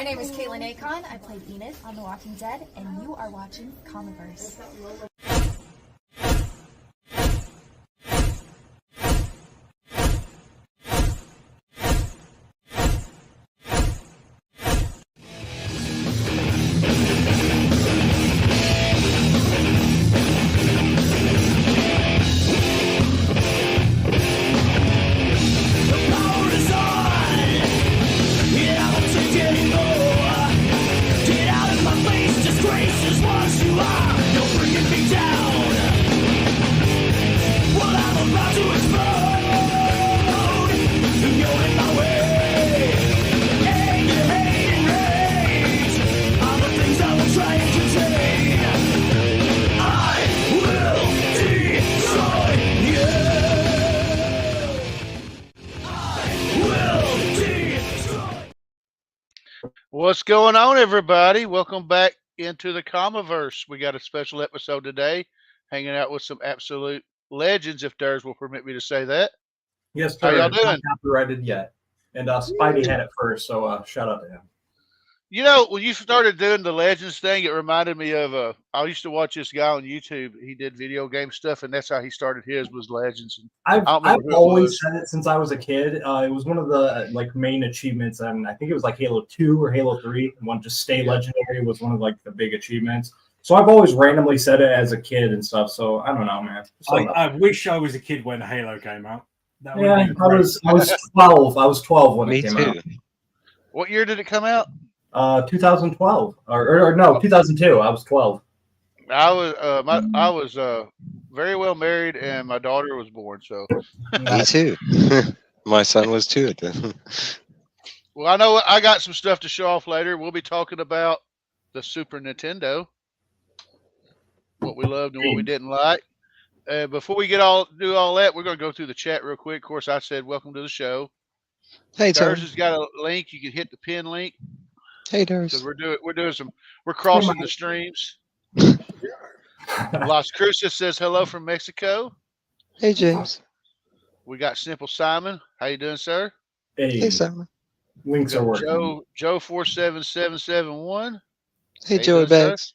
My name is Caitlin Akon. I played Enid on The Walking Dead, and you are watching Comiverse. What's going on, everybody? Welcome back into the Comiverse. We got a special episode today, hanging out with some absolute legends, if Durs will permit me to say that. Yes, sir. How y'all doing? Not copyrighted yet. And Spidey had it first, so shout out to him. You know, when you started doing the Legends thing, it reminded me of I used to watch this guy on YouTube. He did video game stuff, and that's how he started his, was Legends. And I've always said it since I was a kid. It was one of the main achievements, and I think it was like Halo 2 or Halo 3. And one just stay legendary was one of the big achievements. So I've always randomly said it as a kid and stuff. So I don't know, man. I wish I was a kid when Halo came out. Yeah, I was 12. I was 12 when it came out. What year did it come out? 2012 or no, 2002. I was 12. I was very well married, and my daughter was born. So me too. My son was too at then. Well, I know I got some stuff to show off later. We'll be talking about the Super Nintendo, what we loved and what we didn't like. Before we do all that, we're going to go through the chat real quick. Of course, I said welcome to the show. Hey, Durs has got a link. You can hit the pin link. Hey, Durs. We're crossing the streams. Las Cruces says hello from Mexico. Hey, James. We got Simple Simon. How you doing, sir? Hey, Simon. Links are working. Joe 47771. Hey, Joey Bags.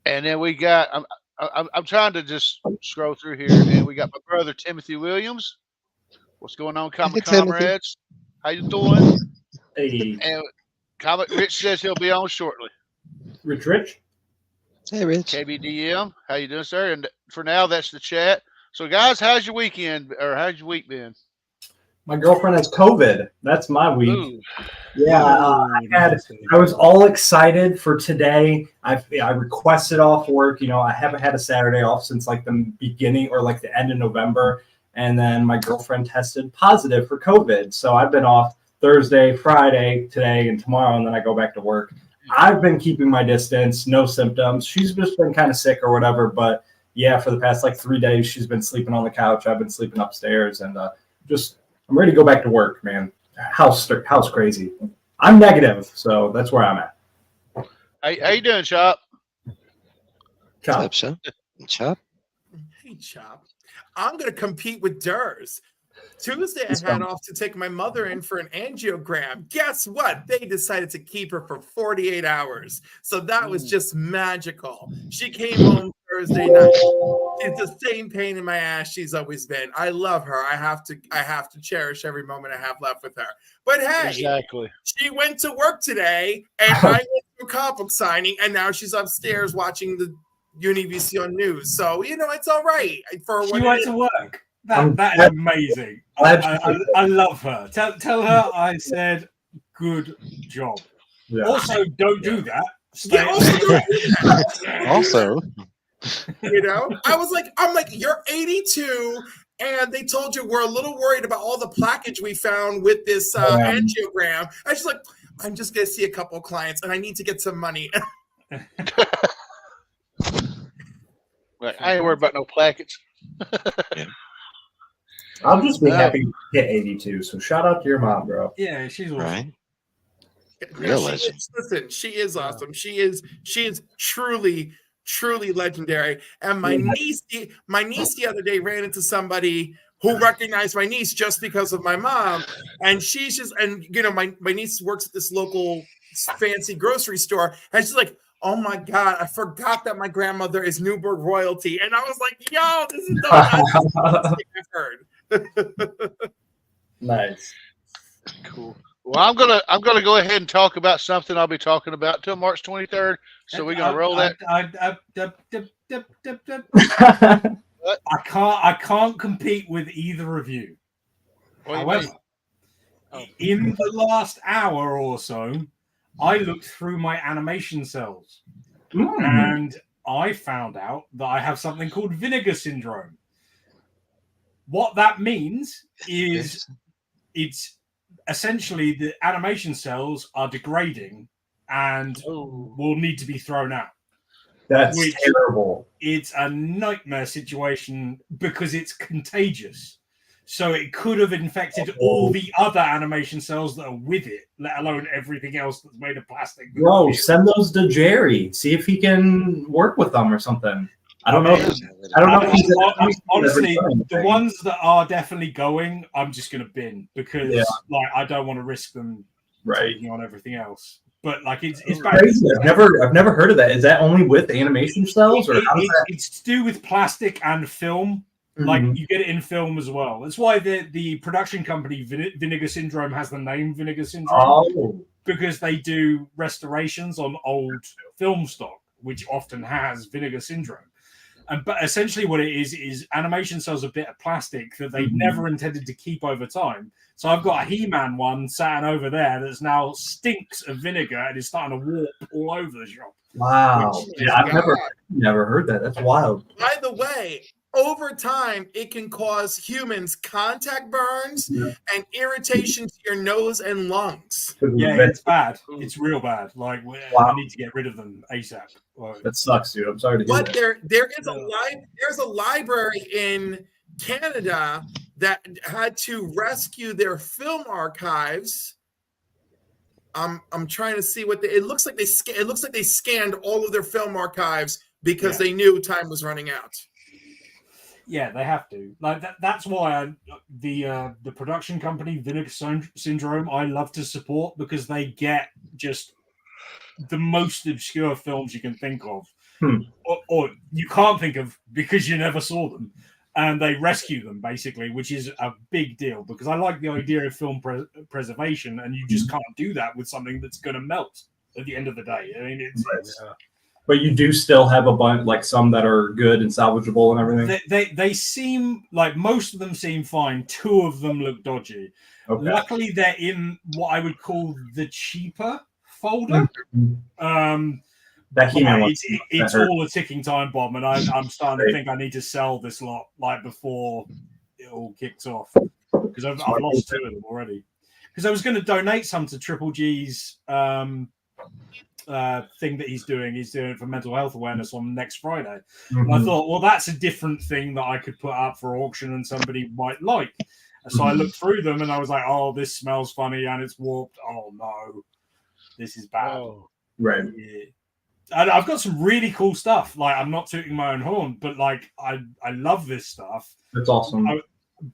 And then we got I'm trying to just scroll through here, and we got my brother Timothy Williams. What's going on, Comic Comrades? How you doing? Hey. And Comic Rich says he'll be on shortly. Rich. Hey, Rich. KBDM, how you doing, sir? And for now, that's the chat. So, guys, how's your weekend, or how's your week been? My girlfriend has COVID. That's my week. Ooh. Yeah, I was all excited for today. I requested off work. You know, I haven't had a Saturday off since the beginning or the end of November. And then my girlfriend tested positive for COVID. So I've been off Thursday, Friday, today, and tomorrow, and then I go back to work. I've been keeping my distance, no symptoms. She's just been kind of sick or whatever. But yeah, for the past 3 days, she's been sleeping on the couch. I've been sleeping upstairs, and I'm ready to go back to work, man. House crazy. I'm negative, so that's where I'm at. How you doing, Chop? Chop. Chop. Hey, Chop. I'm going to compete with Durs. Tuesday, I had off to take my mother in for an angiogram. Guess what? They decided to keep her for 48 hours. So that was just magical. She came home Thursday night. It's the same pain in my ass she's always been. I love her. I have to cherish every moment I have left with her. But hey, exactly. She went to work today, and I went to a comic book signing, and now she's upstairs watching the Univision news. So, it's all right. She went to work. That is amazing. I love her. Tell her I said good job. Yeah. Also, don't do that. Also, I'm like, you're 82, and they told you we're a little worried about all the plaquage we found with this angiogram. And she's like, I'm just gonna see a couple of clients, and I need to get some money. I ain't worried about no plaquage. Yeah. I'll just be happy to hit 82. So shout out to your mom, bro. Yeah, she's awesome. Right. Real legend. Listen, she is awesome. She is truly legendary. And my niece the other day ran into somebody who recognized my niece just because of my mom. And she's just, and you know, my niece works at this local fancy grocery store. And she's like, oh my God, I forgot that my grandmother is Newburgh royalty. And I was like, yo, this is the best thing I've heard. Nice. Cool. Well, I'm gonna go ahead and talk about something I'll be talking about till March 23rd. So we're gonna roll that. I can't compete with either of you. However, in the last hour or so, I looked through my animation cells and I found out that I have something called vinegar syndrome. What that means is it's essentially the animation cells are degrading and will need to be thrown out. That's terrible. It's a nightmare situation because it's contagious. So it could have infected all the other animation cells that are with it, let alone everything else that's made of plastic. Bro, send those to Jerry. See if he can work with them or something. I don't know. Honestly, the ones that are definitely going, I'm just going to bin because like I don't want to risk them on everything else. But like it's bad. Crazy. I've never heard of that. Is that only with animation cells, or it's to do with plastic and film? Like you get it in film as well. That's why the production company Vinegar Syndrome has the name Vinegar Syndrome because they do restorations on old film stock, which often has vinegar syndrome. But essentially what it is animation cells a bit of plastic that they never intended to keep over time. So I've got a He-Man one sat over there that's now stinks of vinegar and is starting to warp all over the shop. Wow. Yeah, I've never heard that. That's wild. By the way, over time, it can cause humans contact burns and irritation to your nose and lungs. Yeah, it's bad. It's real bad. Like, I need to get rid of them ASAP. Like, that sucks, dude. I'm sorry to hear that. But there's a library in Canada that had to rescue their film archives. I'm trying to see what it looks like. It looks like they scanned all of their film archives because they knew time was running out. Yeah, they have to. Like that's why the production company Vinegar Syndrome I love to support because they get just the most obscure films you can think of, or you can't think of because you never saw them, and they rescue them basically, which is a big deal because I like the idea of film preservation, and you just can't do that with something that's going to melt at the end of the day. I mean, it's But you do still have a bunch, like some that are good and salvageable and everything? They seem like most of them seem fine. 2 of them look dodgy. Okay. Luckily, they're in what I would call the cheaper folder. It's all a ticking time bomb, and I'm starting to think I need to sell this lot like before it all kicks off because I've lost 2 of them already. Because I was going to donate some to Triple G's thing that he's doing it for mental health awareness on next Friday. And I thought, well, that's a different thing that I could put up for auction and somebody might like. So I looked through them and I was like, oh, this smells funny and it's warped. Oh no, this is bad. Right. Yeah. And I've got some really cool stuff. Like, I'm not tooting my own horn, but like I love this stuff. That's awesome.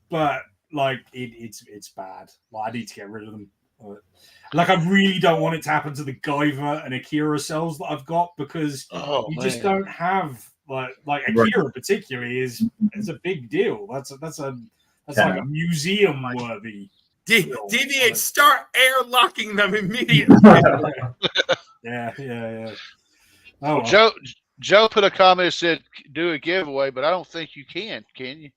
But like it's bad. Like, I need to get rid of them. Like, I really don't want it to happen to the Guyver and Akira cells that I've got because just don't have like Akira particularly is a big deal. That's like a museum worthy. Deviate, start airlocking them immediately. Yeah. Oh, well. Joe put a comment that said do a giveaway, but I don't think you can you?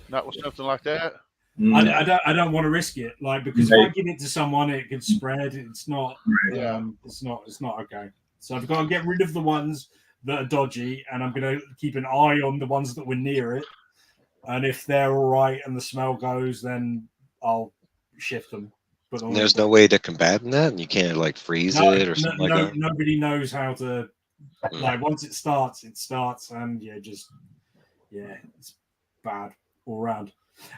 Not with something like that. I don't want to risk it, like because if I give it to someone, it could spread. It's not, it's not okay. So I've got to get rid of the ones that are dodgy, and I'm going to keep an eye on the ones that were near it. And if they're all right and the smell goes, then I'll shift them. But there's no way to combat that, and you can't like freeze it or something like that. Nobody knows how to. Like once it starts, and it's bad all around.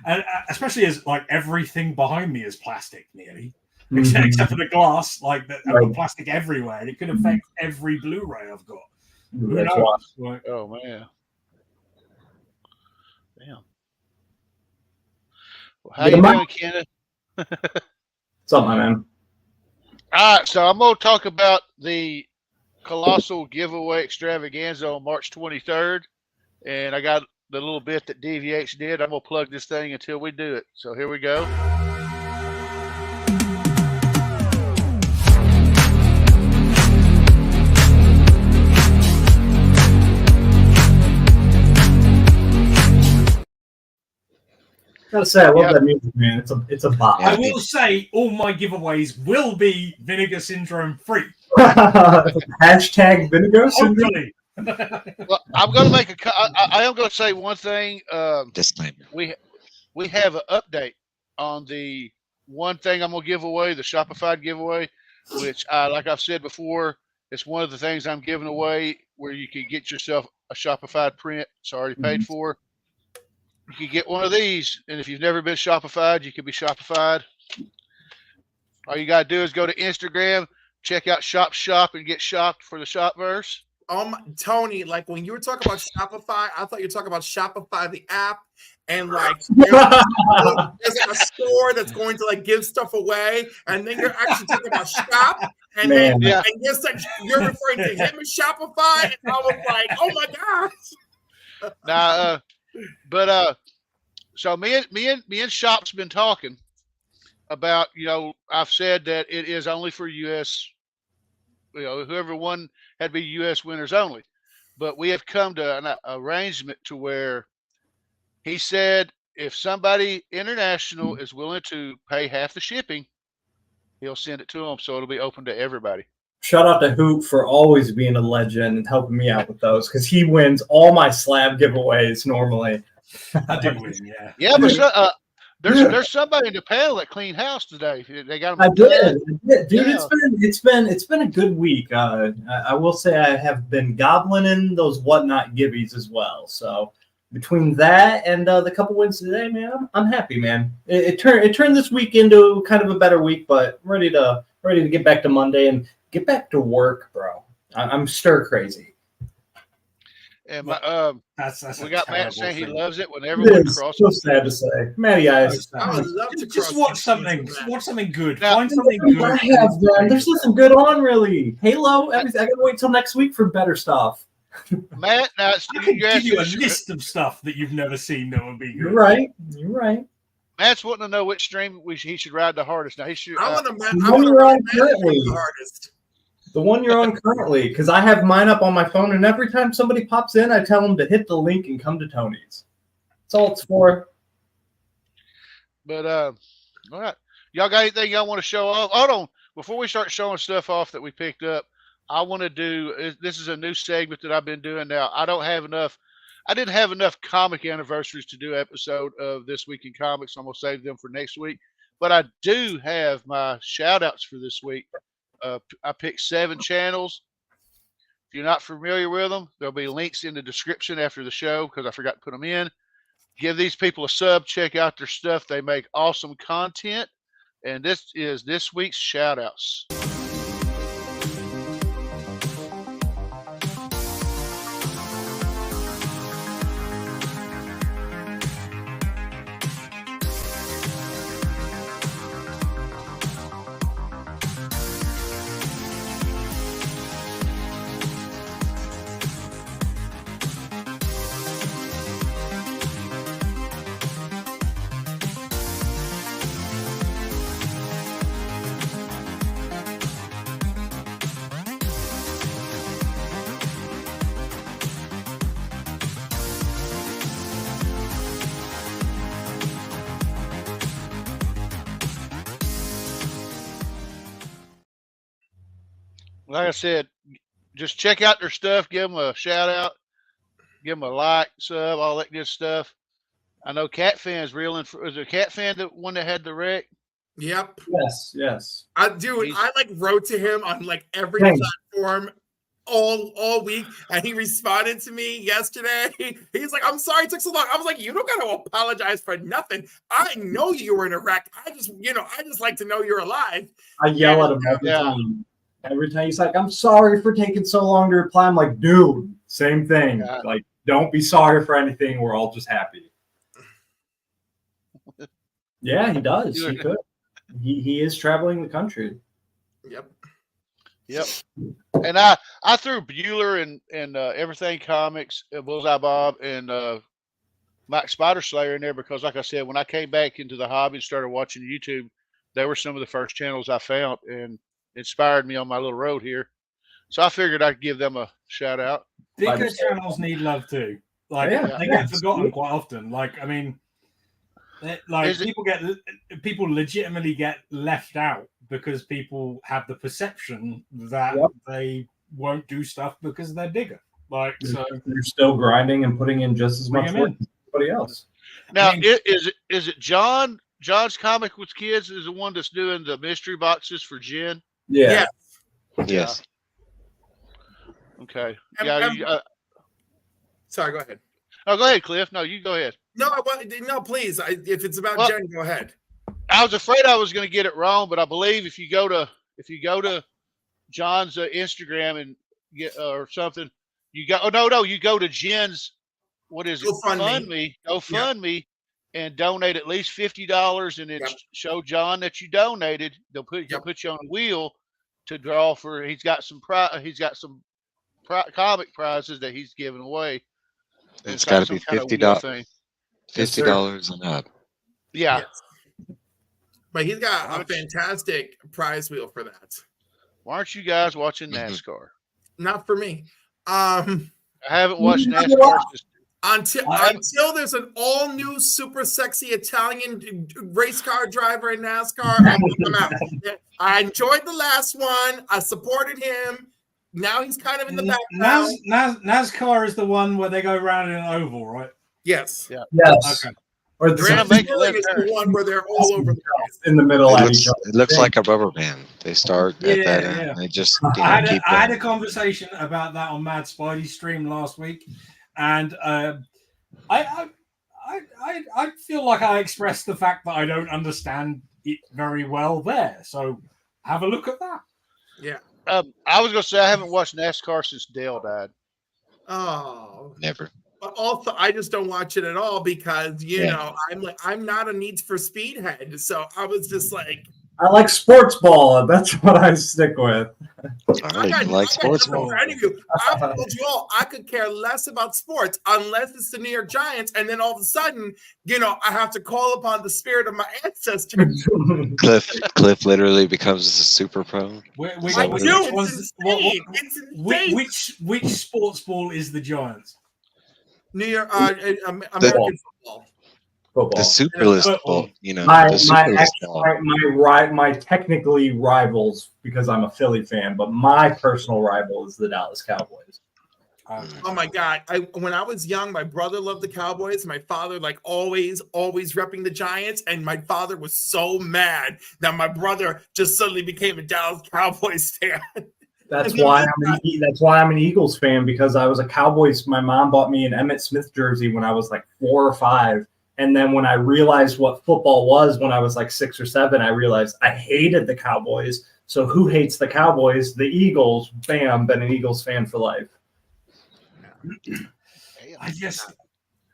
And especially as like everything behind me is plastic nearly, except for the glass. Like I've got plastic everywhere, and it could affect every Blu-ray I've got. That's oh man, damn. How you doing, Kenneth? What's up, my man? All right, so I'm going to talk about the Colossal giveaway extravaganza on March 23rd, and I got the little bit that DVH did. I'm going to plug this thing until we do it. So here we go. Gotta say, I love that music, man. It's a bop. I will say all my giveaways will be Vinegar Syndrome free. Hashtag Vinegar Syndrome. Hopefully. Well, I'm going to make I am going to say one thing. Disclaimer. We have an update on the one thing I'm going to give away, the Shopify giveaway, which, like I've said before, it's one of the things I'm giving away where you can get yourself a Shopify print. It's already paid for. You can get one of these, and if you've never been Shopify'd, you can be Shopify'd. All you got to do is go to Instagram, check out Shop, and get shopped for the Shopverse. Tony, like when you were talking about Shopify, I thought you were talking about Shopify, the app, and like there's like a store that's going to like give stuff away, and then you're actually talking about Shop, and then and you're referring to him as Shopify, and I was like, oh my gosh. Now, so me and Shop's been talking about, I've said that it is only for U.S. Whoever won had to be U.S. winners only, but we have come to an arrangement to where he said if somebody international is willing to pay half the shipping, he'll send it to them, so it'll be open to everybody. Shout out to Hoop for always being a legend and helping me out with those, because he wins all my slab giveaways normally. I do win, yeah. Yeah, but there's somebody in the panel that cleaned house today. They got them. I did. Dude. Yeah. It's been a good week. I will say I have been gobbling in those whatnot gibbies as well. So between that and the couple wins today, man, I'm happy, man. It turned this week into kind of a better week, but ready to get back to Monday and get back to work, bro. I'm stir crazy. And that's we got Matt saying he loves it when It everyone is crosses. so sad to say, Matty eyes. I would love to Just cross watch something. Watch something good. Now, Find something good. I have, man. There's nothing good on really. Halo, everything. I gotta wait till next week for better stuff. Matt, now I can give you a list of stuff that you've never seen that would be good. You're right. You're right. Matt's wanting to know which stream he should ride the hardest. Now he should. I want to ride currently. the hardest. The one you're on currently, because I have mine up on my phone, and every time somebody pops in, I tell them to hit the link and come to Tony's. That's all it's for. But all right, y'all got anything y'all want to show off? Hold on, before we start showing stuff off that we picked up, I want to do. This is a new segment that I've been doing now. I didn't have enough comic anniversaries to do an episode of This Week in Comics, so I'm gonna save them for next week. But I do have my shout outs for this week. I picked 7 channels. If you're not familiar with them, there'll be links in the description after the show because I forgot to put them in. Give these people a sub. Check out their stuff. They make awesome content. And this is this week's shout outs. Like I said, just check out their stuff. Give them a shout out. Give them a like, sub, all that good stuff. I know CatFan's reeling. Was it CatFan the one that had the wreck? Yep. Yes. I like wrote to him on like every platform all week, and he responded to me yesterday. He's like, "I'm sorry it took so long." I was like, "You don't got to apologize for nothing. I know you were in a wreck. I just like to know you're alive." I yell at him every time. Every time he's like, "I'm sorry for taking so long to reply." I'm like, "Dude, same thing. Like, don't be sorry for anything. We're all just happy." Yeah, he does. He could. He is traveling the country. Yep. And I threw Bueller and Everything Comics, Bullseye Bob, and Mike Spider Slayer in there because, like I said, when I came back into the hobby and started watching YouTube, they were some of the first channels I found and inspired me on my little road here. So I figured I'd give them a shout out. Bigger channels need love too. Like they get forgotten quite often. Like I mean, people legitimately get left out because people have the perception that they won't do stuff because they're bigger. Like so they're still grinding and putting in just as much work as everybody else. Now, is it John's Comic with Kids is the one that's doing the mystery boxes for Jen? Yeah. Yes. Okay. Sorry, go ahead. Oh, go ahead, Cliff. No, you go ahead. No, please. If it's about Jen, go ahead. I was afraid I was going to get it wrong, but I believe if you go to John's Instagram and get or something, you go to Jen's GoFundMe and donate at least $50 and then show John that you donated. They'll put you on a wheel to draw for. He's got some comic prizes that he's giving away. It's got to be $50. $50 and up. Yeah. Yes. But he's got a fantastic prize wheel for that. Why aren't you guys watching NASCAR? Not for me. I haven't watched NASCAR until there's an all new super sexy Italian race car driver in NASCAR. I'm out. I enjoyed the last one. I supported him. Now he's kind of in the background. NASCAR is the one where they go around in an oval, right? Yes. Yeah. Yes. Okay. Or the is the one where they're all over the place. In the middle. It looks like a rubber band. They start at that end. They just I had a conversation about that on Mad Spidey's stream last week, and I feel like I expressed the fact that I don't understand it very well there. So have a look at that. Yeah. I was going to say I haven't watched NASCAR since Dale died. Oh, never. But also, I just don't watch it at all because I'm not a Need for Speed head, so I was just like, I like sports ball. That's what I stick with. I like sports ball. I told you all I could care less about sports unless it's the New York Giants, and then all of a sudden, I have to call upon the spirit of my ancestors. Cliff literally becomes a super pro. It's insane. Which sports ball is the Giants? New York, American football. The Superlist ball, my technically rivals, because I'm a Philly fan, but my personal rival is the Dallas Cowboys. Oh my God! When I was young, my brother loved the Cowboys. My father, always repping the Giants, and my father was so mad that my brother just suddenly became a Dallas Cowboys fan. That's why I'm an Eagles fan, because I was a Cowboys. My mom bought me an Emmitt Smith jersey when I was like 4 or 5. And then when I realized what football was when I was like 6 or 7, I realized I hated the Cowboys. So who hates the Cowboys? The Eagles. Bam, been an Eagles fan for life. I just...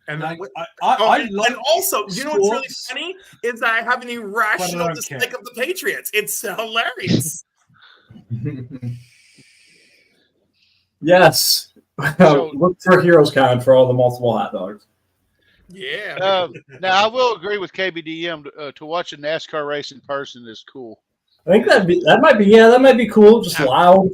And also, you know what's really funny is that I have an irrational dislike of the Patriots. It's hilarious. Yes. Look for Heroes Con for all the multiple hot dogs. Yeah. Now I will agree with KBDM to watch a NASCAR race in person is cool. I think that might be cool. Just loud,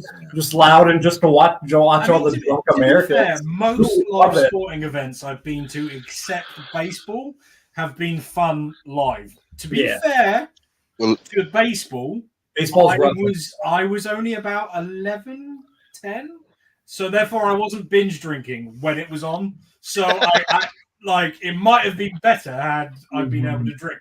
and just to watch all the drunk Americans. Most live sporting events I've been to, except baseball, have been fun live. To be fair, to baseball, I was only about 11, 10, so therefore I wasn't binge drinking when it was on. So I it might have been better had I been able to drink.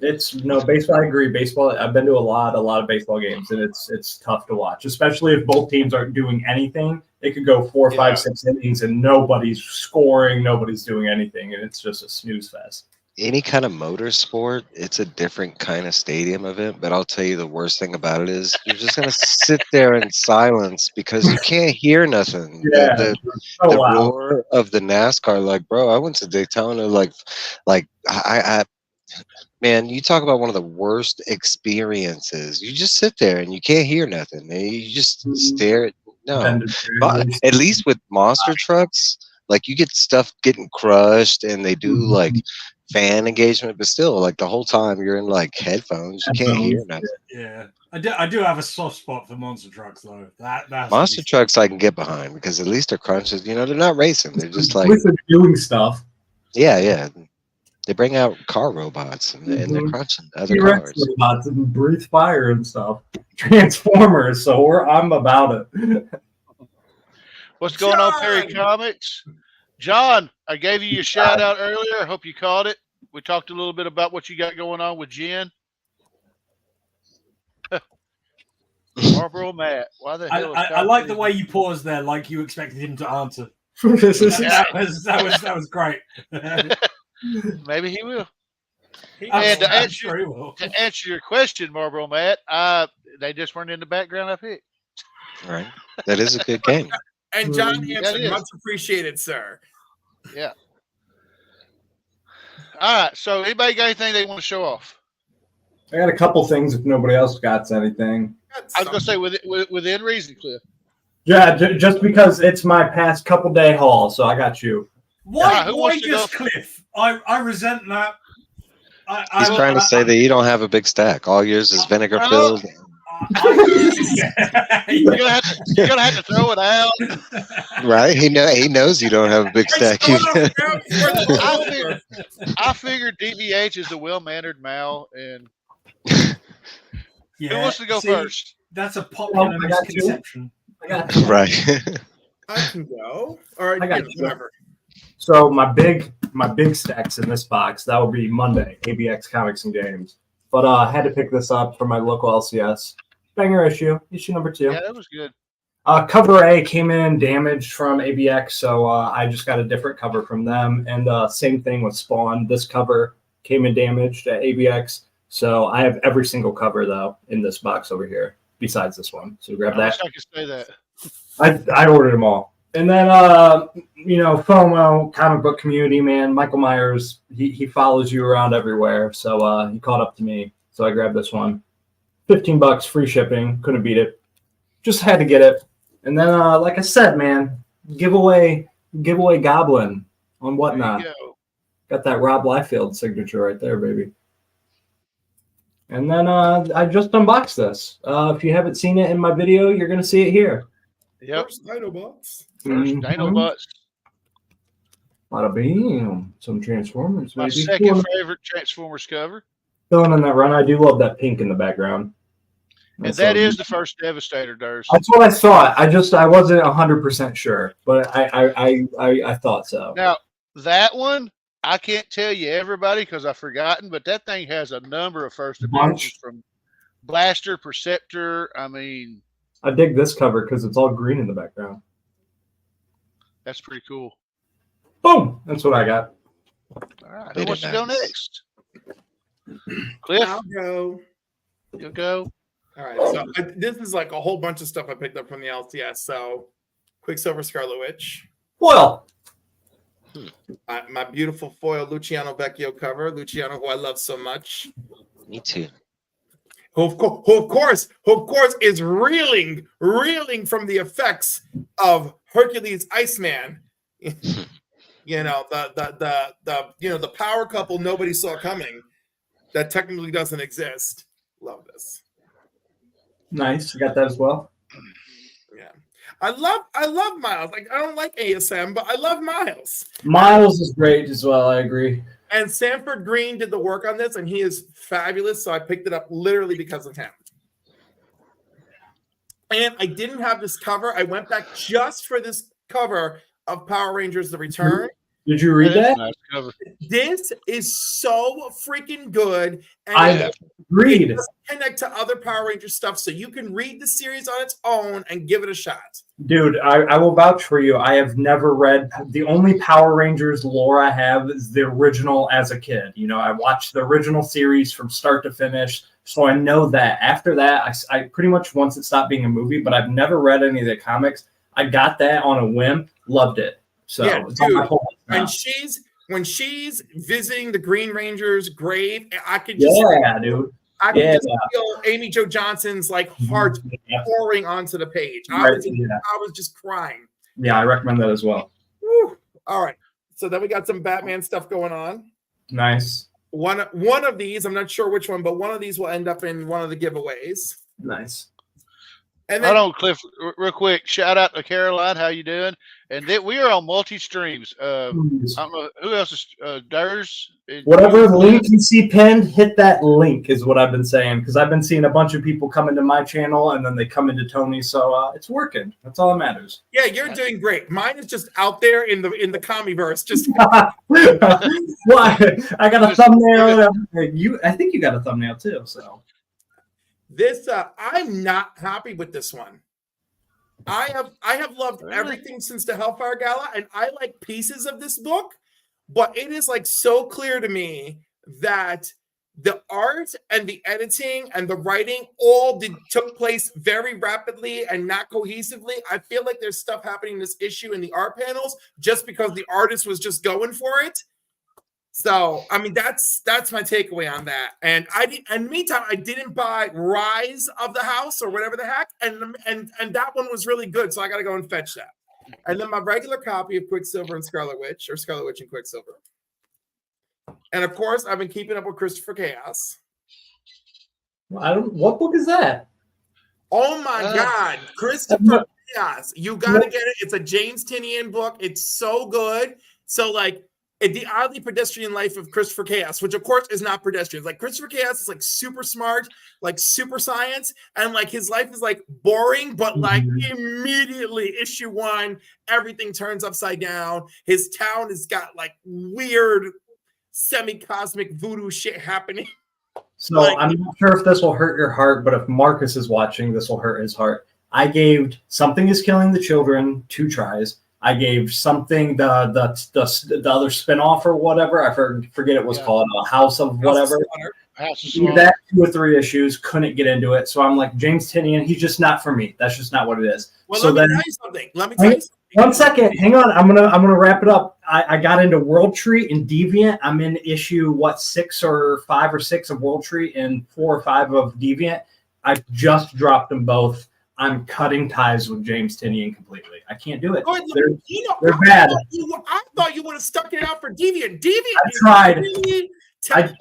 Baseball. I agree. Baseball. I've been to a lot of baseball games, and it's tough to watch, especially if both teams aren't doing anything. It could go 4, 5, 6 innings, and nobody's scoring, nobody's doing anything, and it's just a snooze fest. Any kind of motorsport, it's a different kind of stadium event. But I'll tell you, the worst thing about it is you're just gonna sit there in silence because you can't hear nothing. Yeah, the roar of the NASCAR, bro. I went to Daytona, Man, you talk about one of the worst experiences. You just sit there and you can't hear nothing. And you just stare at at least with monster trucks, like you get stuff getting crushed and they do like fan engagement, but still like the whole time you're in like headphones, you can't hear nothing. Yeah. I do have a soft spot for monster trucks though. That's Monster trucks I can get behind because at least they're crunches, they're not racing. They're just like doing stuff. Yeah. They bring out car robots and they're crunching other cars. Robots and breathe fire and stuff. Transformers. So I'm about it. What's going on, Perry Comics? John, I gave you your shout out earlier. I hope you caught it. We talked a little bit about what you got going on with Jen. Marlboro Matt. Why the hell? I like the way you paused there, like you expected him to answer. that was great. Maybe he will. And to answer your question, Marlboro Matt, they just weren't in the background I picked. All right. That is a good game. And John Hanson, much appreciated, sir. Yeah. All right. So anybody got anything they want to show off? I got a couple things if nobody else got anything. I was going to say within reason, Cliff. Yeah, just because it's my past couple day haul, so I got you. Why just Cliff? I resent that. He's trying to say that you don't have a big stack. All yours is vinegar filled. You're gonna have to throw it out, right? He knows you don't have a big stack. I figured DVH is a well-mannered Mal, and who wants to go first? That's a popular misconception. Right. I can go. All right, whatever. So my big stacks in this box, that will be Monday, ABX Comics and Games. But I had to pick this up from my local LCS. Banger issue number 2. Yeah, that was good. Cover A came in damaged from ABX, so I just got a different cover from them. And same thing with Spawn. This cover came in damaged at ABX, so I have every single cover, though, in this box over here, besides this one. So grab that. I wish I could say that. I ordered them all. And then, FOMO, comic book community, man, Michael Myers, he follows you around everywhere. So he caught up to me. So I grabbed this one. $15, free shipping. Couldn't beat it. Just had to get it. And then, like I said, man, giveaway Goblin on Whatnot. Got that Rob Liefeld signature right there, baby. And then I just unboxed this. If you haven't seen it in my video, you're going to see it here. Yep. First Dinobots. Dinobots. Bada bing. Some Transformers. My second favorite Transformers cover. Filling in that run. I do love that pink in the background. And that is the first Devastator, Durs. That's what I thought. I wasn't 100% sure, but I thought so. Now, that one, I can't tell you everybody because I've forgotten, but that thing has a number of first appearances from Blaster, Perceptor. I mean, I dig this cover because it's all green in the background. That's pretty cool. Boom! That's what I got. All right. Who wants to go next? Cliff? I'll go. You'll go. All right. So this is like a whole bunch of stuff I picked up from the LCS. So Quicksilver Scarlet Witch. Well, my beautiful foil Luciano Vecchio cover. Luciano, who I love so much. Me too. Who of course is reeling from the effects of Hercules Iceman. The power couple nobody saw coming that technically doesn't exist. Love this. Nice. You got that as well? Yeah. I love Miles. Like, I don't like ASM, but I love Miles. Miles is great as well. I agree. And Sanford Green did the work on this, and he is fabulous. So I picked it up literally because of him. And I didn't have this cover. I went back just for this cover of Power Rangers: The Return. Did you read that? Nice cover. This is so freaking good. And I agreed. It doesn't connect to other Power Ranger stuff, so you can read the series on its own and give it a shot. Dude, I will vouch for you. I have never read the only Power Rangers lore I have is the original as a kid. You know, I watched the original series from start to finish, so I know that. After that, I pretty much once it stopped being a movie, but I've never read any of the comics. I got that on a whim, loved it. So yeah, it's dude, on my whole list now. and when she's visiting the Green Ranger's grave, I could just dude. I could just feel Amy Jo Johnson's like heart pouring onto the page. I was just crying. Yeah, I recommend that as well. Woo. All right. So then we got some Batman stuff going on. Nice. One of these, I'm not sure which one, but one of these will end up in one of the giveaways. Nice. And then, hold on, Cliff, real quick. Shout out to Caroline. How you doing? And then we are on multi-streams. I don't know who else is Durs. Whatever link you see pinned, hit that link is what I've been saying, because I've been seeing a bunch of people come into my channel and then they come into Tony's, so it's working. That's all that matters. Yeah, you're doing great. Mine is just out there in the Comiverse. Just well, I got a thumbnail. I think you got a thumbnail too. So this, I'm not happy with this one. I have loved everything since the Hellfire Gala, and I like pieces of this book, but it is like so clear to me that the art and the editing and the writing all took place very rapidly and not cohesively. I feel like there's stuff happening in this issue in the art panels just because the artist was just going for it. So, I mean, that's my takeaway on that. And in the meantime, I didn't buy Rise of the House or whatever the heck, and that one was really good. So I got to go and fetch that. And then my regular copy of Quicksilver and Scarlet Witch, or Scarlet Witch and Quicksilver. And of course, I've been keeping up with Christopher Chaos. What book is that? Oh my God, Christopher Chaos! You gotta get it. It's a James Tynion book. It's so good. So like. The Oddly Pedestrian Life of Christopher Chaos, which of course is not pedestrian. Like Christopher Chaos is like super smart, like super science, and like his life is like boring, but like immediately issue 1, everything turns upside down. His town has got like weird semi-cosmic voodoo shit happening. So like, I'm not sure if this will hurt your heart, but if Marcus is watching, this will hurt his heart. I gave Something is Killing the Children 2 tries. I gave something the other spinoff or whatever. I forget it was called House of whatever. That 2 or 3 issues, couldn't get into it. So I'm like, James Tynion, he's just not for me. That's just not what it is. Well, so let me tell you something. Let me tell you something. 1 second, hang on. I'm gonna wrap it up. I got into World Tree and Deviant. I'm in issue 6 or 5 or 6 of World Tree and 4 or 5 of Deviant. I just dropped them both. I'm cutting ties with James Tynion completely. I can't do it. They're bad. I thought you would have stuck it out for Deviant. I tried. Really I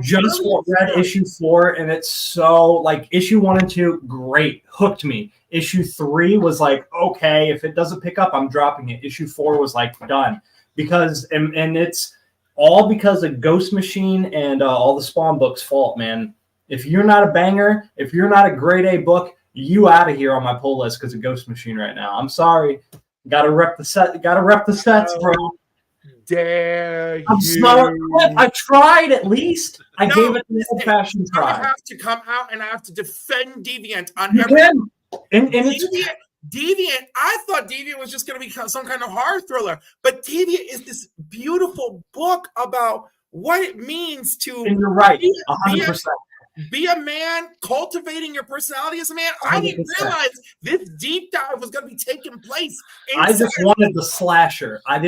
just read issue 4, and it's so like issue 1 and 2, great, hooked me. Issue 3 was like, okay, if it doesn't pick up, I'm dropping it. Issue 4 was like done because and it's all because of Ghost Machine and all the Spawn books' fault, man. If you're not a banger, if you're not a grade A book, you out of here on my pull list because of Ghost Machine right now. I'm sorry. Gotta rep the set. Gotta rep the sets, bro. Dare you? I'm sorry. I tried at least. I gave it an old-fashioned try. I have to come out and I have to defend Deviant on everything. And Deviant, I thought Deviant was just going to be some kind of horror thriller, but Deviant is this beautiful book about what it means to. And you're right, 100%. Be a man, cultivating your personality as a man. I didn't realize this deep dive was going to be taking place. I just wanted the slasher. I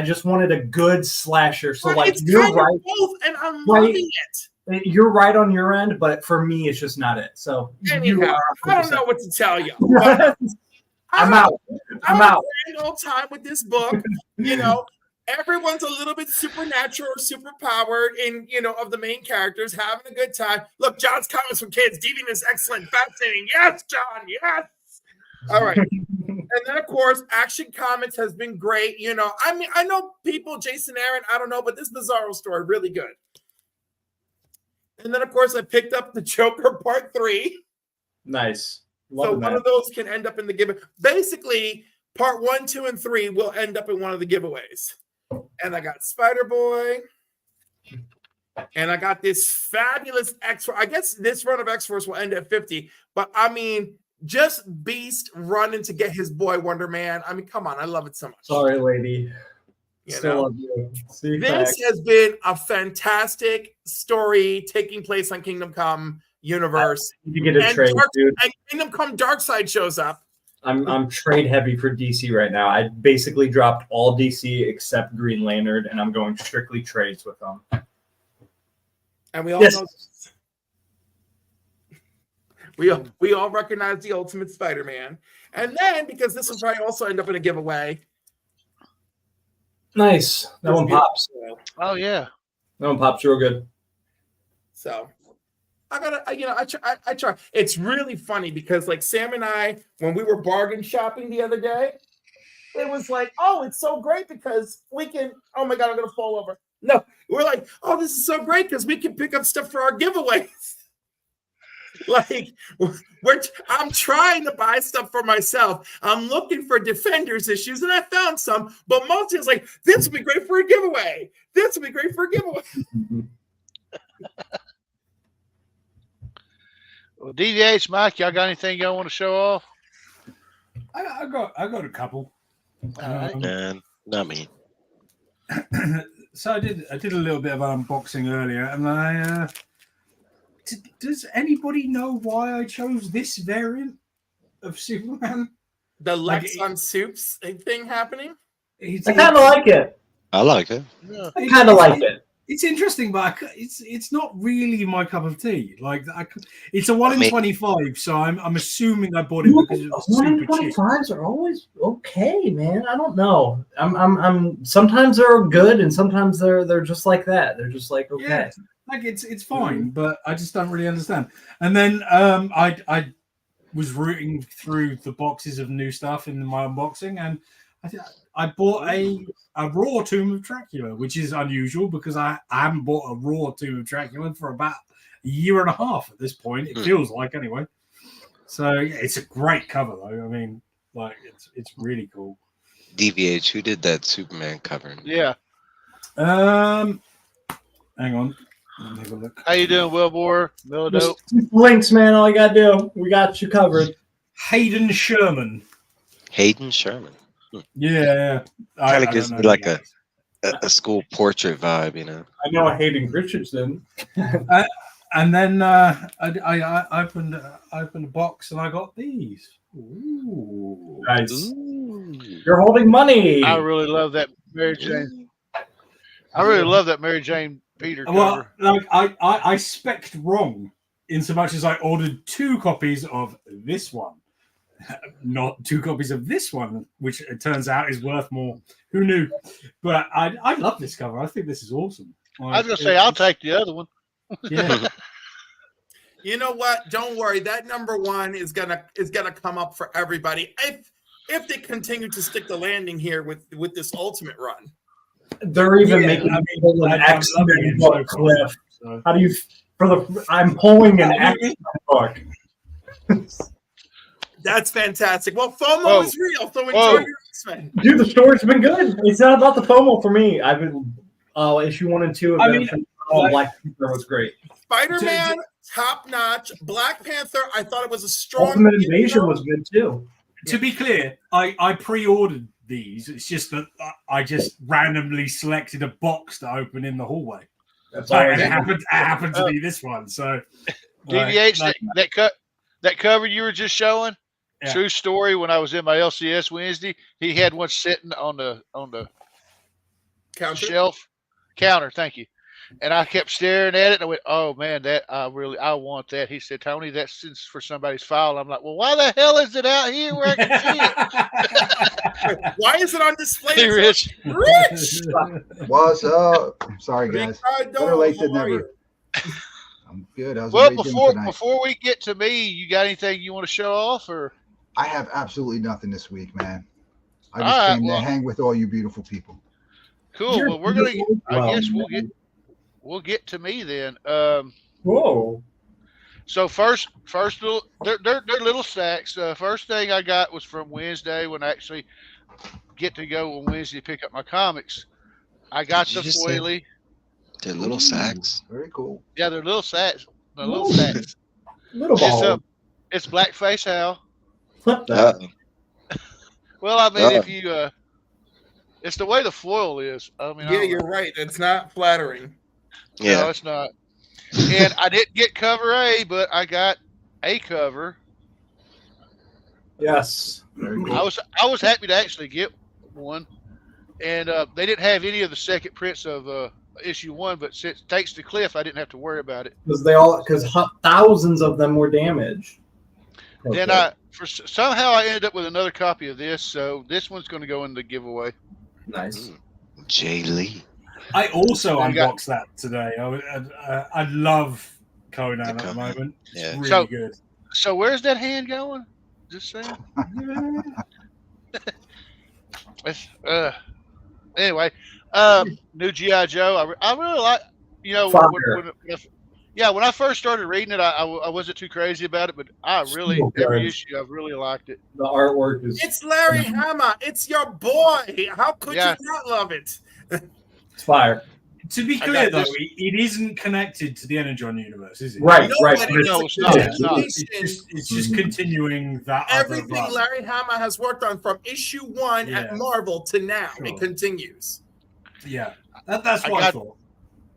just wanted a good slasher. So, like, it's you're right. Both, and I'm loving it. You're right on your end, but for me, it's just not it. So, anyhow, I don't know what to tell you. I'm out. I'm out. I'm having a grand old time with this book. You know, everyone's a little bit supernatural or superpowered in, of the main characters, having a good time. Look, John's Comics for Kids. Deviant is excellent, fascinating. Yes, John, yes. All right. And then, of course, Action Comics has been great. I mean, I know people, Jason Aaron, I don't know, but this Bizarro story, really good. And then, of course, I picked up the Joker Part 3. Nice. So one of those can end up in the giveaway. Basically, Part 1, 2, and 3 will end up in one of the giveaways. And I got Spider-Boy. And I got this fabulous X-Force. I guess this run of X-Force will end at 50. But, I mean, just Beast running to get his boy Wonder Man. I mean, come on. I love it so much. Sorry, lady. Still love you. This has been a fantastic story taking place on Kingdom Come universe. You get a trade, dude. And Kingdom Come Darkseid shows up. I'm trade heavy for DC right now. I basically dropped all DC except Green Lantern, and I'm going strictly trades with them. And we all know we all recognize the Ultimate Spider-Man. And then, because this will probably also end up in a giveaway. Nice. That one pops. Oh yeah. That one pops real good. So I try. It's really funny because like Sam and I, when we were bargain shopping the other day, it was like, oh, it's so great because we can, oh my God, I'm going to fall over. No, we're like, oh, this is so great because we can pick up stuff for our giveaways. Like, I'm trying to buy stuff for myself. I'm looking for Defenders issues, and I found some, but mostly it's like, this would be great for a giveaway. This would be great for a giveaway. Well, DVH, Mike, y'all got anything y'all want to show off? I got a couple. Not me. So I did a little bit of unboxing earlier, and does anybody know why I chose this variant of Superman? The Lex on Soups thing happening? I kind of like it. I like it. Yeah. I kind of like it. It's interesting, but it's not really my cup of tea. Like it's a 1 in 25, so I'm assuming I bought it because it was 1 in 25s are always okay, man. I don't know. I'm sometimes they're good and sometimes they're just like that. They're just like okay. Yeah, like it's fine, but I just don't really understand. And then I was rooting through the boxes of new stuff in my unboxing, and I bought a raw Tomb of Dracula, which is unusual because I haven't bought a raw Tomb of Dracula for about a year and a half at this point. It feels like anyway. So yeah, it's a great cover though. I mean, like it's really cool. DVH, who did that Superman cover? Yeah. Hang on. Let me have a look. How you doing, Wilbur? Millidope? Links, man. All you gotta do. We got you covered. Hayden Sherman. Hayden Sherman. Yeah. Kind of gives me like a school portrait vibe, you know. I know a Hayden Richardson. And then I opened a box and I got these. Ooh. Nice. Ooh. You're holding money. I really love that Mary Jane. I really love that Mary Jane Peter cover. Well, like I spec'd wrong in so much as I ordered 2 copies of this one. Not 2 copies of this one, which it turns out is worth more. Who knew? But I love this cover. I think this is awesome. I was gonna say I'll take the other one. Yeah. You know what? Don't worry. That #1 is gonna come up for everybody if they continue to stick the landing here with this Ultimate run. They're even making an X-Men book, Cliff. So. How do you I'm pulling an X-Men book. That's fantastic. Well, FOMO is real, so enjoy your X-Men. Dude, the story's been good. It's not about the FOMO for me. I've been issue 1 and 2 of Black Panther was great. Spider-Man, top notch. Black Panther, I thought it was a strong. Ultimate Invasion was good too. To be clear, I pre-ordered these. It's just that I just randomly selected a box to open in the hallway. That's and it happened to be this one. So DVH, that cover you were just showing. Yeah. True story. When I was in my LCS Wednesday, he had one sitting on the counter. Thank you. And I kept staring at it, and I went, "Oh man, I want that." He said, "Tony, that's for somebody's file." I'm like, "Well, why the hell is it out here where I can see it? Why is it on display?" Hey, Rich. What's up? Sorry, guys. Better late than never. I'm good. Well, before we get to me, you got anything you want to show off, or? I have absolutely nothing this week, man. I just came to hang with all you beautiful people. Cool. Well, we're gonna. I guess we'll get to me then. Whoa. So first they're little stacks. First thing I got was from Wednesday when I actually get to go on Wednesday to pick up my comics. I got the foily. They're little sacks. Very cool. Yeah, they're little sacks. They're little sacks. Little ball. It's Blackface Hal. Flip that. Well, I mean, if you, it's the way the foil is. I mean, yeah, you're right. It's not flattering. Yeah, no, it's not. And I didn't get cover A, but I got a cover. Yes. Very cool. I was happy to actually get one, and they didn't have any of the second prints of issue 1, but since thanks to Cliff, I didn't have to worry about it Because thousands of them were damaged. Then somehow I ended up with another copy of this, so this one's going to go in the giveaway. Nice. Jay Lee. I also unboxed that today. I love Conan at the moment. Yeah. It's really good. So where's that hand going? Just saying. Anyway, new G.I. Joe. I really like, when I first started reading it, I wasn't too crazy about it, but every issue, I've really liked it. The artwork is... It's Larry Hama. It's your boy. How could you not love it? It's fire. To be clear, though, it isn't connected to the Energon universe, is it? Right. No, it's not. It's just continuing that. Everything Larry Hama has worked on from issue 1 at Marvel to now, it continues. Yeah, that's what I thought.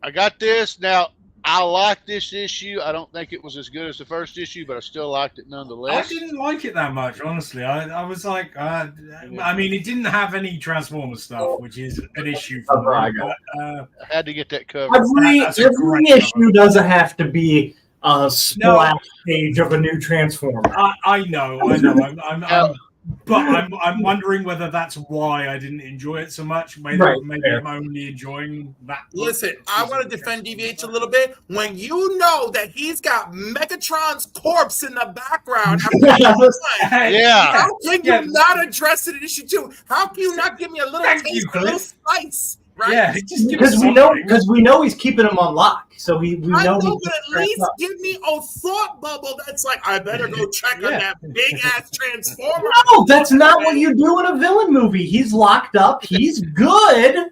I got this. Now, I like this issue. I don't think it was as good as the first issue, but I still liked it nonetheless. I didn't like it that much, honestly. I was like, I mean, it didn't have any Transformers stuff, which is an issue for me. I had to get that cover. Every issue doesn't have to be a splash page of a new Transformer. I know. I'm wondering whether that's why I didn't enjoy it so much. Maybe I'm only enjoying that. Listen, I want to defend DVH a little bit. When you know that he's got Megatron's corpse in the background, how can you not address it in issue 2? How can you not give me a little taste, a little slice? Right? Yeah, because we know he's keeping them on lock. So we know. But at least give me a thought bubble that's like, I better go check on that big ass Transformer. No, that's not what you do in a villain movie. He's locked up. He's good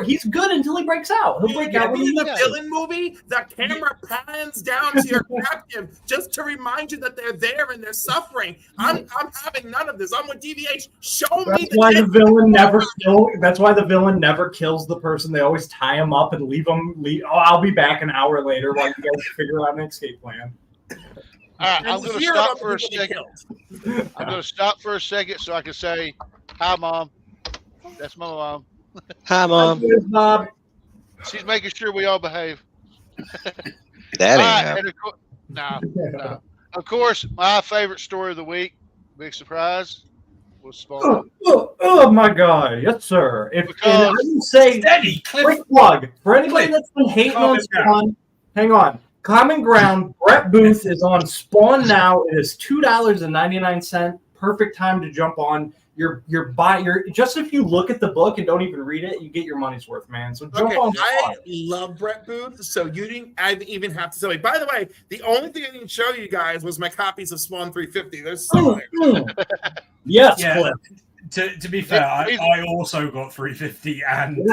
he's good until he breaks out. He'll break out in the villain movie. The camera pans down to your captive just to remind you that they're there and they're suffering. I'm having none of this. I'm with DVH. Show me. That's why the villain never kills the person. They always tie him up and leave him. I'll be back an hour later while you guys figure out an escape plan. All right, I'm going to stop for a second. I'm going to stop for a second so I can say, hi, Mom. That's my mom. Hi, Mom. Bob. She's making sure we all behave. That ain't No. Of course, my favorite story of the week, big surprise, was Spawn. Oh my God. Yes, sir. I would say, quick plug. For anybody that's been hating on Spawn, hang on. Common Ground, Brett Booth is on Spawn now. It is $2.99. Perfect time to jump on. Just if you look at the book and don't even read it, you get your money's worth, man. So jump on. I love Brett Booth, so I didn't even have to tell you. By the way, the only thing I didn't show you guys was my copies of Spawn 350. There's some there. Yes, to be fair, I also got 350, and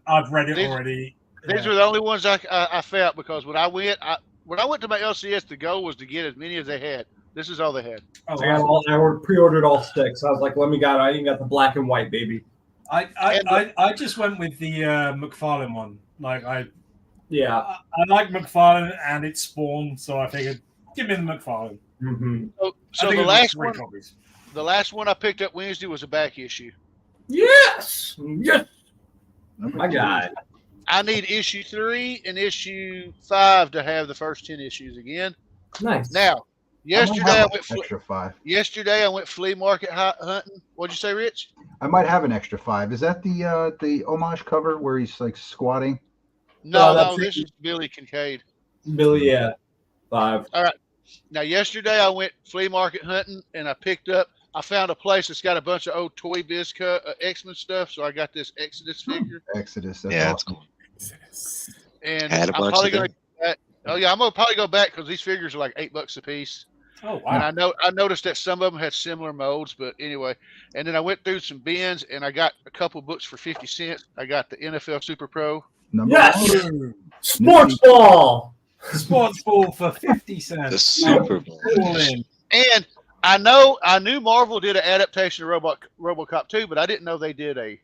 I've read it already. These are the only ones I felt, because when I went to my LCS, the goal was to get as many as they had. This is all they had. I pre-ordered all 6. I was like, I even got the black and white, baby. I just went with the McFarlane one. I like McFarlane and it's Spawn, so I figured give me the McFarlane. Mm-hmm. So the last one I picked up Wednesday was a back issue. Yes. My God. I need issue 3 and issue 5 to have the first 10 issues again. Nice. Now, yesterday I went extra 5. Yesterday I went flea market hunting. What'd you say, Rich? I might have an extra 5. Is that the homage cover where he's like squatting? No, this is Billy Kincaid. Billy, 5. All right. Now, yesterday I went flea market hunting and I found a place that's got a bunch of old Toy Biz X-Men stuff. So I got this Exodus figure. Exodus. That's cool. Exodus. And I'm probably going to. I'm gonna probably go back because these figures are like $8 a piece. Oh wow! And I noticed that some of them had similar molds, but anyway. And then I went through some bins and I got a couple books for 50 cents. I got the NFL Super Pro. Yes. Sports Ball. Sports Ball for 50 cents. The Super Bowl. And I knew Marvel did an adaptation of RoboCop 2, but I didn't know they did a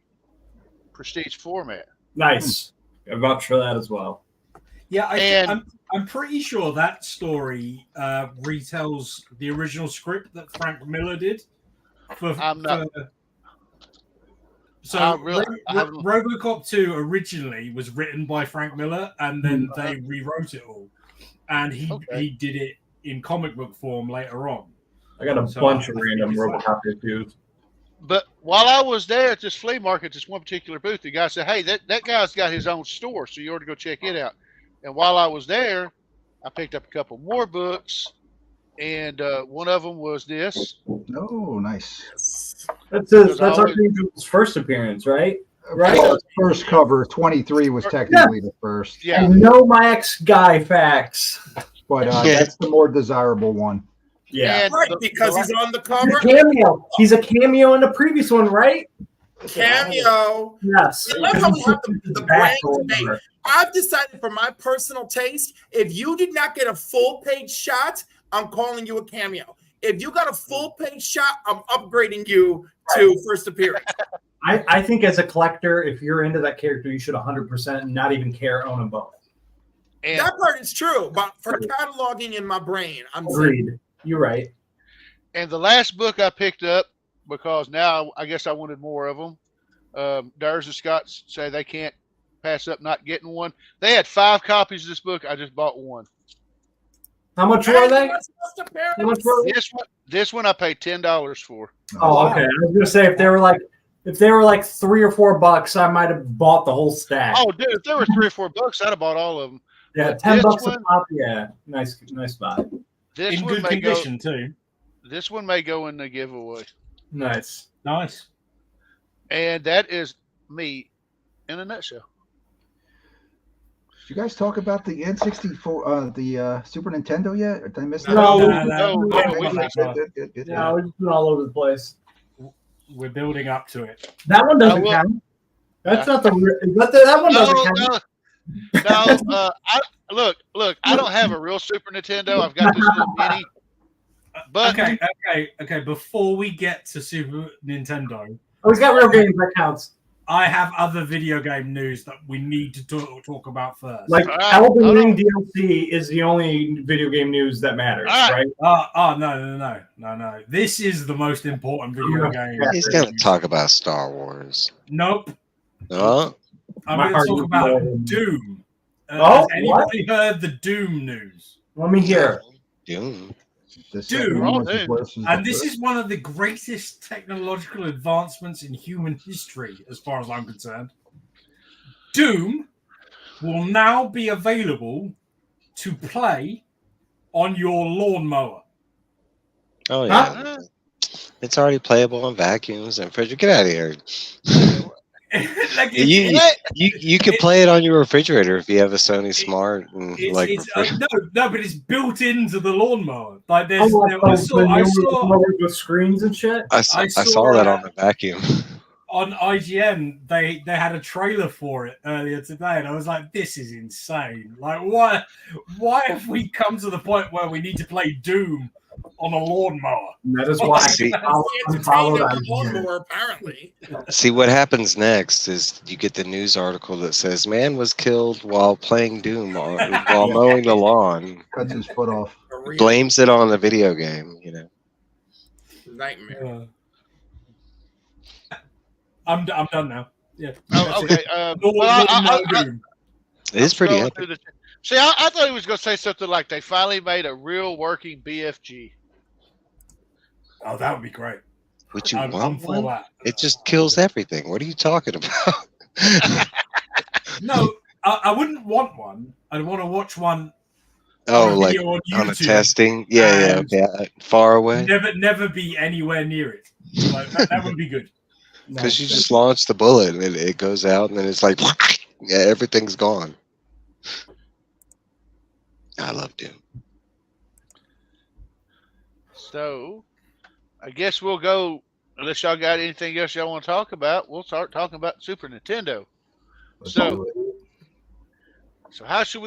prestige format. Nice. I vouch for that as well. Yeah, And I'm pretty sure that story retells the original script that Frank Miller did. I'm not. So I haven't. RoboCop 2 originally was written by Frank Miller, and then they rewrote it all, and he did it in comic book form later on. I got a bunch of random RoboCop issues. But while I was there at this flea market, this one particular booth, the guy said, "Hey, that guy's got his own store, so you ought to go check it out." And while I was there, I picked up a couple more books, and one of them was this. Oh, nice. That's Archangel's first appearance, right? Right. Well, first cover 23 was technically the first. Yeah. I know my ex-guy facts, but that's the more desirable one. Yeah, and right, because he's on the cover. He's a cameo. He's a cameo in the previous one, right? Cameo. Yes. I love how we have the brain debate. I've decided for my personal taste, if you did not get a full page shot, I'm calling you a cameo. If you got a full page shot, I'm upgrading you to first appearance. I think as a collector, if you're into that character, you should 100% not even care, own them both. And that part is true, but for cataloging in my brain, I'm agreed. You're right. And the last book I picked up, because now I guess I wanted more of them. Durs and Scott say they can't pass up not getting one. They had 5 copies of this book. I just bought one. How much were they? How much were they? This one I paid $10 for. Oh, okay. I was gonna say if they were like $3 or $4, I might have bought the whole stack. Oh, dude, if there were $3 or $4, I'd have bought all of them. Yeah, $10 a pop. Yeah, nice buy. This in one good may condition too. This one may go in the giveaway. Nice. And that is me in a nutshell. Did you guys talk about the N64, the Super Nintendo yet? Or did I miss that? No, Good. Yeah, we're just all over the place. We're building up to it. That one doesn't count. That's not the. That one doesn't count. No, look. I don't have a real Super Nintendo. I've got this little mini. But okay. Before we get to Super Nintendo, he's got real games. That counts. I have other video game news that we need to talk about first. Like Elden Ring DLC is the only video game news that matters, right? No. This is the most important video game. He's going to talk about Star Wars. Nope. No. I'm going to talk about Doom. Has anybody heard the Doom news? Let me hear. Doom. And this is one of the greatest technological advancements in human history, as far as I'm concerned. Doom will now be available to play on your lawnmower. Oh, yeah. Huh? It's already playable on vacuums and refrigerators. Get out of here. Like you can play it on your refrigerator if you have a Sony Smart and no, but it's built into the lawnmower. Like there's, I saw with screens and shit. I saw that on the vacuum. On IGN, they had a trailer for it earlier today, and I was like, "This is insane! Like, why have we come to the point where we need to play Doom on a lawnmower?" That is why I followed on lawnmower. Apparently, see what happens next is you get the news article that says man was killed while playing Doom while mowing the lawn. Cuts his foot off. Blames it on the video game. Nightmare. I'm done now. Yeah. Oh, okay. It's pretty epic. See, I thought he was going to say something like they finally made a real working BFG. Oh, that would be great. Would you want one? That. It just kills everything. What are you talking about? No, I wouldn't want one. I'd want to watch one. Oh, like on a testing? Yeah. Far away? Never be anywhere near it. Like, that would be good. Because you just launch the bullet and it goes out and then it's like, yeah, everything's gone. I love Doom. So, I guess we'll go, unless y'all got anything else y'all want to talk about, we'll start talking about Super Nintendo. So how should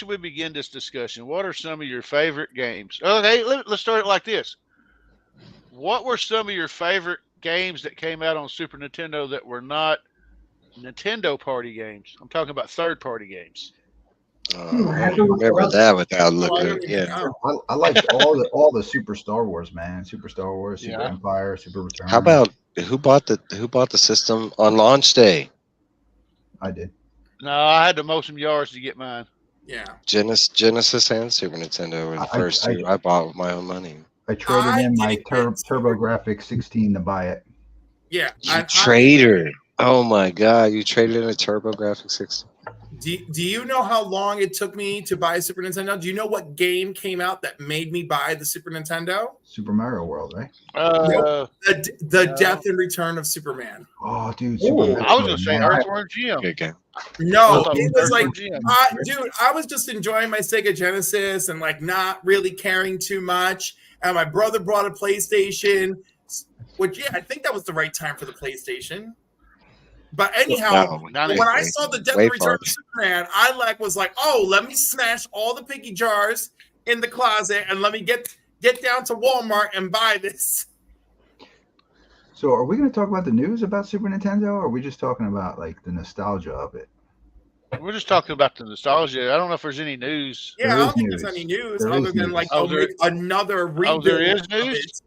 we begin this discussion? What are some of your favorite games? Okay, let's start it like this. What were some of your favorite games that came out on Super Nintendo that were not Nintendo party games? I'm talking about third-party games. I remember that without looking. Yeah. I liked all the Super Star Wars, man. Super Star Wars, Super Empire, Super Return. How about who bought the system on launch day? I did. No, I had to mow some yards to get mine. Yeah. Genesis and Super Nintendo were the first two I bought with my own money. I traded in my TurboGrafx 16 to buy it. Yeah. Trader. Oh my God. You traded in a TurboGrafx 16. Do you know how long it took me to buy a Super Nintendo? Do you know what game came out that made me buy the Super Nintendo? Super Mario World, right? The Death and Return of Superman. Oh, dude. I was going to say Earthworm Jim. No, it was like, dude, I was just enjoying my Sega Genesis and like not really caring too much. And my brother brought a PlayStation, which, I think that was the right time for the PlayStation. But anyhow, when I saw the Death and Return of Superman, I was like, oh, let me smash all the picky jars in the closet and let me get down to Walmart and buy this. So are we going to talk about the news about Super Nintendo, or are we just talking about like the nostalgia of it? We're just talking about the nostalgia. I don't know if there's any news. Yeah, I don't think there's any news other than like another rebuild. Oh, there is news?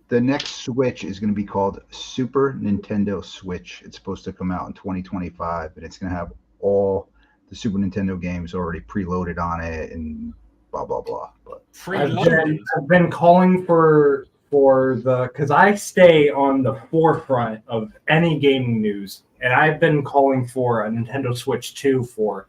The next Switch is going to be called Super Nintendo Switch. It's supposed to come out in 2025, and it's going to have all the Super Nintendo games already preloaded on it and blah, blah, blah. But I've been calling for because I stay on the forefront of any gaming news, and I've been calling for a Nintendo Switch 2 for,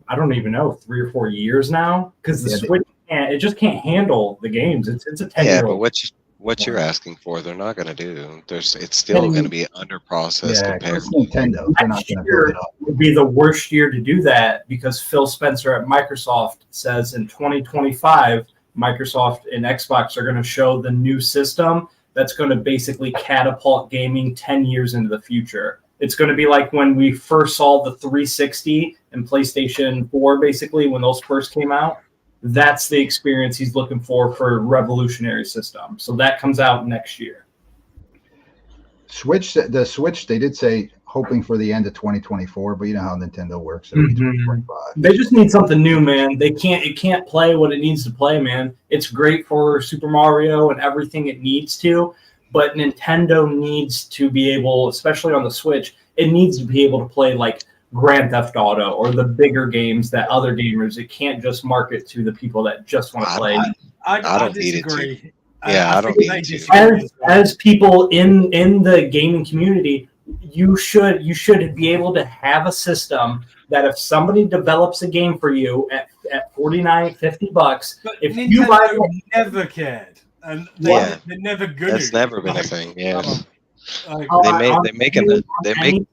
I don't even know, 3 or 4 years now, because the Switch it just can't handle the games. It's a 10-year-old. But what you're asking for, they're not going to do. It's still going to be under process compared to Nintendo. They're not going to build it up. Would be the worst year to do that because Phil Spencer at Microsoft says in 2025, Microsoft and Xbox are going to show the new system that's going to basically catapult gaming 10 years into the future. It's going to be like when we first saw the 360 and PlayStation 4, basically, when those first came out. That's the experience he's looking for a revolutionary system. So that comes out next year. The Switch, they did say hoping for the end of 2024, but you know how Nintendo works. It'll be 2025. They just need something new, man. It can't play what it needs to play, man. It's great for Super Mario and everything it needs to, but Nintendo needs to be able, especially on the Switch, it needs to be able to play like Grand Theft Auto or the bigger games that other gamers. It can't just market to the people that just want to play. I don't need it to. Yeah, I don't need it to. As people in the gaming community, you should be able to have a system that if somebody develops a game for you at $49, $50, if Nintendo you buy never cared, and they're never good. That's never been a thing. Yeah, they make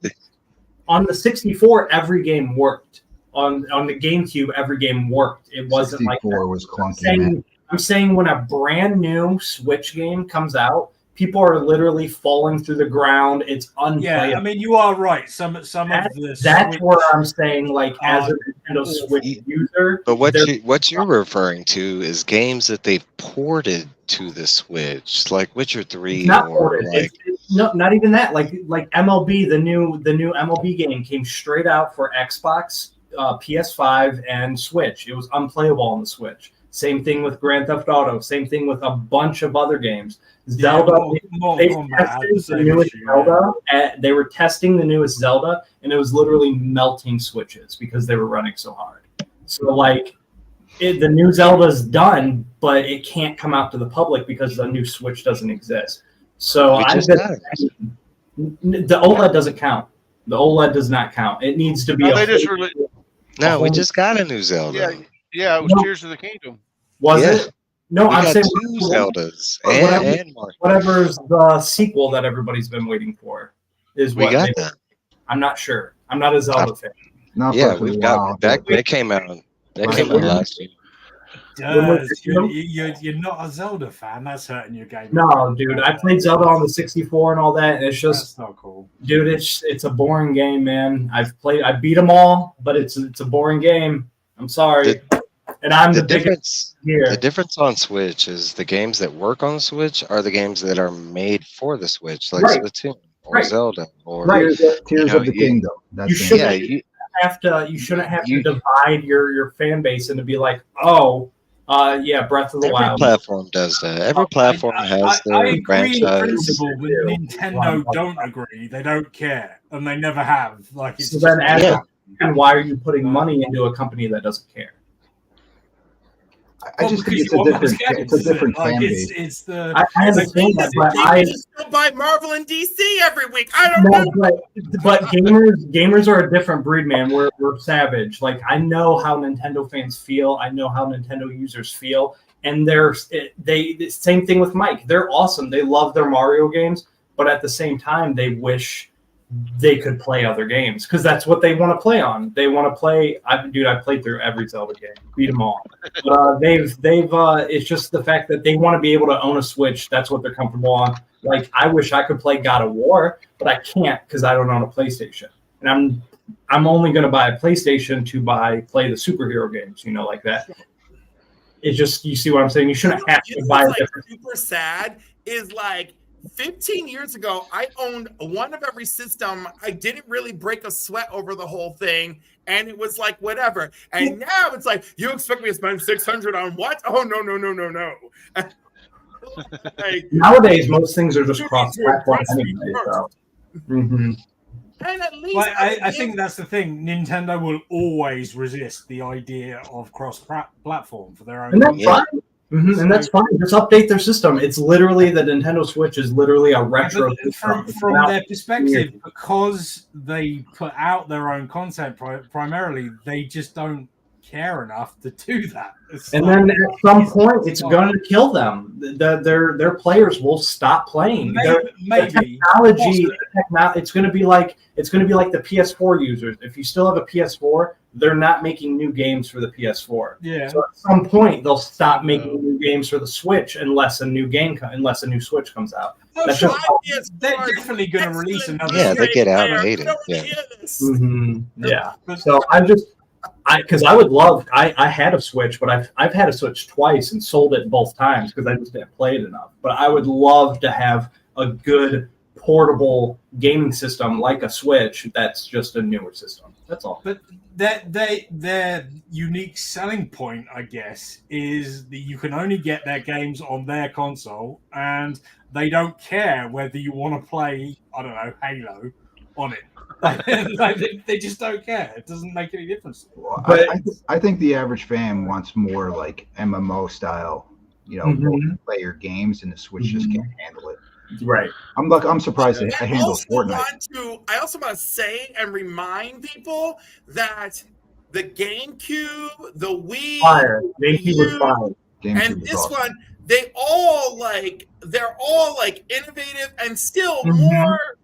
on the 64, every game worked. On the GameCube, every game worked. It wasn't like 64 was clunky. I'm saying when a brand new Switch game comes out, people are literally falling through the ground. It's unplayable. Yeah, I mean, you are right. Some of this. That's where I'm saying, like, as a Nintendo Switch user. But what you're referring to is games that they've ported to the Switch, like Witcher 3. Not ported. No, not even that. Like MLB, the new MLB game came straight out for Xbox, PS5, and Switch. It was unplayable on the Switch. Same thing with Grand Theft Auto. Same thing with a bunch of other games. Zelda. They were testing the newest Zelda, and it was literally melting Switches because they were running so hard. So, like, the new Zelda's done, but it can't come out to the public because the new Switch doesn't exist. So the OLED doesn't count. The OLED does not count. It needs to be. We just got a new Zelda. Yeah, it was Tears of the Kingdom. Was it? No, I'm saying two Zeldas and whatever's the sequel that everybody's been waiting for is what. We got that. I'm not sure. I'm not a Zelda fan. We've got that. That came out. That came out last year. You're not a Zelda fan. That's hurting your game. No, dude. I played Zelda on the 64 and all that, and it's just not cool, dude. It's a boring game, man. I beat them all, but it's a boring game. I'm sorry. And I'm the difference here. The difference on Switch is the games that work on the Switch are the games that are made for the Switch, like Splatoon or Zelda or Tears of the Kingdom. have to divide your fan base and to be like, oh, yeah, Breath of the Wild. Every platform does that. Every platform has their I agree franchise. in principle, but Nintendo don't agree. They don't care, and they never have. Like, it's so then, Yeah. and why are you putting money into a company that doesn't care? I just think it's a different fan base. It's the I understand that, but I still buy Marvel and DC every week. I don't know. But gamers are a different breed, man. We're savage. Like, I know how Nintendo fans feel. I know how Nintendo users feel, and the same thing with Mike. They're awesome. They love their Mario games, but at the same time, they wish they could play other games because that's what they want to play on. They want to play. I played through every Zelda game, beat them all. But it's just the fact that they want to be able to own a Switch. That's what they're comfortable on. Like, I wish I could play God of War, but I can't because I don't own a PlayStation. And I'm only going to buy a PlayStation to play the superhero games, like that. It's just, you see what I'm saying? You shouldn't have to buy a different. Super sad is like 15 years ago, I owned one of every system. I didn't really break a sweat over the whole thing, and it was like whatever. And now it's like, you expect me to spend $600 on what? Oh no. Like, nowadays, most things are just cross-platform anyway. So. Mm-hmm. And at least I think that's the thing. Nintendo will always resist the idea of cross-platform for their own. And that's fine. Mm-hmm. And that's fine. Just update their system. It's literally the Nintendo Switch is literally a retro system. From their perspective, because they put out their own content primarily, they just don't care enough to do that. And then at some point, it's going to kill them. Their players will stop playing. Maybe it's going to be like the PS4 users. If you still have a PS4, they're not making new games for the PS4. Yeah. So at some point, they'll stop making new games for the Switch unless a new new Switch comes out. Oh, sure. They're definitely going to release another. Yeah, they get outdated. Yeah. Mm-hmm. Yeah. So because I would love. I had a Switch, but I've had a Switch twice and sold it both times because I just didn't play it enough. But I would love to have a good portable gaming system like a Switch that's just a newer system. That's all. But their unique selling point, I guess, is that you can only get their games on their console, and they don't care whether you want to play, I don't know, Halo on it. They just don't care. It doesn't make any difference. Well, but I think the average fan wants more like MMO style, multiplayer games, and the Switch just can't handle it. Right. I'm surprised it handles Fortnite. I also want to say and remind people that the GameCube, the Wii, GameCube was fire. And this awesome. One, they're all innovative and still more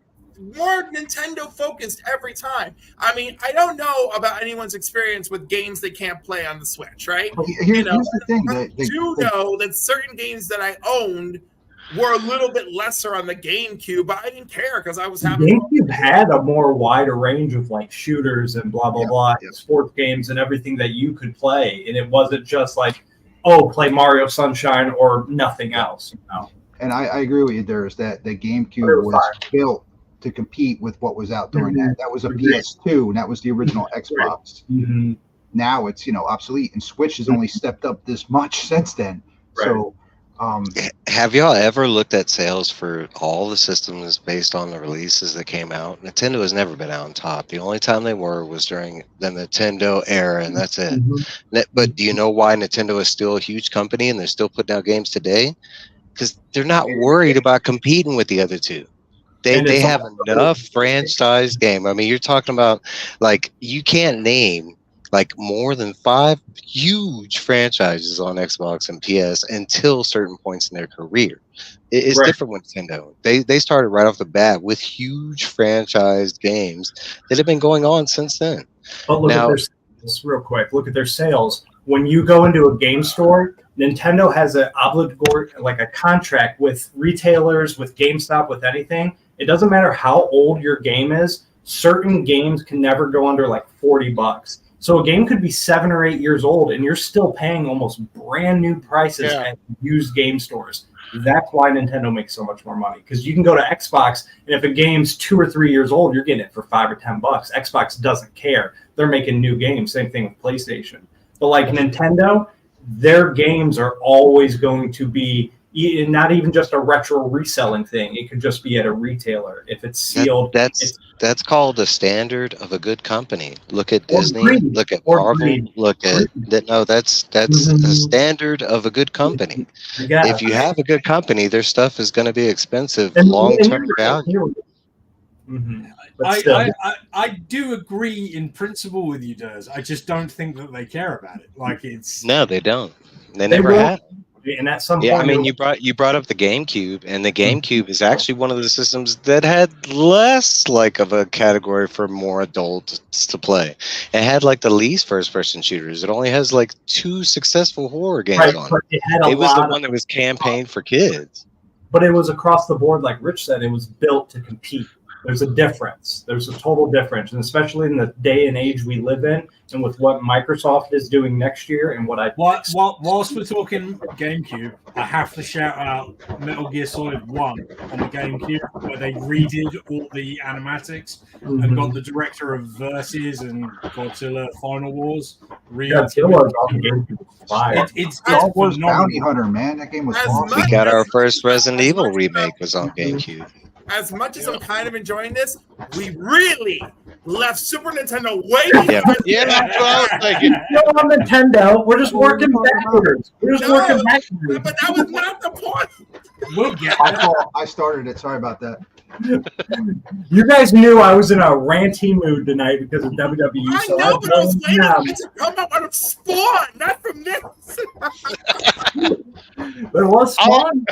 Nintendo focused every time. I mean, I don't know about anyone's experience with games they can't play on the Switch, right? Here's the thing. I do know that certain games that I owned were a little bit lesser on the GameCube, but I didn't care because I was having. GameCube had a more wider range of like shooters and blah blah blah, sports games and everything that you could play, and it wasn't just like, play Mario Sunshine or nothing else. And I agree with you. There's that the GameCube was built to compete with what was out during that. That was a PS2, and that was the original Xbox. Mm-hmm. Now it's obsolete, and Switch has only stepped up this much since then. Right. So. Have y'all ever looked at sales for all the systems based on the releases that came out? Nintendo has never been out on top. The only time they were was during the Nintendo era, and that's it. Mm-hmm. But do you know why Nintendo is still a huge company and they're still putting out games today? Because they're not worried about competing with the other two. They have enough franchise game. I mean, you're talking about like you can't name like more than 5 huge franchises on Xbox and PS until certain points in their career. It's different with Nintendo. They started right off the bat with huge franchise games that have been going on since then. But look at their sales real quick. Look at their sales. When you go into a game store, Nintendo has a contract with retailers, with GameStop, with anything. It doesn't matter how old your game is. Certain games can never go under like $40. So a game could be 7 or 8 years old, and you're still paying almost brand new prices at used game stores. That's why Nintendo makes so much more money, because you can go to Xbox, and if a game's 2 or 3 years old, you're getting it for $5 or $10. Xbox doesn't care. They're making new games. Same thing with PlayStation. But like Nintendo, their games are always going to be not even just a retro reselling thing. It could just be at a retailer. If it's sealed, that's called a standard of a good company. Look at Disney, greed, look at or Marvel, greed. look at that. No, that's a standard of a good company. If you have a good company, their stuff is going to be expensive, long-term value. I do agree in principle with you, Durs. I just don't think that they care about it. Like it's no, they don't. They never have. And at some point, I mean, you brought up the GameCube, and the GameCube is actually one of the systems that had less like of a category for more adults to play. It had like the least first-person shooters. It only has like 2 successful horror games on it. It was the one that was campaigned for kids. But it was across the board, like Rich said. It was built to compete. There's a difference. There's a total difference, and especially in the day and age we live in, and with what Microsoft is doing next year, and what whilst we're talking GameCube, I have to shout out Metal Gear Solid 1 on the GameCube, where they redid all the animatics and got the director of Versus and Godzilla Final Wars. Godzilla on GameCube. It's Star Wars Bounty Hunter, man. That game was awesome. We got our first Resident Evil remake was on GameCube. As much as I'm kind of enjoying this, we really left Super Nintendo way behind. Yeah, that's what I was thinking. Still on Nintendo. We're just working backwards. But that was not the point. We'll get I started it. Sorry about that. You guys knew I was in a ranty mood tonight because of WWE. I know, but I was waiting for it to come up out of Spawn, not from this. But it was Spawn.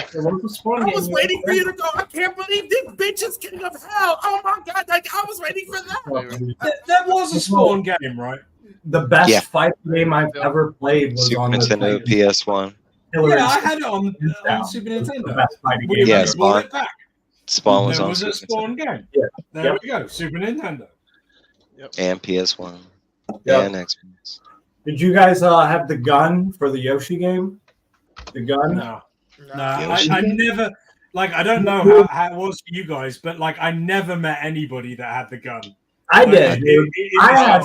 I was waiting for you to go, I can't believe this bitch is king of hell. Oh my God, like, I was waiting for that. That was a Spawn game, right? The best fight game I've ever played was Super on Nintendo PS1. Yeah, I had it on Super Nintendo. The best fighting game. Yeah, Spawn. It back. Spawn was there on was a Super Spawn Nintendo. game. Yeah. There we go. Super Nintendo. And PS1. Yep. And Xbox. Did you guys have the gun for the Yoshi game? The gun? No. I never, like, I don't know how it was for you guys, but like, I never met anybody that had the gun. I did. I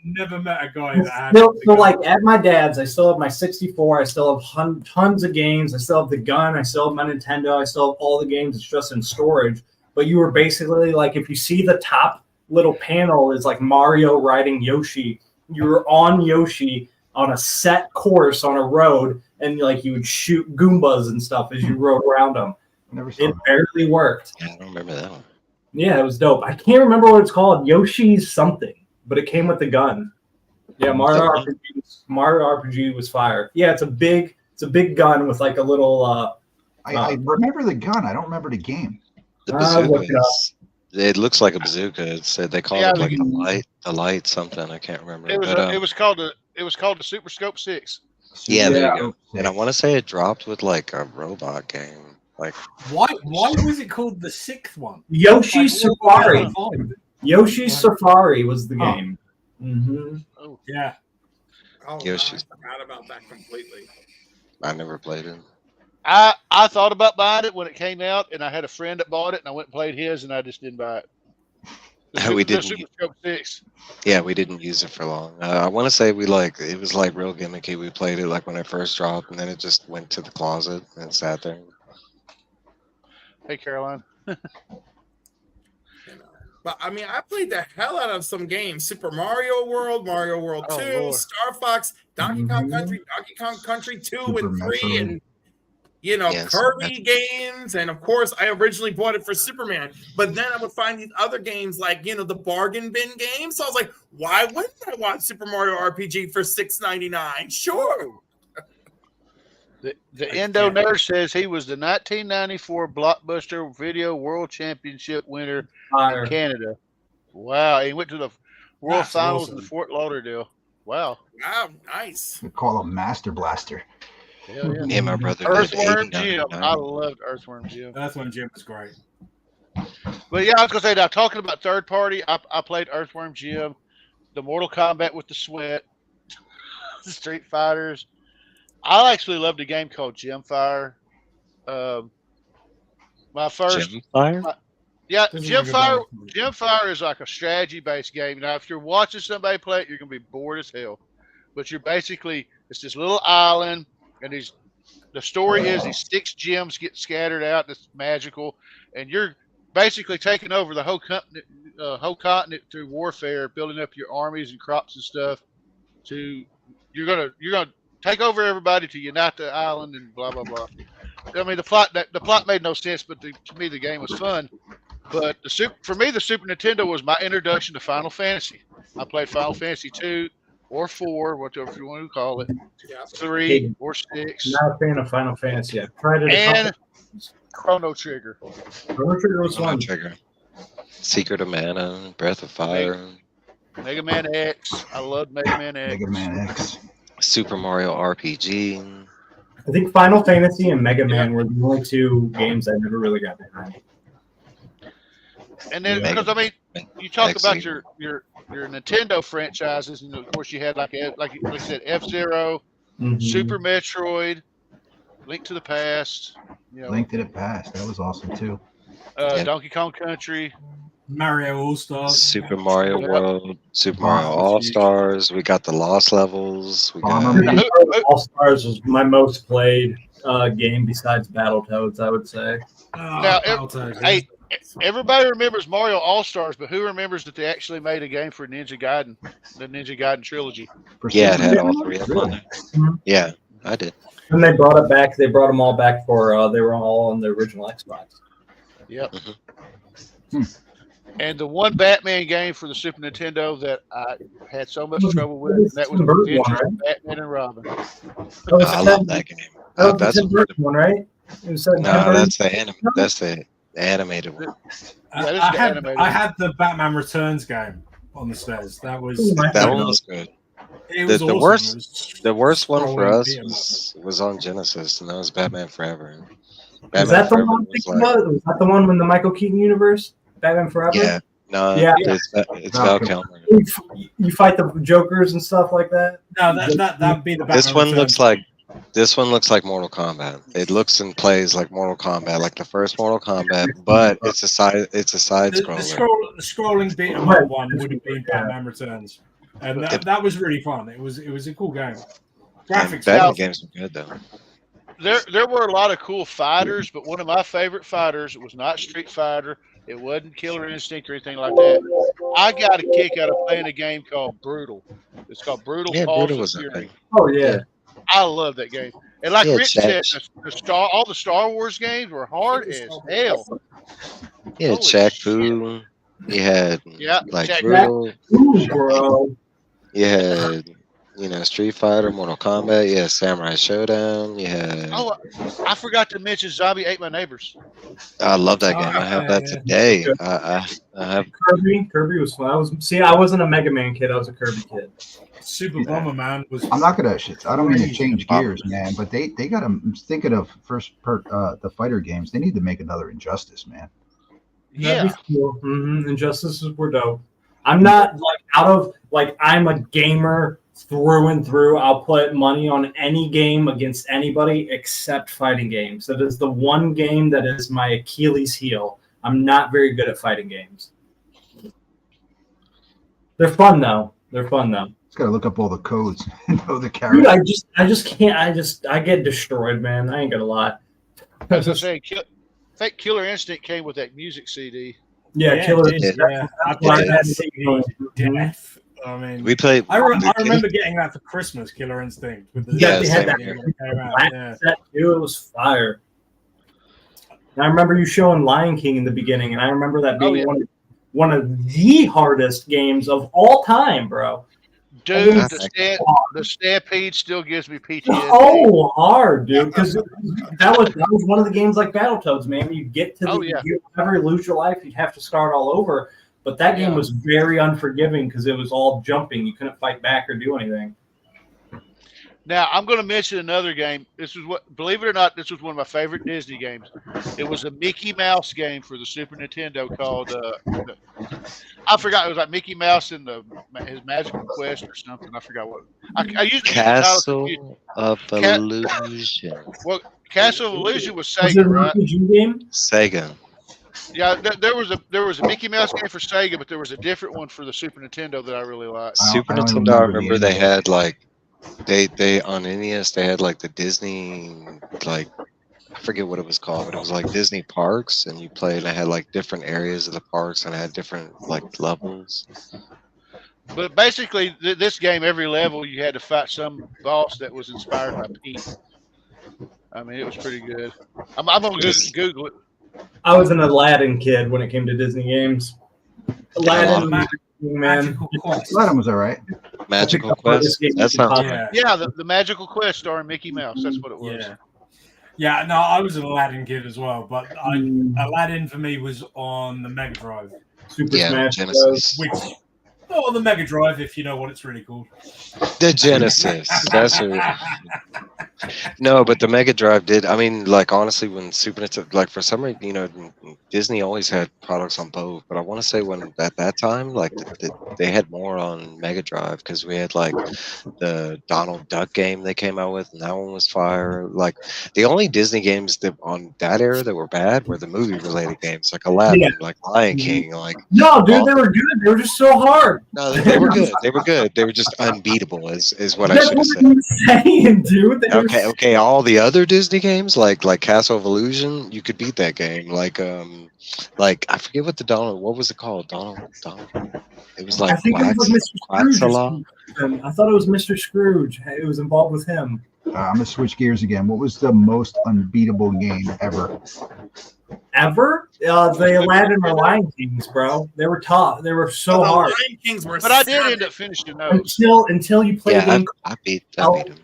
never met a guy that had so like at my dad's, I still have my 64. I still have tons of games. I still have the gun. I still have my Nintendo. I still have all the games. It's just in storage. But you were basically like, if you see the top little panel is like Mario riding Yoshi. You were on Yoshi on a set course on a road, and like you would shoot Goombas and stuff as you rode around them. It barely worked. I don't remember that one. Yeah, it was dope. I can't remember what it's called. Yoshi's something, but it came with the gun. Yeah, Mario RPG was fire. Yeah, it's a big gun with like a little. I remember the gun. I don't remember the game. The bazooka. It looks like a bazooka. They call it like the light something. I can't remember. It was called the Super Scope 6. Yeah, there you go. And I want to say it dropped with like a robot game. Like why was it called the 6th one? Yoshi's Safari. Yoshi's Safari was the game. Mm-hmm. Oh yeah. Oh, Yoshi's. I forgot about that completely. I never played it. I thought about buying it when it came out, and I had a friend that bought it, and I went and played his, and I just didn't buy it. We didn't. Super Scope 6. Yeah, we didn't use it for long. I want to say it was like real gimmicky. We played it like when it first dropped, and then it just went to the closet and sat there. Hey, Caroline. But I mean, I played the hell out of some games: Super Mario World, Mario World 2, Lord. Star Fox, Donkey Kong Country, Donkey Kong Country 2 and 3, and Kirby games. And of course, I originally bought it for Superman, but then I would find these other games like the bargain bin games. So I was like, why wouldn't I want Super Mario RPG for $6.99? Sure. The Endo Nerd says he was the 1994 Blockbuster Video World Championship winner in Canada. Wow. He went to the World Finals in Fort Lauderdale. Wow. Wow, nice. We call him Master Blaster. Hell yeah. Me and my brother Earthworm did Jim. I loved Earthworm Jim. Earthworm Jim was great. But yeah, I was going to say, now talking about third party, I played Earthworm Jim, the Mortal Kombat with the sweat, the Street Fighters. I actually loved a game called Gemfire. My first, Gemfire? yeah, Doesn't ring a bell. Gemfire is like a strategy-based game. Now, if you're watching somebody play it, you're gonna be bored as hell. But you're basically it's this little island, and the story is these 6 gems get scattered out. That's magical, and you're basically taking over the whole continent through warfare, building up your armies and crops and stuff. You're gonna take over everybody to unite the island and blah blah blah. I mean, the plot made no sense, but to me the game was fun. But for me, the Super Nintendo was my introduction to Final Fantasy. I played Final Fantasy 2 or 4, whatever you want to call it, 3 or 6. Not a fan of Final Fantasy. I've tried it. And Chrono Trigger. Chrono Trigger was Chrono fun. Trigger. Secret of Mana, Breath of Fire. Mega Man X. I loved Mega Man X. Mega Man X. Super Mario RPG. I think Final Fantasy and Mega Man were the only 2 games I never really got behind. And then because I mean, you talk about your Nintendo franchises, and of course you had like I said, F-Zero, Super Metroid, Link to the Past. You know, Link to the Past. That was awesome too. Donkey Kong Country, Mario All Stars, Super Mario World, Super Mario All Stars. We got the Lost Levels. We got All Stars was my most played game besides Battletoads, I would say. Now, hey, everybody remembers Mario All Stars, but who remembers that they actually made a game for Ninja Gaiden, the Ninja Gaiden trilogy? Yeah, it had all 3 of them on there. Yeah, I did. And they brought it back. They brought them all back for. They were all on the original Xbox. Yep. And the one Batman game for the Super Nintendo that I had so much trouble with, and that was Adventures of Batman and Robin. I love that game. That's the first one, right? No, that's the animated one. I had the Batman Returns game on the stairs. That was that one was good. It was the awesome. The worst one for us was on Genesis, and that was Batman Forever. Was that the one? Was that the one in the Michael Keaton universe? Batman Forever? Yeah. No, yeah. It's Val Kilmer. You fight the Jokers and stuff like that? No, that'd be the Batman This one Returns. looks like Mortal Kombat. It looks and plays like Mortal Kombat, like the first Mortal Kombat, but it's a side scroller. The scrolling beat 'em up one would have been Batman Returns. And that was really fun. It was a cool game. Graphics. Batman games were good though. There were a lot of cool fighters, but one of my favorite fighters, it was not Street Fighter, it wasn't Killer Instinct or anything like that. I got a kick out of playing a game called Brutal. It's called Brutal. Yeah, Balls Brutal of was Fury. Oh yeah. I love that game. And like Rich said, Jack. all the Star Wars games were hard as hell. Yeah, Holy Jack shit. Fu. You had like Jack Brutal. Ooh, bro. You had Street Fighter, Mortal Kombat. You had Samurai Showdown. You had. Oh, I forgot to mention Zombie Ate My Neighbors. I love that game. I have that today. I have Kirby was fun. I wasn't a Mega Man kid. I was a Kirby kid. Super Bomber Man was. I'm not gonna. I don't mean to change gears, man, but they got to thinking of the fighter games. They need to make another Injustice, man. Yeah. Cool. Injustices were dope. I'm not I'm a gamer through and through. I'll put money on any game against anybody except fighting games. That is the one game that is my Achilles heel. I'm not very good at fighting games. They're fun though. Just gotta look up all the codes and know the character. Dude, I just can't. I get destroyed, man. I ain't gonna lie. As I say, I think Killer Instinct came with that music CD. Yeah, Killer. Yeah, I played that CD to death. I mean, we played. I remember getting that for Christmas, Killer Instinct. With the Yeah, they had same that. here. Set too. It was fire. And I remember you showing Lion King in the beginning, and I remember that being one of the hardest games of all time, bro. Dude, the Stampede still gives me PTSD. Oh, hard, dude. Because that was one of the games like Battletoads, man. You get to you ever lose your life, you'd have to start all over. But that game was very unforgiving because it was all jumping. You couldn't fight back or do anything. Now I'm going to mention another game. This is what, believe it or not, this was one of my favorite Disney games. It was a Mickey Mouse game for the Super Nintendo called I forgot. It was like Mickey Mouse and his Magical Quest or something. I forgot what. I usually Castle of Illusion. Well, Castle of Illusion was Was Sega, it a right? RPG game? Sega. Yeah, there was a Mickey Mouse game for Sega, but there was a different one for the Super Nintendo that I really liked. Super I don't Nintendo. I remember the remember they name. had like they on NES they had like the Disney like I forget what it was called, but it was like Disney Parks, and you played and it had like different areas of the parks and it had different like levels. But basically, this game, every level you had to fight some boss that was inspired by Pete. I mean, it was pretty good. I'm gonna Google it. I was an Aladdin kid when it came to Disney games. Aladdin, man. Magical Quest. Aladdin was all right. Magical Quest. That sounds Yeah. Yeah, the Magical Quest starring Mickey Mouse. That's what it was. Yeah. Yeah, no, I was an Aladdin kid as well, but Aladdin for me was on the Mega Drive, Super Yeah, Smash Genesis. Bros. which on the Mega Drive, if you know what it's really called. The Genesis. That's what. No, but the Mega Drive did. I mean, like honestly, when Super Nintendo, like for some reason, you know, Disney always had products on both. But I want to say when at that time, like they had more on Mega Drive because we had like the Donald Duck game they came out with, and that one was fire. Like the only Disney games that on that era that were bad were the movie-related games, like Aladdin, Yeah. like Lion King, like. No, dude, they were good. They were just so hard. No, they were good. They were good. They were just unbeatable, is what I That's should have what said. I'm saying, dude. They were Okay. All the other Disney games, like Castle of Illusion, you could beat that game. Like I forget what what was it called? Donald. It was like I think it was Mr. Scrooge. Quaxala. I thought it was Mr. Scrooge. It was involved with him. I'm gonna switch gears again. What was the most unbeatable game ever? Ever? The Aladdin or Lion Kings, bro. They were tough. They were so The hard. Lion Kings were But I did savage. end up finishing those. Until you play a Yeah, game I beat El- him.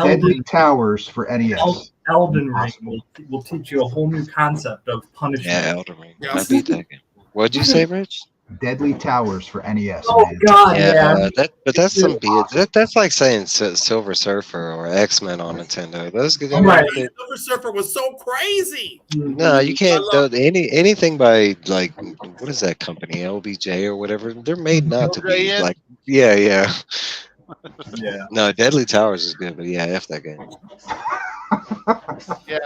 Deadly Towers for NES. Elden Ring will teach you a whole new concept of punishment. Yeah, Elden Ring. Yeah. I beat that game. What'd you say, Rich? Deadly Towers for NES. Oh man. God, Yeah, yeah. that's some that's like saying Silver Surfer or X-Men on Nintendo. Those good. Right. Silver Surfer was so crazy. No, you can't. I love- Anything by like what is that company LBJ or whatever? They're made not to be LJN? like. Yeah. Yeah. No, Deadly Towers is good, but yeah, F that game. Yeah,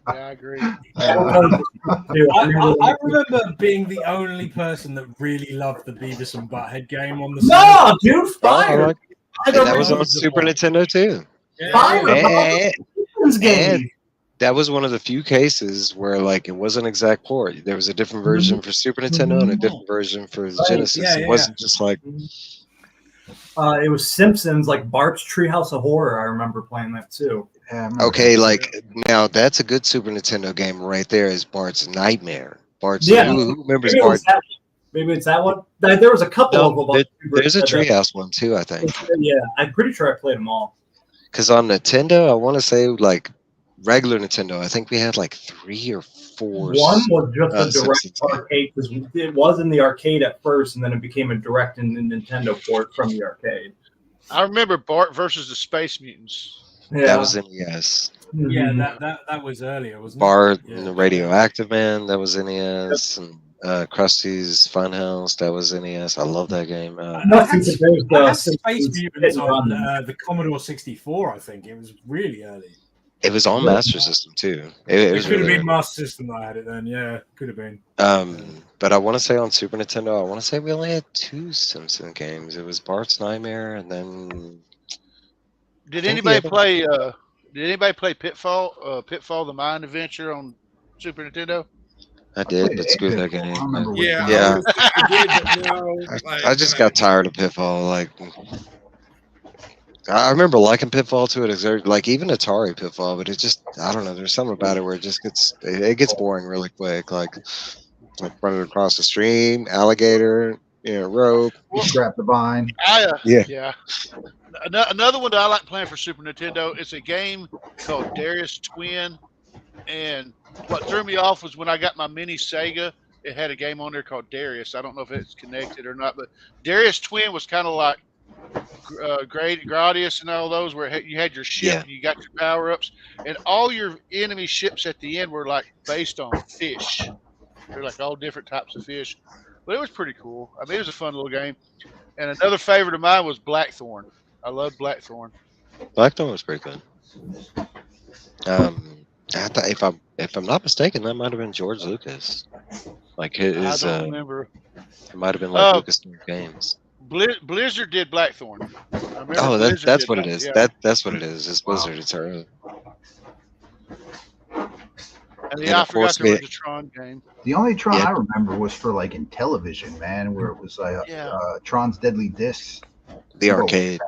I agree. Dude, I remember being the only person that really loved the Beavis and Butthead game on the No, dude, Oh, fire. and that was on Super Nintendo too. Fire. And, This game. and that was one of the few cases where like it wasn't exact port. There was a different version for Super Nintendo and a different version for the Right, Genesis. yeah, It wasn't just like It was Simpsons, like Bart's Treehouse of Horror. I remember playing that too. Yeah, I remember okay, that. like now that's a good Super Nintendo game right there. Is Bart's Nightmare? Bart's Yeah. who remembers Maybe, Bart? maybe it's that one. There was a couple No, of them. there's a Treehouse one too, I think. Yeah, I'm pretty sure I played them all. Because on Nintendo, I want to say like regular Nintendo, I think we had like 3 or 4. One was just a direct Simpsons. arcade because it was in the arcade at first, and then it became a direct in the Nintendo port from the arcade. I remember Bart versus the Space Mutants. Yeah, That was NES. Yeah, Mhm. that was earlier, wasn't Bart it? and the Radioactive Man, that was NES. And Krusty's Funhouse, that was NES. I love that game. Nothing compares to I had Simpsons Space Mutants hit and on run. the Commodore 64, I think. It was really early. It was on Master System too. It It was could have really been Master System that I had it then. Yeah, could have been. but I want to say on Super Nintendo, I want to say we only had 2 Simpson games. It was Bart's Nightmare, and then Did think anybody the other- play? Did anybody play Pitfall? Pitfall: The Mind Adventure on Super Nintendo? I did, but screw that I don't game. remember what Yeah, Yeah. I did, but no, I just got tired of Pitfall. Like, I remember liking Pitfall to it, like even Atari Pitfall, but it just, I don't know. There's something about it where it just gets boring really quick. Like running across the stream, alligator, rope. Scrap the vine. Yeah. Another one that I like playing for Super Nintendo. It's a game called Darius Twin, and what threw me off was when I got my mini Sega. It had a game on there called Darius. I don't know if it's connected or not, but Darius Twin was kind of like Gradius and all those where you had your ship, Yeah. and you got your power ups, and all your enemy ships at the end were like based on fish. They're like all different types of fish, but it was pretty cool. I mean, it was a fun little game. And another favorite of mine was Blackthorn. I love Blackthorn. Blackthorn was pretty good. I thought if I'm not mistaken, that might have been George Lucas. Like his, I don't remember. It might have been like Lucas Games. Blizzard did Blackthorn. Oh, that's what it is. Yeah. That's what it is. It's Blizzard. It's early. And I forgot there was a Tron game. The only Tron I remember was for like in television, man, where it was like Tron's Deadly Discs. The arcade.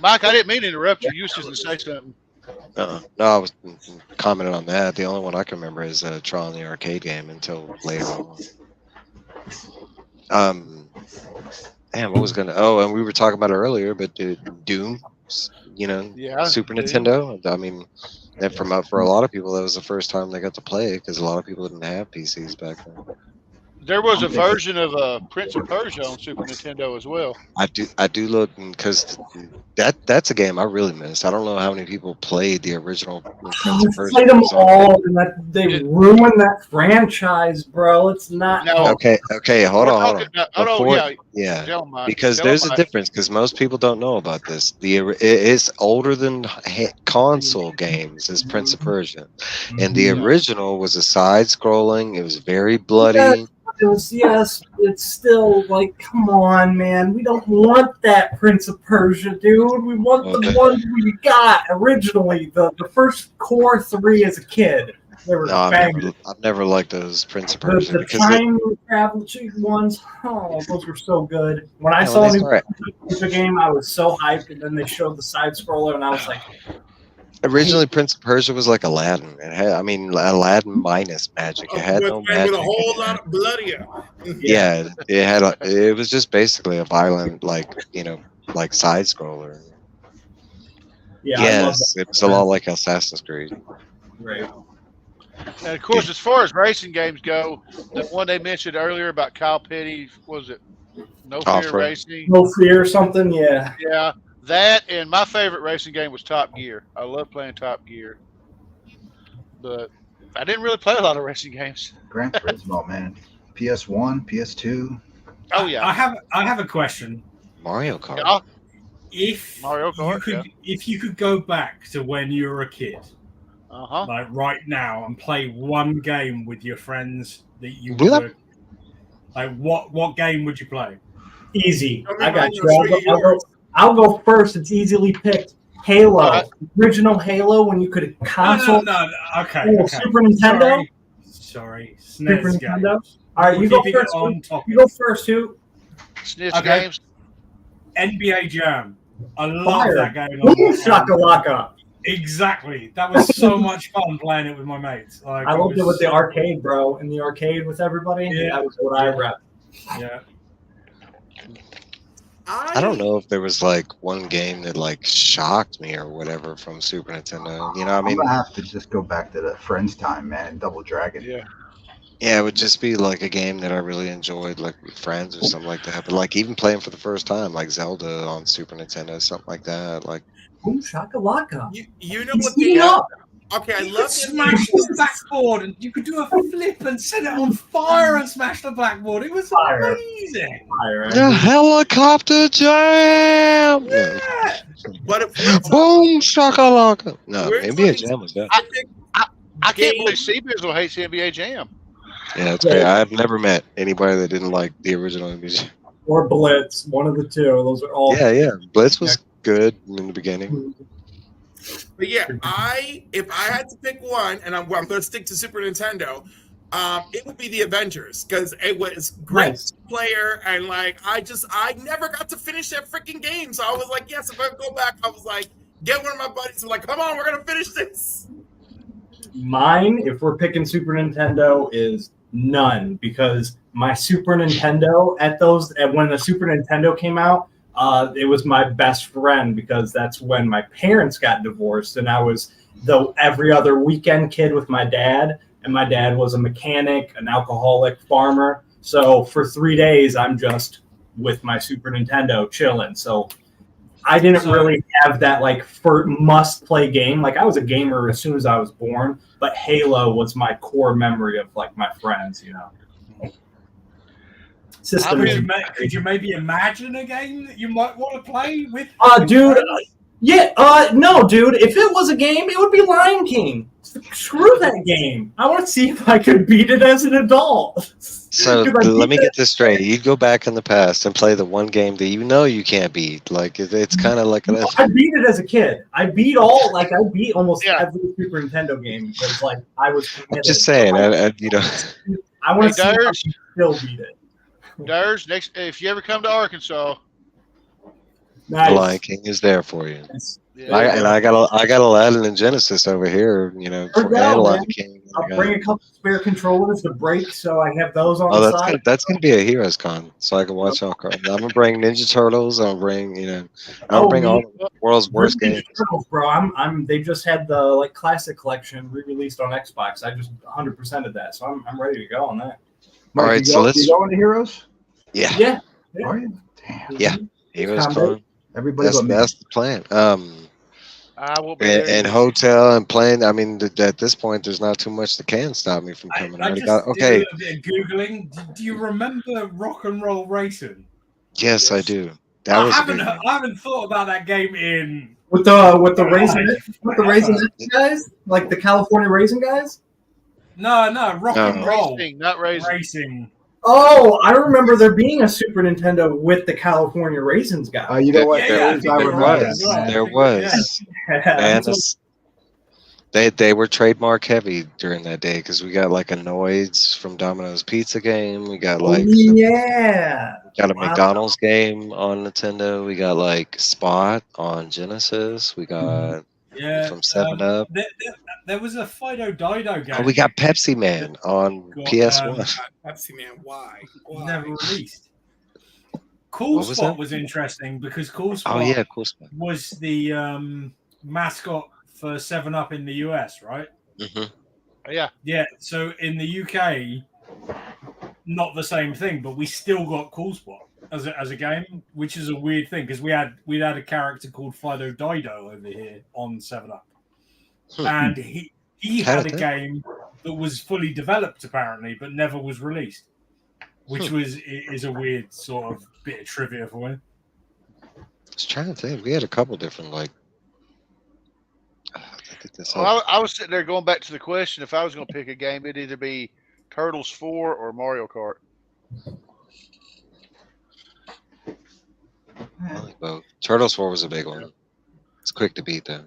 Mike, I didn't mean to interrupt you. You was just going to say something. No, I was commenting on that. The only one I can remember is Tron, the arcade game, until later on. Man, what was gonna? Oh, and we were talking about it earlier, but Doom, Super Nintendo. I mean, and for a lot of people, that was the first time they got to play it because a lot of people didn't have PCs back then. There was a version of Prince of Persia on Super Nintendo as well. I do look because that's a game I really missed. I don't know how many people played the original Prince of Persia. Played them all, and they ruined that franchise, bro. It's not. Okay, hold on. Because there's a difference. Because most people don't know about this. It's older than console games. Is Prince of Persia, and the original was a side-scrolling. It was very bloody. It's still like, come on, man. We don't want that Prince of Persia, dude. We want the ones we got originally. The first core 3 as a kid. They were bangers. I've never liked those Prince of Persia. The time travel ones, those were so good. When I saw the Persia game, I was so hyped, and then they showed the side scroller, and I was like. Originally, Prince of Persia was like Aladdin. It had, Aladdin minus magic. It had no magic. With a whole lot of bloodier. Yeah, it had. It was just basically a violent, like side scroller. Yeah. Yes, it was a lot like Assassin's Creed. Right. And of course, as far as racing games go, the one they mentioned earlier about Kyle Petty, was it No Fear Racing? No Fear or something, yeah. Yeah. That and my favorite racing game was Top Gear. I love playing Top Gear, but I didn't really play a lot of racing games. Gran Turismo, man. PS1, PS2. Oh yeah. I have a question. Mario Kart. Yeah. If you could go back to when you were a kid, like right now, and play one game with your friends that you were, like what game would you play? Easy. I got you. I'll go first. It's easily picked. Halo. Original Halo when you could console. No. Okay. Super Nintendo? Sorry. Super Nintendo? All right, you go first. You go first, too. SNES games. NBA Jam. I love that game. Boom shakalaka. Exactly. That was so much fun playing it with my mates. I loved it with the arcade, bro. In the arcade with everybody. Yeah. That was what I rep. Yeah. I don't know if there was like one game that like shocked me or whatever from Super Nintendo. You know what I mean? I'm gonna have to just go back to the Friends time, man. Double Dragon. Yeah, it would just be like a game that I really enjoyed, like with friends or something like that. But like even playing for the first time, like Zelda on Super Nintendo, something like that. Like boom shakalaka. You know what the Okay, I love smash the backboard, and you could do a flip and set it on fire and smash the backboard. It was amazing. The helicopter jam. Yeah. Boom shakalaka. No, NBA Jam was that. I can't believe Seabizzle hates NBA Jam. Yeah, that's great. I've never met anybody that didn't like the original NBA Jam. Or Blitz, one of the two. Those are all. Yeah. Blitz was good in the beginning. But yeah, if I had to pick one, and I'm going to stick to Super Nintendo, it would be the Avengers because it was great player, and like I never got to finish that freaking game. So I was like, yes, if I go back, I was like, get one of my buddies and like, come on, we're gonna finish this. Mine, if we're picking Super Nintendo, is none because my Super Nintendo when the Super Nintendo came out. It was my best friend because that's when my parents got divorced, and I was the every other weekend kid with my dad, and my dad was a mechanic, an alcoholic farmer. So for 3 days, I'm just with my Super Nintendo chilling. So I didn't really have that like must play game. Like I was a gamer as soon as I was born, but Halo was my core memory of like my friends, you know. Could you maybe imagine a game that you might want to play with? Dude, no, dude. If it was a game, it would be Lion King. Screw that game. I want to see if I could beat it as an adult. So let me get this straight. You'd go back in the past and play the one game that you know you can't beat. Like it's kind of like I beat it as a kid. I beat almost every Super Nintendo game because like I was committed. I'm just saying, you know. I want to see if I can still beat it. Durs, next if you ever come to Arkansas, nice. The Lion King is there for you. Yeah. I got Aladdin and Genesis over here, you know, for Lion King. I'll bring a couple spare controllers to break, so I have those on the side. That's gonna be a Heroes Con, so I can watch all. I'm gonna bring Ninja Turtles. I'll bring all the world's worst games. Turtles, bro. They just had the like classic collection re-released on Xbox. I just 100%ed that, so I'm ready to go on that. Mike, all right, so let's. You going to Heroes? Yeah. Are you? Damn. Yeah. Heroes Con. Everybody's that's the plan. I will be there. And hotel and plane. I mean, at this point, there's not too much that can stop me from coming. I just did a little bit of Googling. Do you remember Rock and Roll Racing? Yes, I do. I haven't thought about that game in with the raisin guys, like the California raisin guys. No, Rock and Roll, not racing. Oh, I remember there being a Super Nintendo with the California Raisins guy. You know what? There was. And they were trademark heavy during that day because we got like a Noids from Domino's Pizza game. We got like we got a McDonald's game on Nintendo. We got like Spot on Genesis. We got from 7-Up. There was a Fido Dido game. Oh, we got Pepsi Man on PS1. Pepsi Man, why? Never released. Cool Spot was interesting because Cool Spot was the mascot for 7-Up in the US, right? Mm-hmm. Yeah. So in the UK, not the same thing, but we still got Cool Spot as a game, which is a weird thing because we'd had a character called Fido Dido over here on 7-Up. And he had a game that was fully developed apparently, but never was released, which is a weird sort of bit of trivia for me. I was trying to think. We had a couple different like. I was sitting there going back to the question. If I was going to pick a game, it'd either be Turtles 4 or Mario Kart. I like both. Turtles 4 was a big one. It's quick to beat though.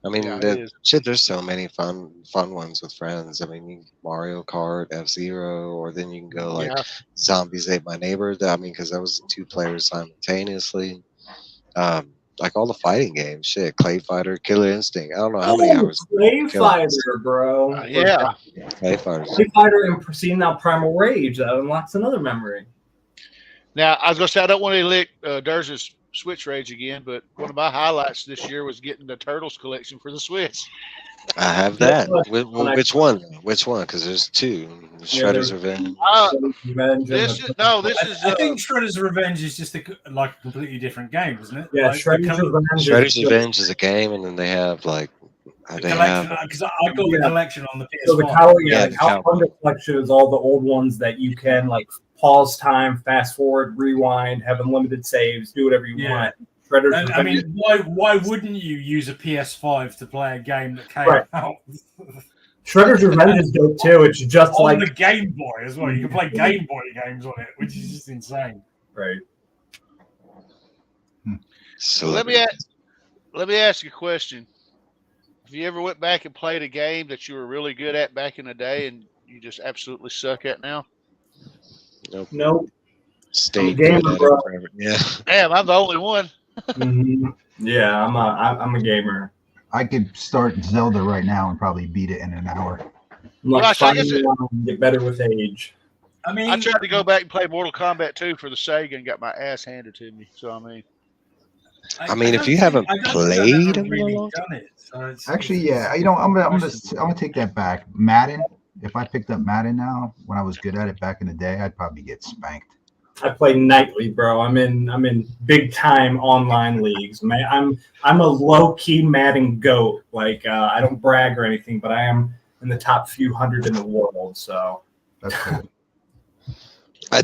I mean, there's so many fun ones with friends. I mean, Mario Kart, F-Zero, or then you can go like Zombies Ate My Neighbor. I mean, because that was 2 players simultaneously. Like all the fighting games, Clay Fighter, Killer Instinct. I don't know how many hours. Clay Fighter, bro. Clay Fighter. Clay Fighter and seeing now Primal Rage. That unlocks another memory. Now, I was going to say, I don't want to lick Durs's Switch rage again, but one of my highlights this year was getting the Turtles collection for the Switch. I have that. Which one? Because there's 2. Shredder's Revenge. This is. I think Shredder's Revenge is just a completely different game, isn't it? Yeah, Shredder's Revenge is a game, and then they have like. Because I got the collection on the PS4. So the California collection is all the old ones that you can like pause time, fast forward, rewind, have unlimited saves, do whatever you want. And, I mean, why wouldn't you use a PS5 to play a game that came out? Shredder's Revenge is dope too. It's just on like the Game Boy as well. You can play Game Boy games on it, which is just insane. Right. So let me ask you a question. Have you ever went back and played a game that you were really good at back in the day and you just absolutely suck at now? Nope. Stay gamer, bro. Yeah. Damn, I'm the only one. Yeah, I'm a gamer. I could start Zelda right now and probably beat it in an hour. Get better with age. I mean, I tried to go back and play Mortal Kombat 2 for the Sega and got my ass handed to me. So I mean, if you haven't played actually, yeah, I'm gonna take that back. Madden. If I picked up Madden now, when I was good at it back in the day, I'd probably get spanked. I play nightly, bro. I'm in big time online leagues. Man, I'm a low key Madden goat. Like I don't brag or anything, but I am in the top few hundred in the world. So That's cool.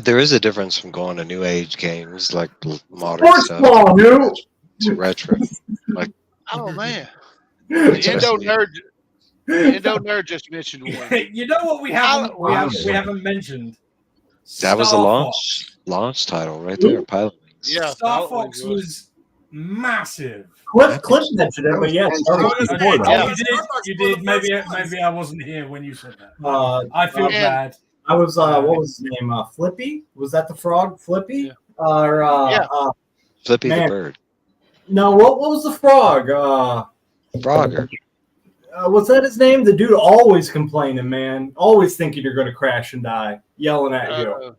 There is a difference from going to new age games like modern Sports stuff ball, dude. to retro. Like, Oh man, the Endo Nerd just mentioned one. You know what we haven't mentioned? that was a Star launch title right there. Pilot Wings. Yeah, Star Pilot Fox Wings was massive. Cliff mentioned it, but yeah, You did. Maybe I wasn't here when you said that. I feel bad. I was what was his name? Flippy? Was that the frog? Flippy? Yeah. Flippy the bird. No, what was the frog? Frogger. Was that his name? The dude always complaining, man. Always thinking you're going to crash and die, yelling at you.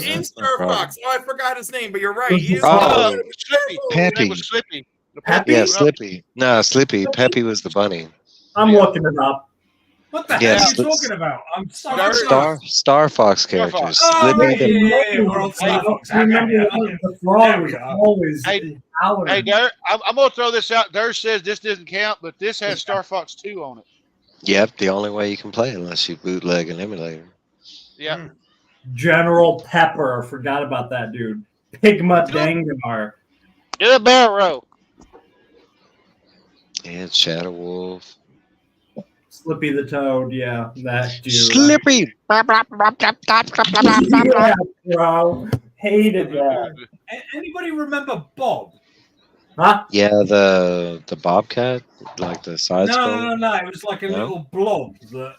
In Star Fox. Oh, I forgot his name, but you're right. Slippy. Peppy. Was Slippy. Peppy? Yeah, Slippy. No, Slippy. Peppy was the bunny. I'm looking it up. What the hell are you talking about? I'm sorry. Star Fox characters. We're on Star Fox. Remember the frog was always howling. Hey, Dirk, I'm going to throw this out. Dirk says this doesn't count, but this has Star Fox 2 on it. Yep, the only way you can play unless you bootleg an emulator. Yeah. General Pepper. Forgot about that dude. Pigma Dangar. Do a barrel. Yeah, Shadow Wolf. Slippy the Toad, yeah, that dude. Slippy. Yeah, bro, hated that. Anybody remember Bob? Huh? Yeah, the Bobcat, like the side scroll. No. It was like a little blob that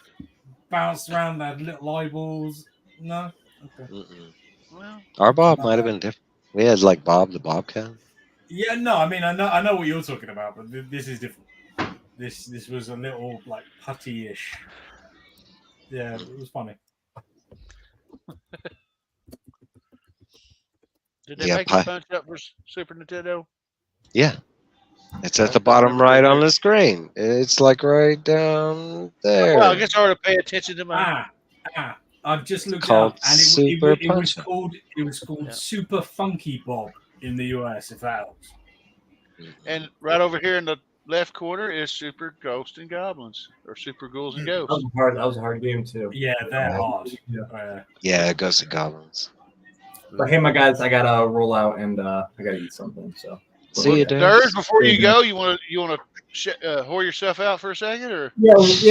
bounced around. That had little eyeballs. No. Okay. Well, Our Bob might have been different. We had like Bob the Bobcat. Yeah, no. I mean, I know what you're talking about, but this is different. This was a little like putty-ish. Yeah, it was funny. Did they make a punch up for Super Nintendo? Yeah. It's at the bottom right on the screen. It's like right down there. Well, I guess I ought to pay attention to my. I've just looked Called up, and it was called Super Funky Bob in the US. If that helps. And right over here in the left corner is Super Ghosts and Goblins, or Super Ghouls and Ghosts. That was a hard game too. Yeah, they're hard. Yeah, Ghosts and Goblins. But hey, my guys, I gotta roll out and I gotta eat something. So see you, Durs. Before you go, you want to whore yourself out for a second, or just,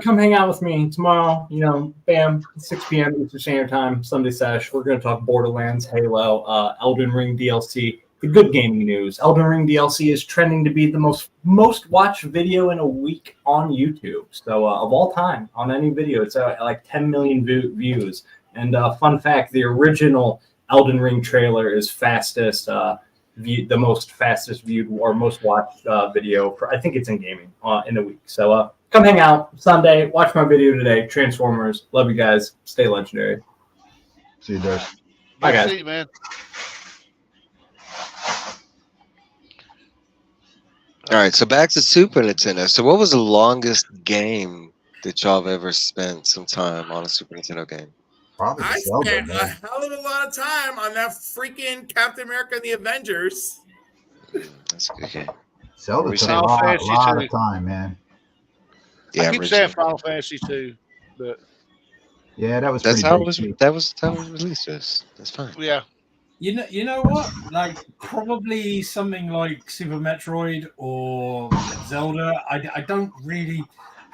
come hang out with me tomorrow. You know, bam, 6 p.m. Eastern Standard Time, Sunday sesh. We're gonna talk Borderlands, Halo, Elden Ring DLC. The good gaming news: Elden Ring DLC is trending to be the most watched video in a week on YouTube. So of all time on any video, it's like 10 million views. And fun fact: the original Elden Ring trailer is the most fastest viewed or most watched video for, I think it's in gaming in a week. So come hang out Sunday, watch my video today. Transformers, love you guys. Stay legendary. See you there. Bye guys. See you, man. All right, so back to Super Nintendo. So what was the longest game that y'all have ever spent some time on a Super Nintendo game? Probably I Zelda, spent man. a hell of a lot of time on that freaking Captain America and the Avengers. That's a good game. Zelda took a lot of time, man. Yeah, I keep saying Final Fantasy 2, but yeah, that was how it was released. That's fine. Yeah. You know what? Like probably something like Super Metroid or Zelda. I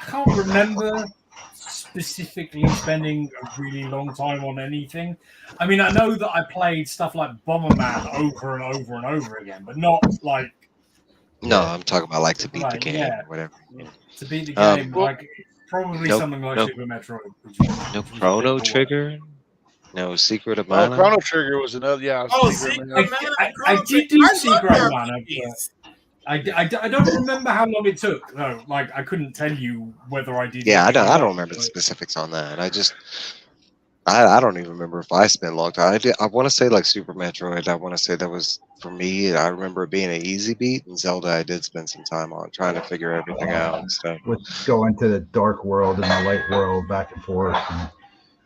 can't remember specifically spending a really long time on anything. I mean, I know that I played stuff like Bomberman over and over and over again, but not like. No, I'm talking about like to beat the game or whatever. To beat the game, probably something like Super Metroid. No Chrono Trigger. No Secret of Mana. Chrono Trigger was another. Yeah. Secret of Mana. I did do Secret of Mana. I don't remember how long it took. No, like I couldn't tell you whether I did. Yeah, I don't remember the specifics on that. I don't even remember if I spent a long time. I want to say like Super Metroid. I want to say that was for me. I remember it being an easy beat, and Zelda I did spend some time on trying to figure everything out and stuff. With going to the dark world and the light world back and forth. And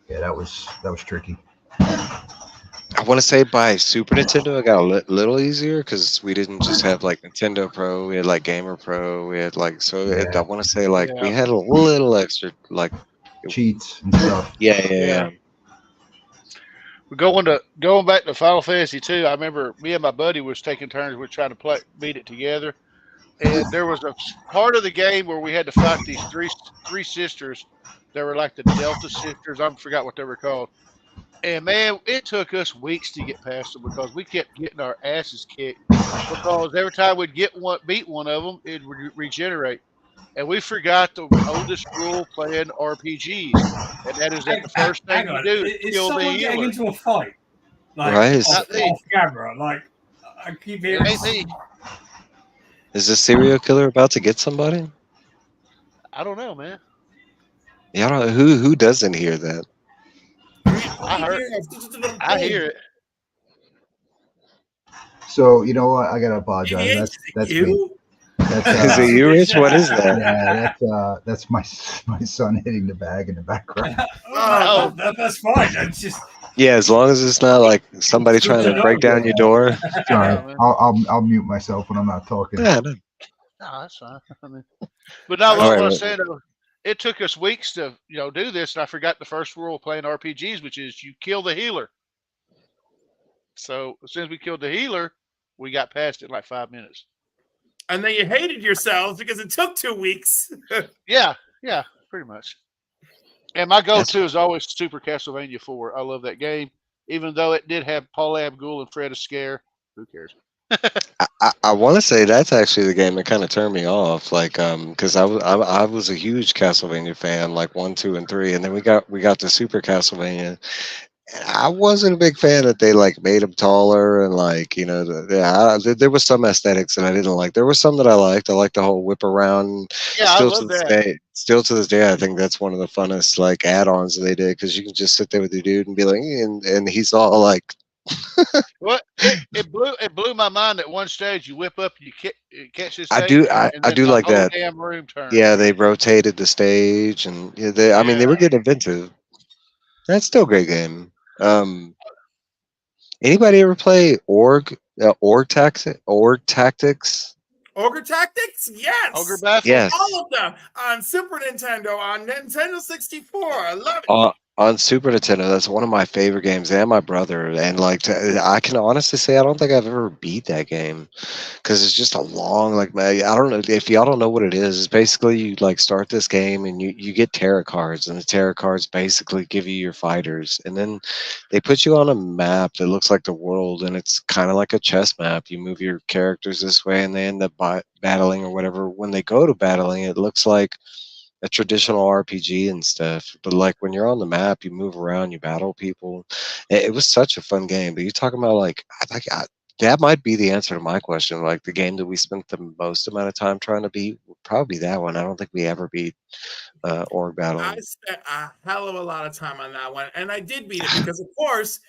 yeah, that was tricky. I want to say by Super Nintendo, it got a little easier because we didn't just have like Nintendo Pro, we had like Gamer Pro, we had like I want to say like we had a little extra like cheats and stuff. Yeah. We're going back to Final Fantasy 2. I remember me and my buddy was taking turns. We're trying to beat it together, and there was a part of the game where we had to fight these three sisters. They were like the Delta sisters. I forgot what they were called. And man, it took us weeks to get past them because we kept getting our asses kicked. Because every time we'd beat one of them, it would regenerate. And we forgot the oldest rule playing RPGs, and that is that the first thing you do is kill the healer. Getting into a fight, like right? Off camera, like I keep hearing. Is this serial killer about to get somebody? I don't know, man. Yeah, I don't know who doesn't hear that. I hear it. So you know what? I gotta apologize. That's you. me. Is it you, Rich? What is that? Yeah, that's my son hitting the bag in the background. That's fine. That's just as long as it's not like somebody trying to break down your door. Sorry, I'll mute myself when I'm not talking. Yeah, no, that's fine. But no, what I was saying, it took us weeks to do this, and I forgot the first rule of playing RPGs, which is you kill the healer. So as soon as we killed the healer, we got past it in like 5 minutes. And then you hated yourselves because it took 2 weeks. Yeah, pretty much. And my go-to is always Super Castlevania 4. I love that game, even though it did have Paul Abdul and Fred Astaire. Who cares? I want to say that's actually the game that kind of turned me off, like because I was a huge Castlevania fan, like 1, 2, and 3, and then we got to Super Castlevania. I wasn't a big fan that they like made him taller and like there was some aesthetics that I didn't like. There was some that I liked. I liked the whole whip around. Yeah, I love that. Still to this day, I think that's one of the funnest like add-ons they did because you can just sit there with your dude and be like, and he's all like. What it blew my mind at one stage. You whip up, you catch this. I do like that. Damn room turn. Yeah, they rotated the stage and I mean they were getting inventive. That's still a great game. Anybody ever play Org Tactics? Ogre Tactics? Yes. Ogre Battle? Yes. All of them on Super Nintendo, on Nintendo 64. I love it. On Super Nintendo, that's one of my favorite games, and my brother. And like, I can honestly say, I don't think I've ever beat that game because it's just a long, like, I don't know if y'all don't know what it is. It's basically you like start this game and you get tarot cards, and the tarot cards basically give you your fighters, and then they put you on a map that looks like the world, and it's kind of like a chess map. You move your characters this way, and they end up battling or whatever. When they go to battling, it looks like a traditional RPG and stuff, but like when you're on the map, you move around, you battle people. It was such a fun game. But you're talking about like, that might be the answer to my question. Like the game that we spent the most amount of time trying to beat would probably be that one. I don't think we ever beat Org Battle. I spent a hell of a lot of time on that one, and I did beat it because, of course,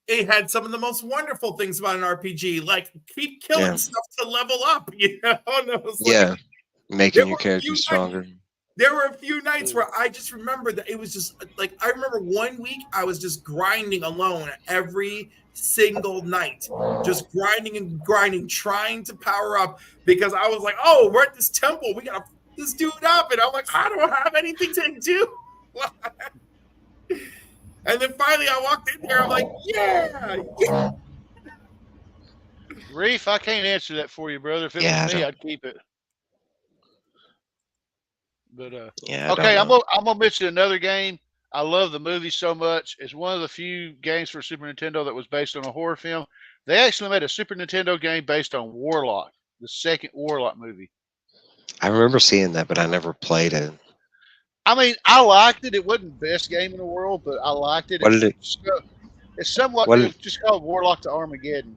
it had some of the most wonderful things about an RPG, like keep killing stuff to level up. Making your character stronger. There were a few nights where I just remember that it was just like, I remember 1 week I was just grinding alone every single night, just grinding and grinding, trying to power up because I was like, oh, we're at this temple, we gotta this dude up, and I'm like, I don't have anything to do. And then finally I walked in there, I'm like, yeah. Reef, I can't answer that for you, brother. If it was me, I'd keep it. But okay, I'm gonna mention another game. I love the movie so much. It's one of the few games for Super Nintendo that was based on a horror film. They actually made a Super Nintendo game based on Warlock, the second Warlock movie. I remember seeing that, but I never played it. I mean, I liked it. It wasn't the best game in the world, but I liked it. It's somewhat just called Warlock to Armageddon.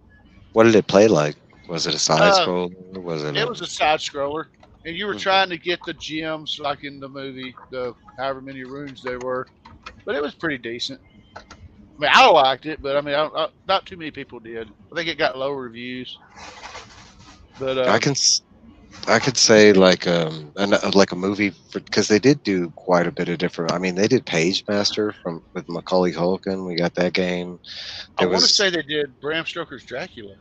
What did it play like? Was it a side scroll? Or was it? It was a side scroller. And you were trying to get the gems like in the movie, the however many runes there were. But it was pretty decent. I mean, I liked it, but I mean, not too many people did. I think it got low reviews. But I can I could say like like a movie because they did do quite a bit of different. I mean, they did Page Master with Macaulay Culkin. We got that game. I There want to was say they did Bram Stoker's Dracula.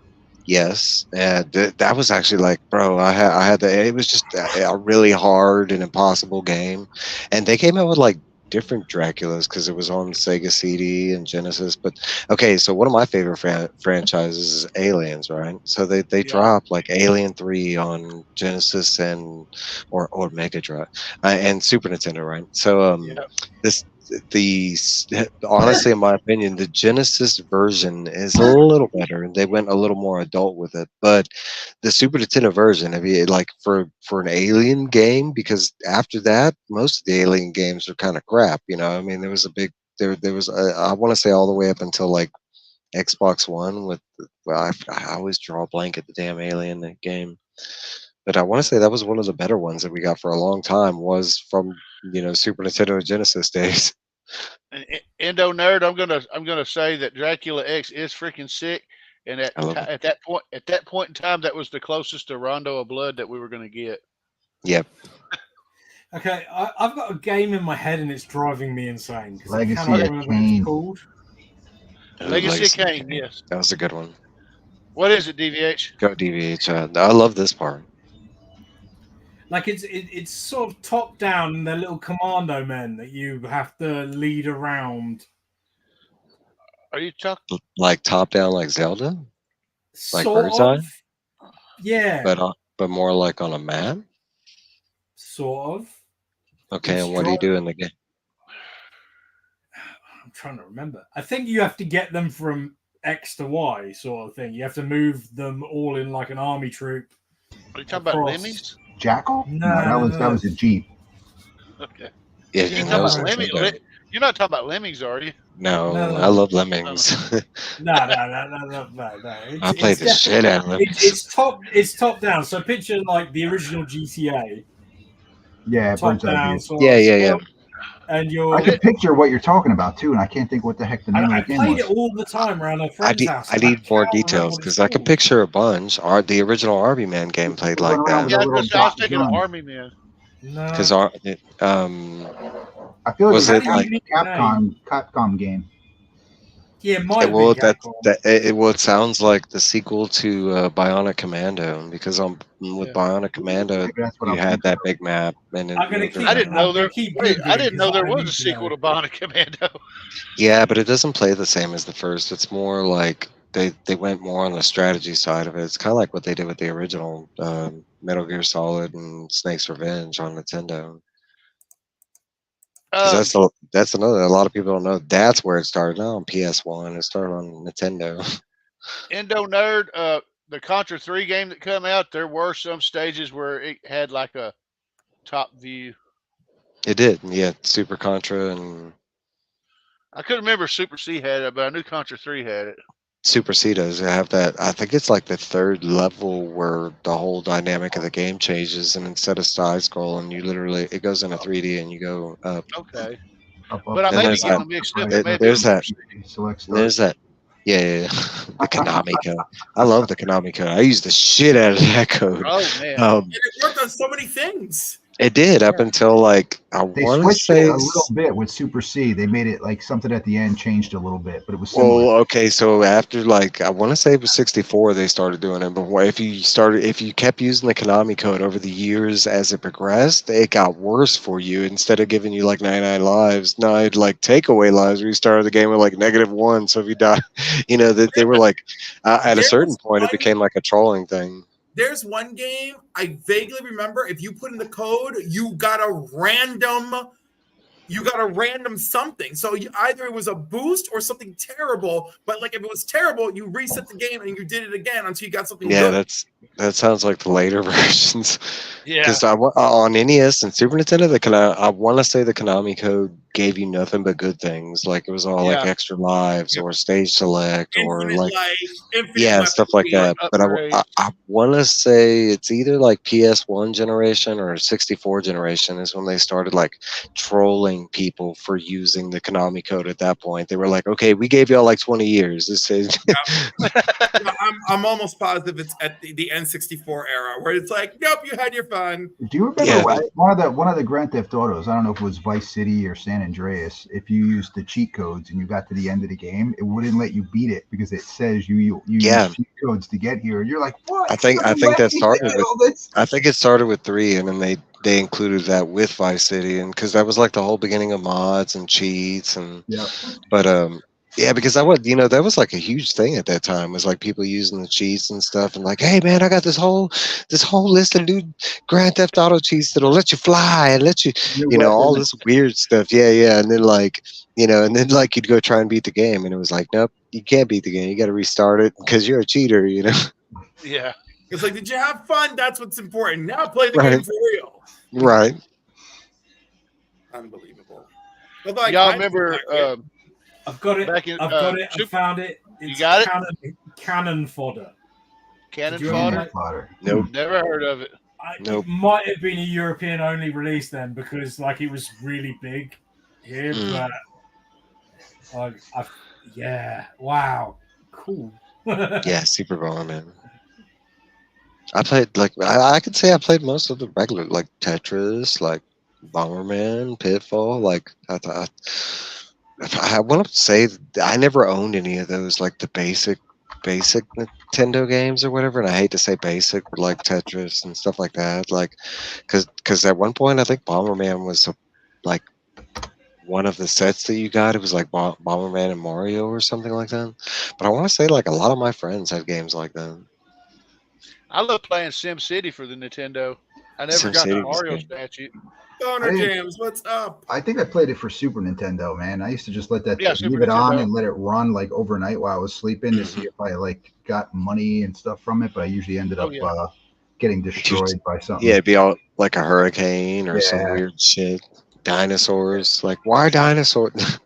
yes, that was actually like, bro, I had the it was just a really hard and impossible game, and they came out with like different Draculas because it was on Sega CD and Genesis. But okay, so one of my favorite franchises is Aliens, right? So they Yeah. dropped like Alien 3 on Genesis and or Mega Drive and Super Nintendo, right? So Yeah. this the honestly, in my opinion, the Genesis version is a little better, and they went a little more adult with it. But the Super Nintendo version, I mean, like for an Alien game, because after that, most of the Alien games are kind of crap. You know, I mean, there was a big there was I want to say all the way up until like Xbox One with well, I always draw a blank at the damn Alien game. But I want to say that was one of the better ones that we got for a long time. Was from Super Nintendo and Genesis days. And Endo Nerd, I'm gonna say that Dracula X is freaking sick, and I love it. at that point in time, that was the closest to Rondo of Blood that we were gonna get. Yep. Okay, I've got a game in my head and it's driving me insane because I Legacy cannot of remember what Kain. it's called. Legacy of Kain, yes. That was a good one. What is it, DVH? Go DVH. I love this part. Like it's sort of top down, and they're little commando men that you have to lead around. Are you talking? Like top down, like Zelda, like Sort Bird's Eye, of. Yeah. but more like on a map. Sort of. Okay, It's and what do you do in the game? I'm trying to remember. I think you have to get them from X to Y, sort of thing. You have to move them all in like an army troop. Are you talking about Lemmings? Jackal? No, that was a Jeep. Okay. Yeah, You're that was talking about Nintendo. You're not talking about Lemmings, are you? No, No. I love Lemmings. No. I played the shit out of Lemmings. It's top down. So picture like the original GTA. Yeah, Top Bird's Eye down. View. Sort Yeah. of, and you're. I can picture what you're talking about too, and I can't think what the heck the name I of the game played was. it all the time around a friend's house. I need more can't remember details what because it's I can called. picture a bunch. The original Army Man game played like Run around that. with Yeah, a little I was thinking of gun. Army Man. No. Because I feel like was it it like a Capcom game. Yeah, it might well be. it sounds like the sequel to Bionic Commando because with Bionic Commando Maybe that's what you I'm had thinking that of. big map and then I'm gonna keep. I didn't know I'm gonna there. keep Wait, I Googling didn't know 'cause there I was need a to sequel know. to Bionic Commando. yeah, but it doesn't play the same as the first. It's more like they went more on the strategy side of it. It's kind of like what they did with the original Metal Gear Solid and Snake's Revenge on Nintendo. Because that's another a lot of people don't know. That's where it started. Not on PS1. It started on Nintendo. Endo Nerd, the Contra 3 game that come out, there were some stages where it had like a top view. It did. Yeah, Super Contra and I couldn't remember if Super C had it, but I knew Contra 3 had it. Super C does have that. I think it's like the third level where the whole dynamic of the game changes, and instead of side scrolling, you literally it goes into 3D and you go up. Okay. Up. But I Then may be there's getting that- them mixed up. It- there's that. Select start. There's that. Yeah. The Konami code. I love the Konami code. I use the shit out of that code. Oh man. And it worked on so many things. It did up until like I They want to switched say. it a little bit with Super C. They made it like something at the end changed a little bit, but it was similar. Well, okay, so after like I want to say it was 64, they started doing it. But if you kept using the Konami code over the years as it progressed, it got worse for you. Instead of giving you like 99 lives, now I'd like take away lives. We started the game with like -1. So if you die, that they were like at a certain point, it became like a trolling thing. There's one game I vaguely remember. If you put in the code, you got a random something. So either it was a boost or something terrible. But like if it was terrible, you reset the game and you did it again until you got something Yeah, good. that sounds like the later versions. Yeah. Because on NES and Super Nintendo, I want to say the Konami code gave you nothing but good things. Like it was all like extra lives or stage select or Infinite like life, infinite stuff like that. But I want to say it's either like PS1 generation or 64 generation is when they started like trolling people for using the Konami code. At that point, they were like, "Okay, we gave y'all like 20 years. This is." I'm almost positive it's at the N64 era where it's like, nope, you had your fun. Do you remember one of the Grand Theft Autos? I don't know if it was Vice City or San Andreas. If you used the cheat codes and you got to the end of the game, it wouldn't let you beat it because it says you use cheat codes to get here. You're like, what? I think that started with. I think it started with 3, and then they included that with Vice City, and because that was like the whole beginning of mods and cheats and. Yeah. But yeah, because that was like a huge thing at that time. Was like people using the cheats and stuff, and like, hey man, I got this whole list of new Grand Theft Auto cheats that'll let you fly and let you, all this weird stuff. Yeah, and then like, you'd go try and beat the game, and it was like, nope, you can't beat the game. You got to restart it because you're a cheater, Yeah. It's like, did you have fun? That's what's important. Now play the game for real. Right. Unbelievable. Although y'all remember? I've got it. I found it. It's you got it? Cannon fodder. Cannon fodder? Nope. Never heard of it. It might have been a European only release then because like it was really big here, but yeah, wow, cool. Yeah, Super Bomberman. I played like I could say I played most of the regular like Tetris, like Bomberman, Pitfall. Like I want to say I never owned any of those, like the basic Nintendo games or whatever. And I hate to say basic, but like Tetris and stuff like that. Like, because at one point I think Bomberman was like one of the sets that you got. It was like Bomberman and Mario or something like that. But I want to say like a lot of my friends had games like that. I love playing SimCity for the Nintendo. I never got the Mario statue. Boner Jams, what's up? I think I played it for Super Nintendo, man. I used to just let that leave it Nintendo on and let it run like overnight while I was sleeping to see if I like got money and stuff from it. But I usually ended up getting destroyed by something. Yeah, it'd be all like a hurricane or some weird shit. Dinosaurs, like why dinosaurs?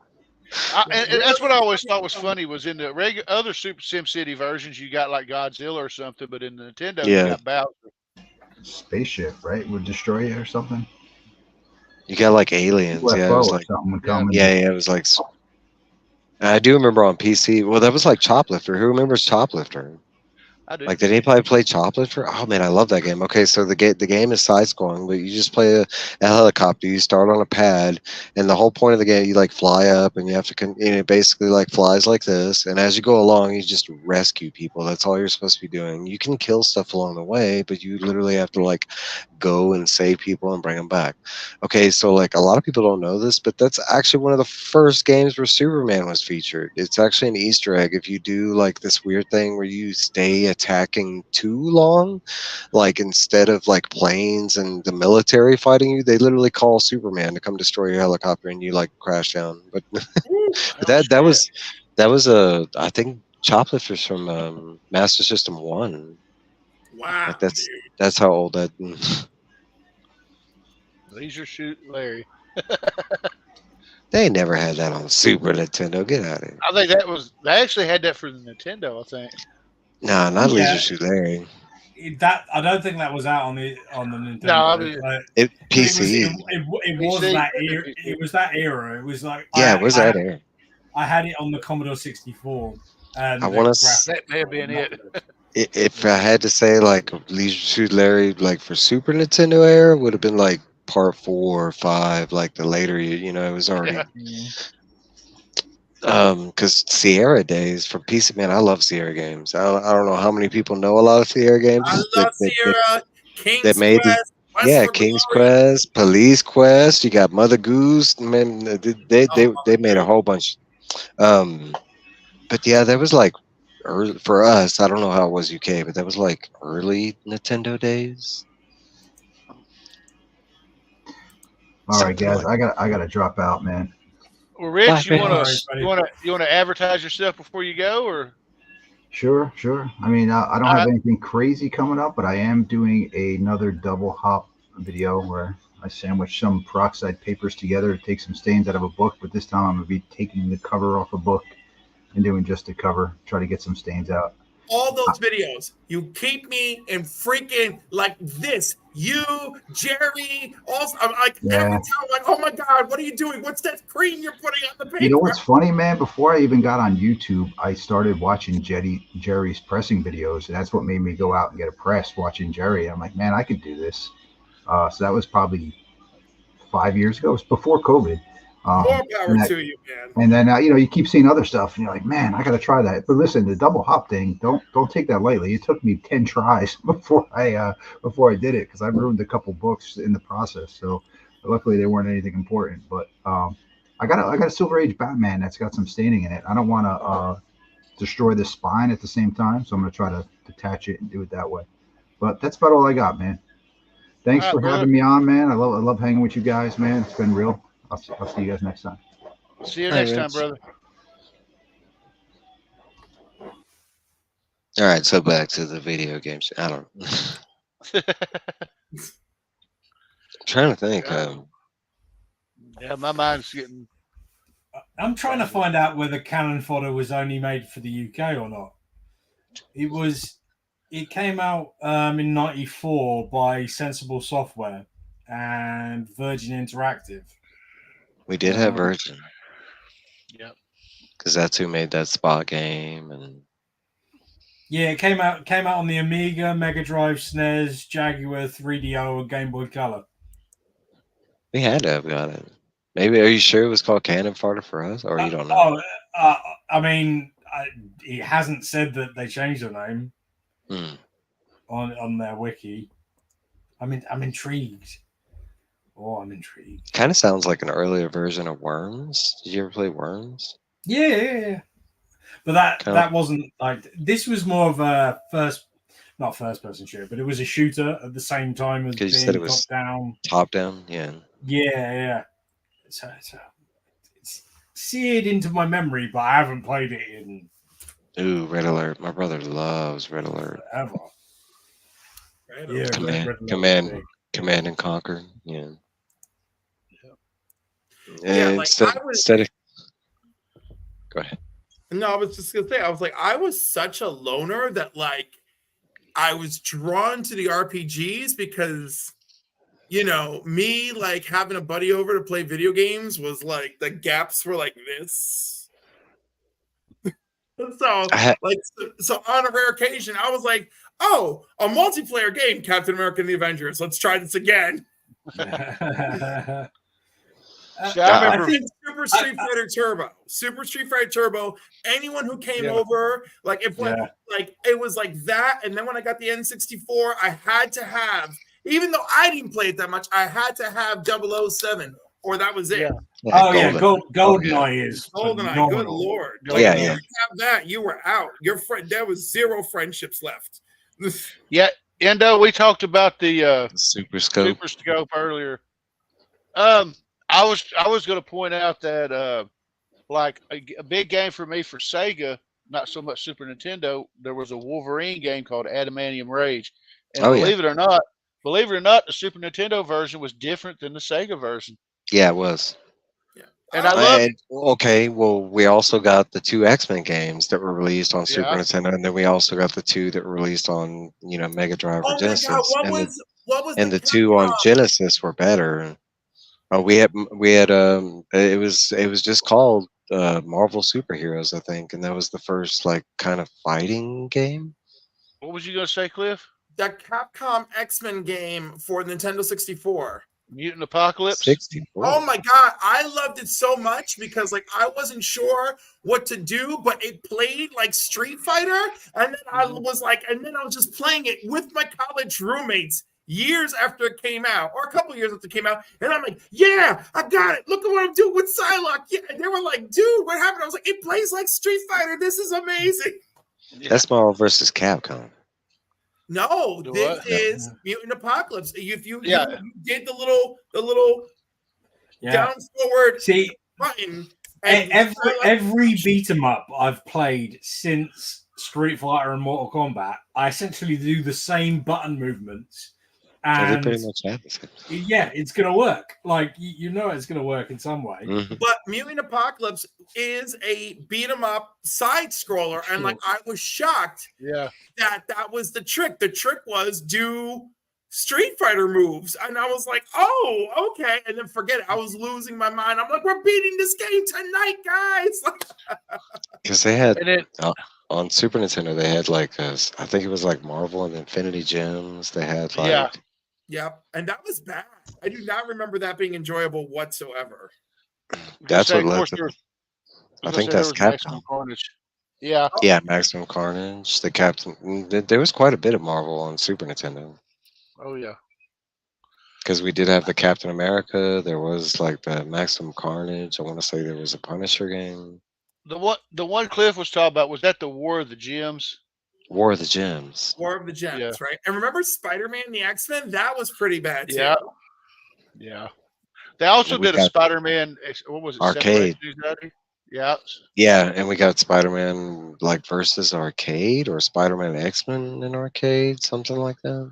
And that's what I always thought was funny was in the other Super SimCity versions you got like Godzilla or something, but in the Nintendo you got Bowser. Spaceship, right? Would destroy you or something. You got like aliens, it was like it was like. I do remember on PC. Well, that was like Choplifter. Who remembers Choplifter? I do. Like, did anybody play Choplifter? Oh man, I love that game. Okay, so the game is side scrolling, but you just play a helicopter. You start on a pad, and the whole point of the game, you like fly up, and you have to, it basically like flies like this. And as you go along, you just rescue people. That's all you're supposed to be doing. You can kill stuff along the way, but you literally have to like go and save people and bring them back. Okay, so like a lot of people don't know this, but that's actually one of the first games where Superman was featured. It's actually an Easter egg. If you do like this weird thing where you stay attacking too long, like instead of like planes and the military fighting you, they literally call Superman to come destroy your helicopter and you like crash down. But that was I think Choplifter's from Master System 1. Wow, like that's how old that. Leisure Suit Larry. They never had that on Super Nintendo. Get out of here. I think they actually had that for the Nintendo. I think. Nah, not Leisure Suit Larry. I don't think that was out on the Nintendo. No, I mean, PC. It was that era. It was that era. It was like it was that era. I had it on the Commodore 64. And I want to. That may have been it. If I had to say like Leisure Suit Larry, like for Super Nintendo era, would have been like part 4 or 5, like the later, it was already. Because Sierra days from PC, man, I love Sierra games. I don't know how many people know a lot of Sierra games. I love Sierra. King's Quest. King's Quest, Police Quest. You got Mother Goose. Man, they made a whole bunch. But yeah, that was like early, for us. I don't know how it was UK, but that was like early Nintendo days. All right, guys, I gotta drop out, man. Well, Rich, you want to advertise yourself before you go, or? Sure. I mean, I don't have anything crazy coming up, but I am doing another double hop video where I sandwich some peroxide papers together to take some stains out of a book. But this time I'm gonna be taking the cover off a book and doing just the cover, try to get some stains out. all those videos. You keep me in freaking like this. You, Jerry, also, I'm like, every time I'm like, oh my God, what are you doing? What's that cream you're putting on the paper? You know what's funny, man? Before I even got on YouTube, I started watching Jerry's pressing videos, and that's what made me go out and get a press watching Jerry. I'm like, man, I could do this. So that was probably 5 years ago. It was before COVID. More power to you, man. And then you know, you keep seeing other stuff, and you're like, man, I got to try that. But listen, the double hop thing, don't take that lightly. It took me 10 tries before I did it, because I ruined a couple books in the process. So luckily they weren't anything important. But I got a Silver Age Batman that's got some staining in it. I don't want to destroy the spine at the same time, so I'm going to try to detach it and do it that way. But that's about all I got, man. Thanks for having me on, man. I love hanging with you guys, man. It's been real. I'll see you guys next time. See you next time, brother. All right, so back to the video games. I don't know. I'm trying to think. Yeah, my mind's getting. I'm trying to find out whether Cannon Fodder was only made for the UK or not. It came out in '94 by Sensible Software and Virgin Interactive. We did have Virgin. Yep. Because that's who made that Spot game, and yeah, it came out on the Amiga, Mega Drive, SNES, Jaguar, 3DO, and Game Boy Color. we had to have got it. Maybe, are you sure it was called Cannon Fodder for us, or you don't know? I mean, it hasn't said that they changed the name on their wiki. I'm intrigued. Oh, I'm intrigued. Kind of sounds like an earlier version of Worms. Did you ever play Worms? Yeah. But that wasn't like, this was more of a not first person shooter, but it was a shooter at the same time as being you said it was top down. Yeah. So it's seared into my memory, but I haven't played it in. Ooh, Red Alert! My brother loves Red Alert. Ever. Yeah, Command and Conquer. Yeah. Yeah, like instead of. Go ahead. No, I was just gonna say, I was like, I was such a loner that like I was drawn to the RPGs because, you know, me like having a buddy over to play video games was like the gaps were like this. So on a rare occasion, I was like, oh, a multiplayer game, Captain America and the Avengers. Let's try this again. I think Super Street Fighter Turbo. Anyone who came over, like it was like that. And then when I got the N64, I had to have, even though I didn't play it that much, I had to have 007, or that was it. GoldenEye is GoldenEye. Good lord! Like, if you didn't have that, you were out. Your friend, there was zero friendships left. Yeah, Endo, we talked about the Super Scope earlier. I was going to point out that like a big game for me for Sega, not so much Super Nintendo, there was a Wolverine game called Adamantium Rage. And believe it or not, the Super Nintendo version was different than the Sega version. Yeah, it was. Yeah. And I love it. Okay, well, we also got the 2 X-Men games that were released on Super Nintendo, and then we also got the 2 that were released on, Mega Drive or Genesis. What was the 2 on Genesis were better. We had it was just called Marvel Superheroes, I think, and that was the first like kind of fighting game. What was you gonna say, Cliff? The Capcom X-Men game for Nintendo 64. Mutant Apocalypse. 64. Oh my god, I loved it so much because like I wasn't sure what to do, but it played like Street Fighter, and then I was just playing it with my college roommates years after it came out, or a couple years after it came out, and I'm like, yeah, I got it. Look at what I'm doing with Psylocke. Yeah, and they were like, dude, what happened? I was like, it plays like Street Fighter. This is amazing. That's Marvel versus Capcom. No, this is Mutant Apocalypse. If you did the little down forward button. And every beat 'em up I've played since Street Fighter and Mortal Kombat, I essentially do the same button movements they And pretty much have this. yeah, it's gonna work. Like you know, it's gonna work in some way. But Mutant Apocalypse is a beat 'em up side scroller, and like I was shocked that was the trick. The trick was do Street Fighter moves, and I was like, oh, okay, and then forget it. I was losing my mind. I'm like, we're beating this game tonight, guys. Because they had on Super Nintendo, they had like I think it was like Marvel and Infinity Gems. They had like Yep, and that was bad. I do not remember that being enjoyable whatsoever. That's what led to. I think that's Capcom. Yeah. Yeah, Maximum Carnage. The Captain. There was quite a bit of Marvel on Super Nintendo. Oh yeah. Because we did have the Captain America. There was like the Maximum Carnage. I want to say there was a Punisher game. The one Cliff was talking about, was that the War of the Gems? War of the Gems. War of the Gems, right? And remember Spider-Man and the X-Men? That was pretty bad too. Yeah. Yeah. They also did a Spider-Man, what was it? Arcade. Yeah. Yeah, and we got Spider-Man like versus Arcade or Spider-Man X-Men in Arcade, something like that.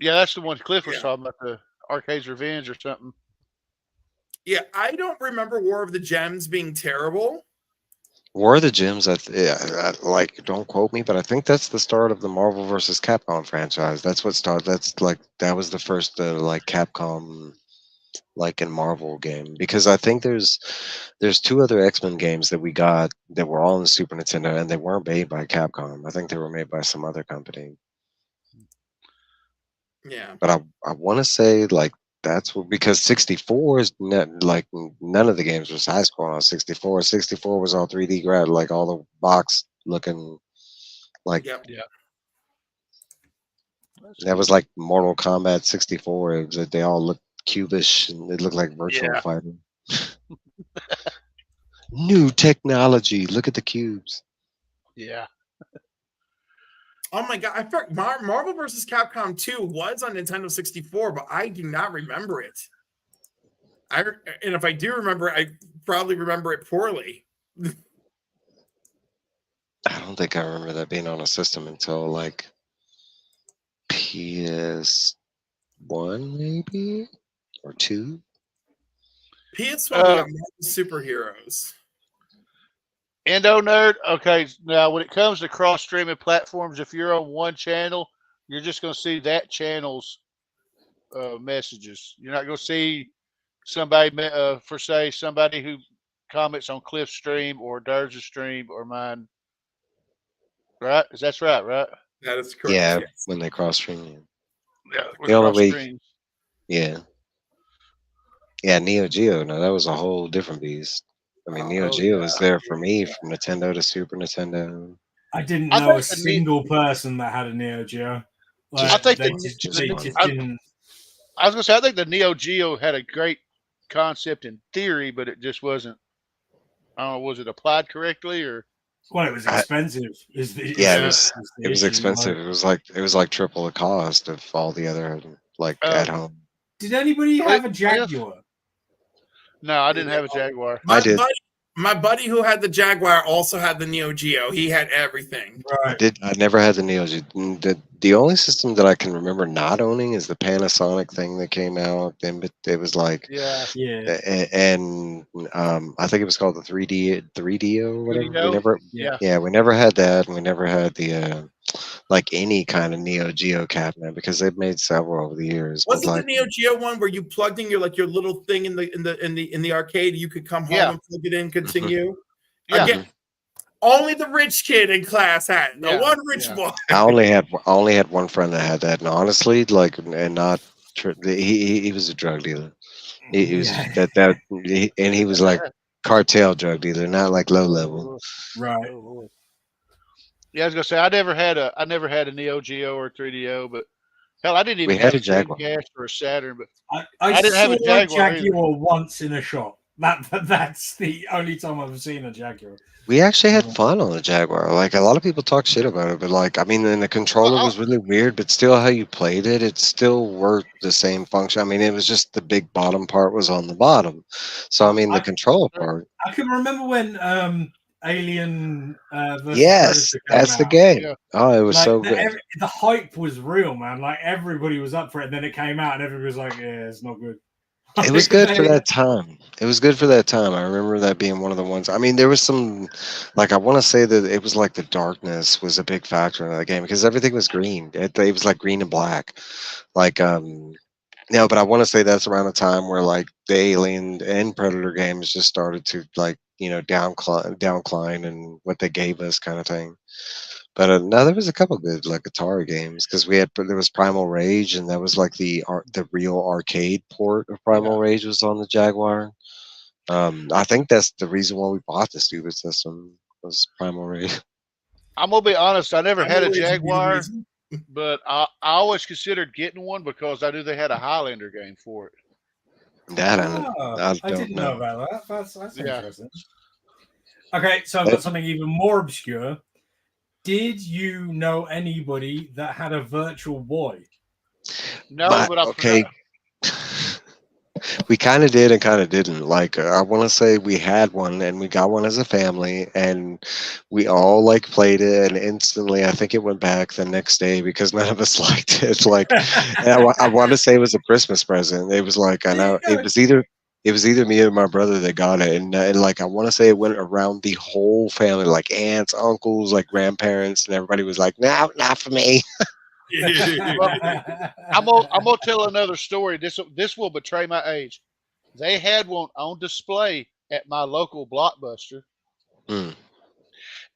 Yeah, that's the one Cliff was talking about, the Arcade's Revenge or something. Yeah, I don't remember War of the Gems being terrible. War of the Gems, like, don't quote me, but I think that's the start of the Marvel versus Capcom franchise. That's what started. That's like that was the first like Capcom, like in Marvel game, because I think there's two other X-Men games that we got that were all on the Super Nintendo, and they weren't made by Capcom. I think they were made by some other company. Yeah, but I want to say like that's what, because 64 is like none of the games were side scrolling on 64. 64 was all 3D grad, like all the box looking like that was like Mortal Kombat 64. It was, they all looked cubish and it looked like Virtual Fighter. New technology. Look at the cubes. Yeah. Oh my god! I thought Marvel vs. Capcom 2 was on Nintendo 64, but I do not remember it. And if I do remember it, I probably remember it poorly. I don't think I remember that being on a system until like PS1 maybe or 2. PS1 we got Marvel Superheroes. Endo Nerd. Okay, now when it comes to cross-streaming platforms, if you're on one channel, you're just going to see that channel's messages. You're not going to see somebody, for say, somebody who comments on Cliff's stream or Durz's stream or mine. Right? That's right, right? That is correct. Yeah, yes. when they cross-stream. Yeah, the only way. Yeah. Yeah, Neo Geo. No, that was a whole different beast. I mean, Neo Geo was there for me from Nintendo to Super Nintendo. I didn't know a single person that had a Neo Geo. Like, I think they just didn't. I was going to say, I think the Neo Geo had a great concept in theory, but it just wasn't. I don't know, was it applied correctly or? Well, it was expensive. It was expensive. It was like triple the cost of all the other at home. Did anybody have a Jaguar? No, I didn't have a Jaguar. I did. My buddy who had the Jaguar also had the Neo Geo. He had everything. Right. I never had the Neo Geo. The only system that I can remember not owning is the Panasonic thing that came out. And it was like and I think it was called the 3D or whatever. We never had that, and we never had the like any kind of Neo Geo cabinet because they've made several over the years. Wasn't the Neo Geo one where you plugged in your little thing in the arcade? You could come home and plug it in, continue. Again, only the rich kid in class had it. The one rich boy. I only had one friend that had that, and honestly, he was a drug dealer. He was and he was like cartel drug dealer, not like low level. Right. Yeah, I was gonna say I never had a Neo Geo or 3DO, but hell, I didn't even have a Jaguar or a Saturn. But I didn't have a Jaguar once in a shop. That's the only time I've seen a Jaguar. We actually had fun on the Jaguar. Like a lot of people talk shit about it, but like I mean, and the controller was really weird, but still, how you played it, it still worked the same function. I mean, it was just the big bottom part was on the bottom. So I mean, the controller part. I can remember when Alien versus Yes, Predator came that's the out. game. Yeah. Oh, it was Like so good. the hype was real, man. Like everybody was up for it, and then it came out, and everybody was like, "Yeah, it's not good." It was good for that time. It was good for that time. I remember that being one of the ones. I mean, there was some, like, I want to say that it was like the darkness was a big factor in that game because everything was green. It was like green and black. Like, no, but I want to say that's around the time where like the Alien and Predator games just started to like, downcline and what they gave us kind of thing. But no, there was a couple good like Atari games because there was Primal Rage and that was like the real arcade port of Primal Rage was on the Jaguar. I think that's the reason why we bought the stupid system was Primal Rage. I'm gonna be honest. I never had a Primal Rage would be the Jaguar, reason. but I always considered getting one because I knew they had a Highlander game for it. That I I don't didn't know know. about that. That's Yeah. interesting. Okay, so I've got something even more obscure. Did you know anybody that had a Virtual Boy? No, but I okay. forgot. We kind of did and kind of didn't. Like, I want to say we had one and we got one as a family and we all like played it and instantly I think it went back the next day because none of us liked it. Like, I want to say it was a Christmas present. It was like, I know it was either me or my brother that got it. And like, I want to say it went around the whole family, like aunts, uncles, like grandparents, and everybody was like, no, not for me. I'm gonna tell another story. This will betray my age. They had one on display at my local Blockbuster,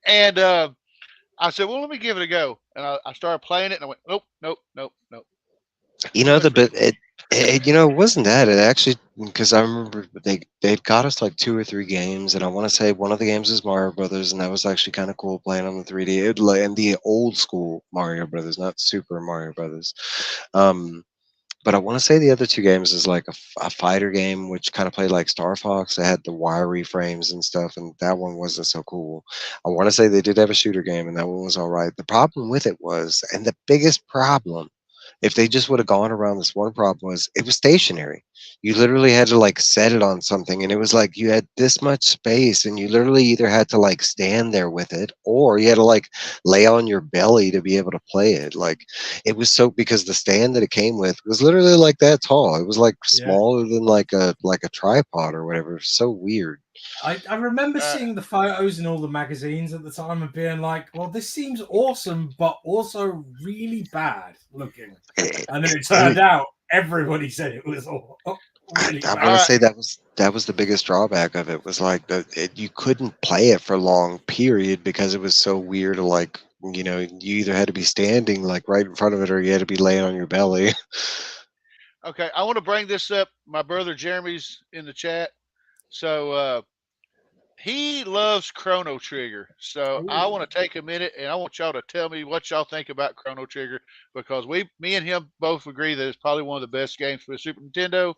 and I said, "Well, let me give it a go." And I started playing it, and I went, "Nope, nope, nope, nope." It wasn't that. It actually, because I remember they'd got us like 2 or 3 games, and I want to say one of the games is Mario Brothers, and that was actually kind of cool playing on the 3D. And the old school Mario Brothers, not Super Mario Brothers. But I want to say the other 2 games is like a fighter game, which kind of played like Star Fox. It had the wiry frames and stuff, and that one wasn't so cool. I want to say they did have a shooter game, and that one was all right. The problem with it was, and the biggest problem, if they just would have gone around this one problem was it was stationary. You literally had to like set it on something and it was like you had this much space and you literally either had to like stand there with it or you had to like lay on your belly to be able to play it. Like it was so because the stand that it came with was literally like that tall. It was like smaller than like a tripod or whatever. It was so weird. I remember seeing the photos in all the magazines at the time and being like, well, this seems awesome, but also really bad looking. And then it turned out everybody said it was all really bad. I want to say that was the biggest drawback of it was like you couldn't play it for long period because it was so weird to like, you either had to be standing like right in front of it or you had to be laying on your belly. Okay, I want to bring this up. My brother Jeremy's in the chat. So he loves Chrono Trigger. So I want to take a minute and I want y'all to tell me what y'all think about Chrono Trigger because me and him both agree that it's probably one of the best games for the Super Nintendo.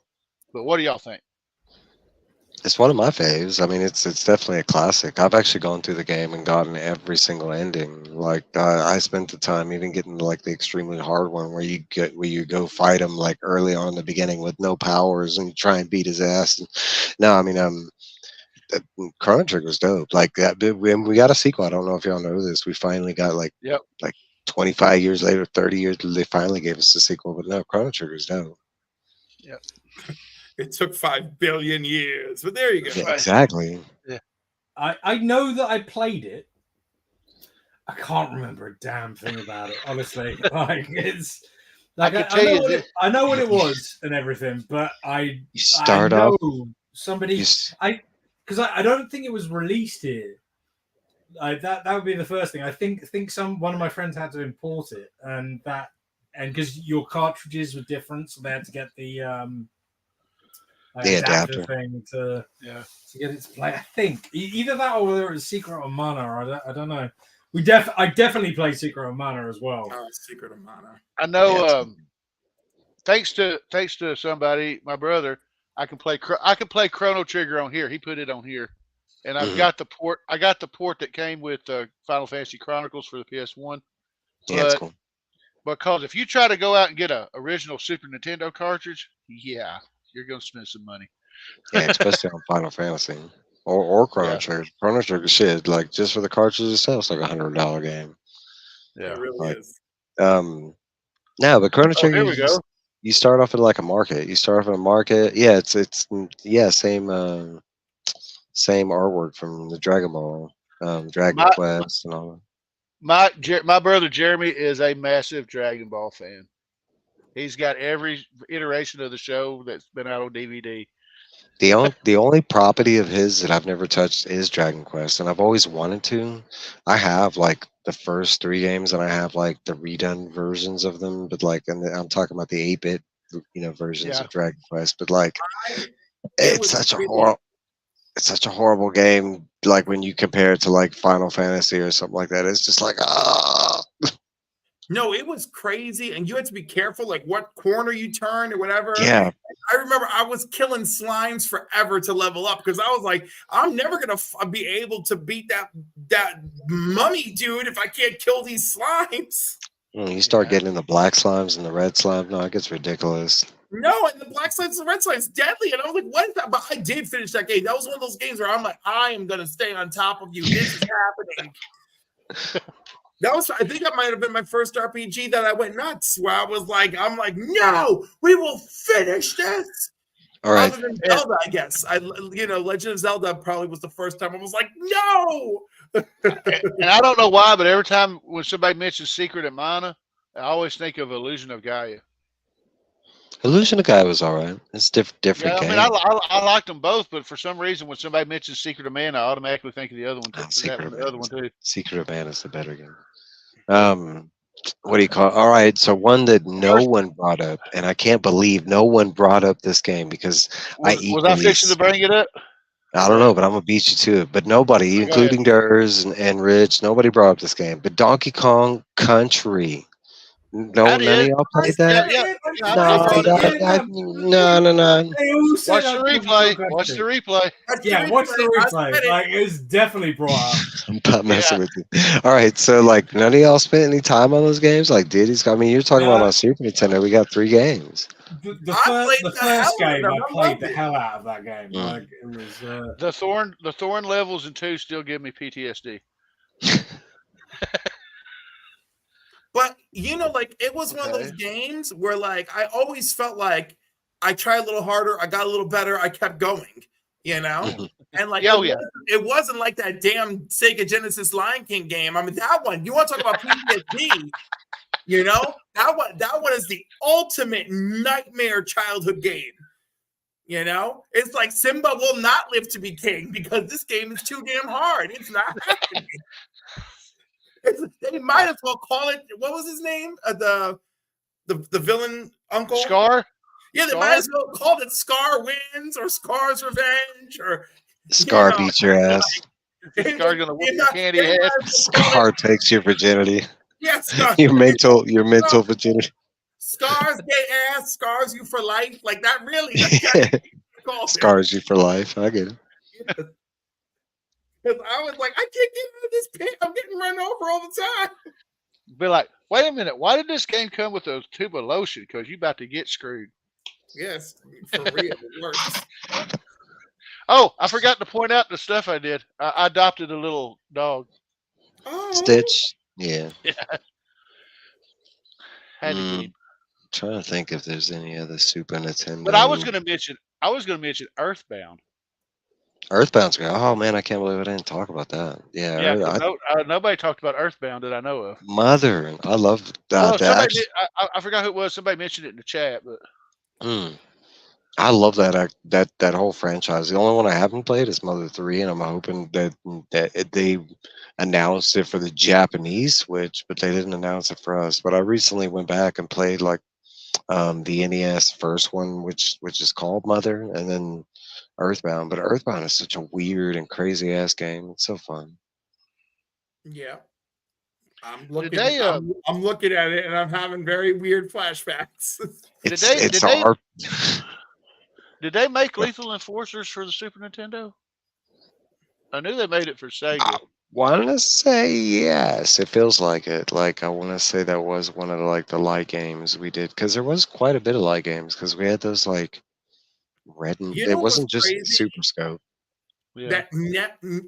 But what do y'all think? It's one of my faves. I mean, it's definitely a classic. I've actually gone through the game and gotten every single ending. Like I spent the time even getting to like the extremely hard one where you go fight him like early on in the beginning with no powers and try and beat his ass. No, I mean Chrono Trigger was dope. Like that, when we got a sequel. I don't know if y'all know this. We finally got like 25 years later, 30 years. They finally gave us a sequel. But no, Chrono Trigger's dope. Yep. It took 5 billion years, but there you go. Yeah, exactly. Yeah. I know that I played it. I can't remember a damn thing about it, honestly. Like it's like I know what it was and everything, but I know somebody because I don't think it was released here. That would be the first thing. I think one of my friends had to import it, and because your cartridges were different, so they had to get the adapter thing to get it to play. I think either that or whether it was Secret of Mana. Or I don't know. I definitely played Secret of Mana as well. Secret of Mana. I know. Thanks to somebody, my brother, I can play Chrono Trigger on here. He put it on here, and I've got the port. I got the port that came with Final Fantasy Chronicles for the PS1. Yeah, that's cool. Because if you try to go out and get a original Super Nintendo cartridge, you're gonna spend some money. Yeah, especially on Final Fantasy. or Chrono Trigger. Chrono Trigger shit, like just for the cartridge itself, it's like $100 game. Yeah, it really like, is. No, but Chrono Oh, Trigger, here we go. you start off at like a market. You start off at a market. Yeah, it's same artwork from the Dragon Ball, Dragon Quest, and all that. My brother Jeremy is a massive Dragon Ball fan. He's got every iteration of the show that's been out on DVD. The only property of his that I've never touched is Dragon Quest, and I've always wanted to. I have like the first 3 games, and I have like the redone versions of them, but like, and I'm talking about the 8-bit, versions of Dragon Quest. But like, it's such a horrible game. Like when you compare it to like Final Fantasy or something like that, it's just like No, it was crazy, and you had to be careful, like what corner you turn or whatever. Yeah. I remember I was killing slimes forever to level up because I was like, I'm never gonna be able to beat that mummy dude if I can't kill these slimes. You start getting in the black slimes and the red slime. No, it gets ridiculous. No, and the black slimes and the red slimes deadly, and I was like, what is that? But I did finish that game. That was one of those games where I'm like, I am gonna stay on top of you. This is happening. I think that might have been my first RPG that I went nuts, where I was like, I'm like, no, we will finish this. All right. Other than Zelda, I guess. Legend of Zelda probably was the first time I was like, no. And I don't know why, but every time when somebody mentions Secret of Mana, I always think of Illusion of Gaia. Illusion of Gaia was all right. It's different Yeah, I game. mean, I liked them both, but for some reason, when somebody mentions Secret of Mana, I automatically think of the other one. Secret of Mana is the better game. What do you call it? All right, so one that no one brought up, and I can't believe no one brought up this game because was I fixing to bring it up? I don't know, but I'm gonna beat you to it. But nobody, including Durs and Rich, nobody brought up this game. But Donkey Kong Country. No, none of y'all played that? No. Watch the replay. Watch the replay. Yeah, watch the replay. Like, it's definitely brought up. I'm not messing with you. All right, so like none of y'all spent any time on those games? Like Diddy's I mean, you're talking about on Super Nintendo, we got 3 games. The first game, I played the hell out of that game. Like it was the thorn levels in 2 still give me PTSD. But like it was one of those games where like I always felt like I tried a little harder, I got a little better, I kept going, and like it wasn't like that damn Sega Genesis Lion King game. I mean that one, you want to talk about PTSD, that one is the ultimate nightmare childhood game. It's like Simba will not live to be king because this game is too damn hard. It's not happening. They might as well call it. What was his name? The villain uncle Scar. Yeah, they might as well call it Scar Wins or Scar's Revenge or Scar beats your ass. Scar's gonna whoop your candy ass. Scar takes your virginity. Yes, your mental virginity. Scars gay ass scars you for life. Like that really. Scars you for life. I get it. Because I was like, I can't get out of this pit. I'm getting run over all the time. Be like, wait a minute. Why did this game come with a tube of lotion? Because you about to get screwed. Yes, for real. It works. Oh, I forgot to point out the stuff I did. I adopted a little dog. Oh. Stitch. Yeah. Had to keep. Trying to think if there's any other Super Nintendo. But I was going to mention Earthbound. Earthbound's great. Oh man, I can't believe I didn't talk about that. Yeah, nobody talked about Earthbound that I know of. Mother, I love that. I forgot who it was. Somebody mentioned it in the chat, but I love that whole franchise. The only one I haven't played is Mother 3, and I'm hoping that they announced it for the Japanese Switch, but they didn't announce it for us. But I recently went back and played like the NES first one, which is called Mother, and then Earthbound. But Earthbound is such a weird and crazy ass game. It's so fun. Yeah. I'm looking at it and I'm having very weird flashbacks. Did they make Lethal Enforcers for the Super Nintendo? I knew they made it for Sega. I want to say yes. It feels like it. Like I want to say that was one of the light games we did, because there was quite a bit of light games, because we had those like red and it wasn't just Super Scope. Yeah.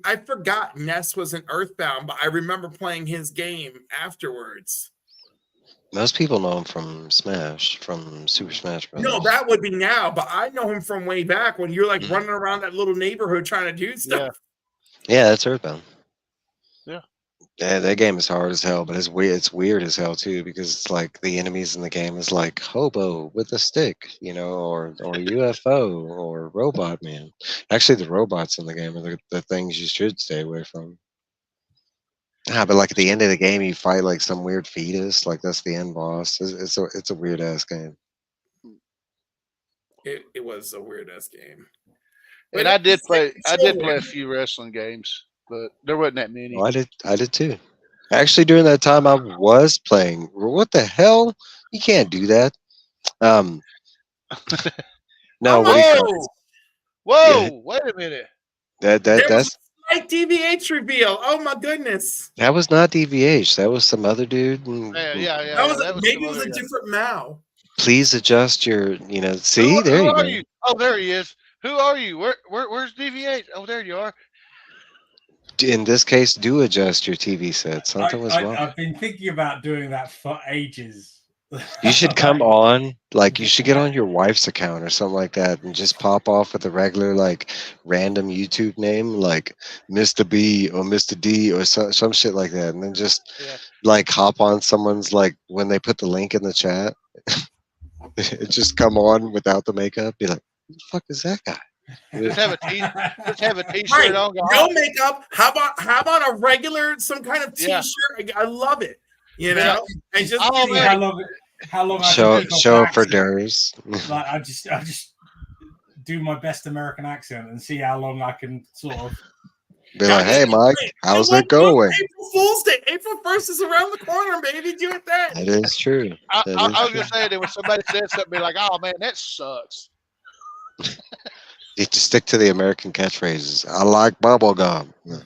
I forgot Ness was in Earthbound, but I remember playing his game afterwards. Most people know him from Smash, from Super Smash Bros. No, that would be now, but I know him from way back when you're like running around that little neighborhood trying to do stuff. Yeah, that's Earthbound. Yeah. Yeah, that game is hard as hell, but it's weird. It's weird as hell too, because it's like the enemies in the game is like hobo with a stick, you know, or UFO or robot man. Actually, the robots in the game are the things you should stay away from. But like at the end of the game, you fight like some weird fetus, like that's the end boss. It's a weird ass game. It was a weird ass game. And I did play a few wrestling games, but there wasn't that many. Oh, I did too. Actually, during that time, I was playing. What the hell? You can't do that. No, Whoa! Wait a minute. That's like DVH reveal. Oh my goodness. That was not DVH. That was some other dude. Yeah. Maybe it was a different Mao. Please adjust your. See, there you go. You? Oh, there he is. Who are you? Where's DVH? Oh, there you are. In this case, do adjust your TV set. Something was wrong. I've been thinking about doing that for ages. You should come on, like you should get on your wife's account or something like that, and just pop off with a regular, like, random YouTube name, like Mr. B or Mr. D or some shit like that, and then just like hop on someone's, like, when they put the link in the chat, just come on without the makeup, be like, who the fuck is that guy? Just have a t-shirt on. No makeup. How about a regular, some kind of t-shirt? Yeah. I love it. You know, and just how long show up for Durs. Like I just do my best American accent and see how long I can sort of be like, hey Mike, how's it going? April Fool's Day. April 1st is around the corner, baby. Do it then. That is true. I was gonna say that when somebody said something, be like, oh man, that sucks. You just stick to the American catchphrases. I like bubble gum. What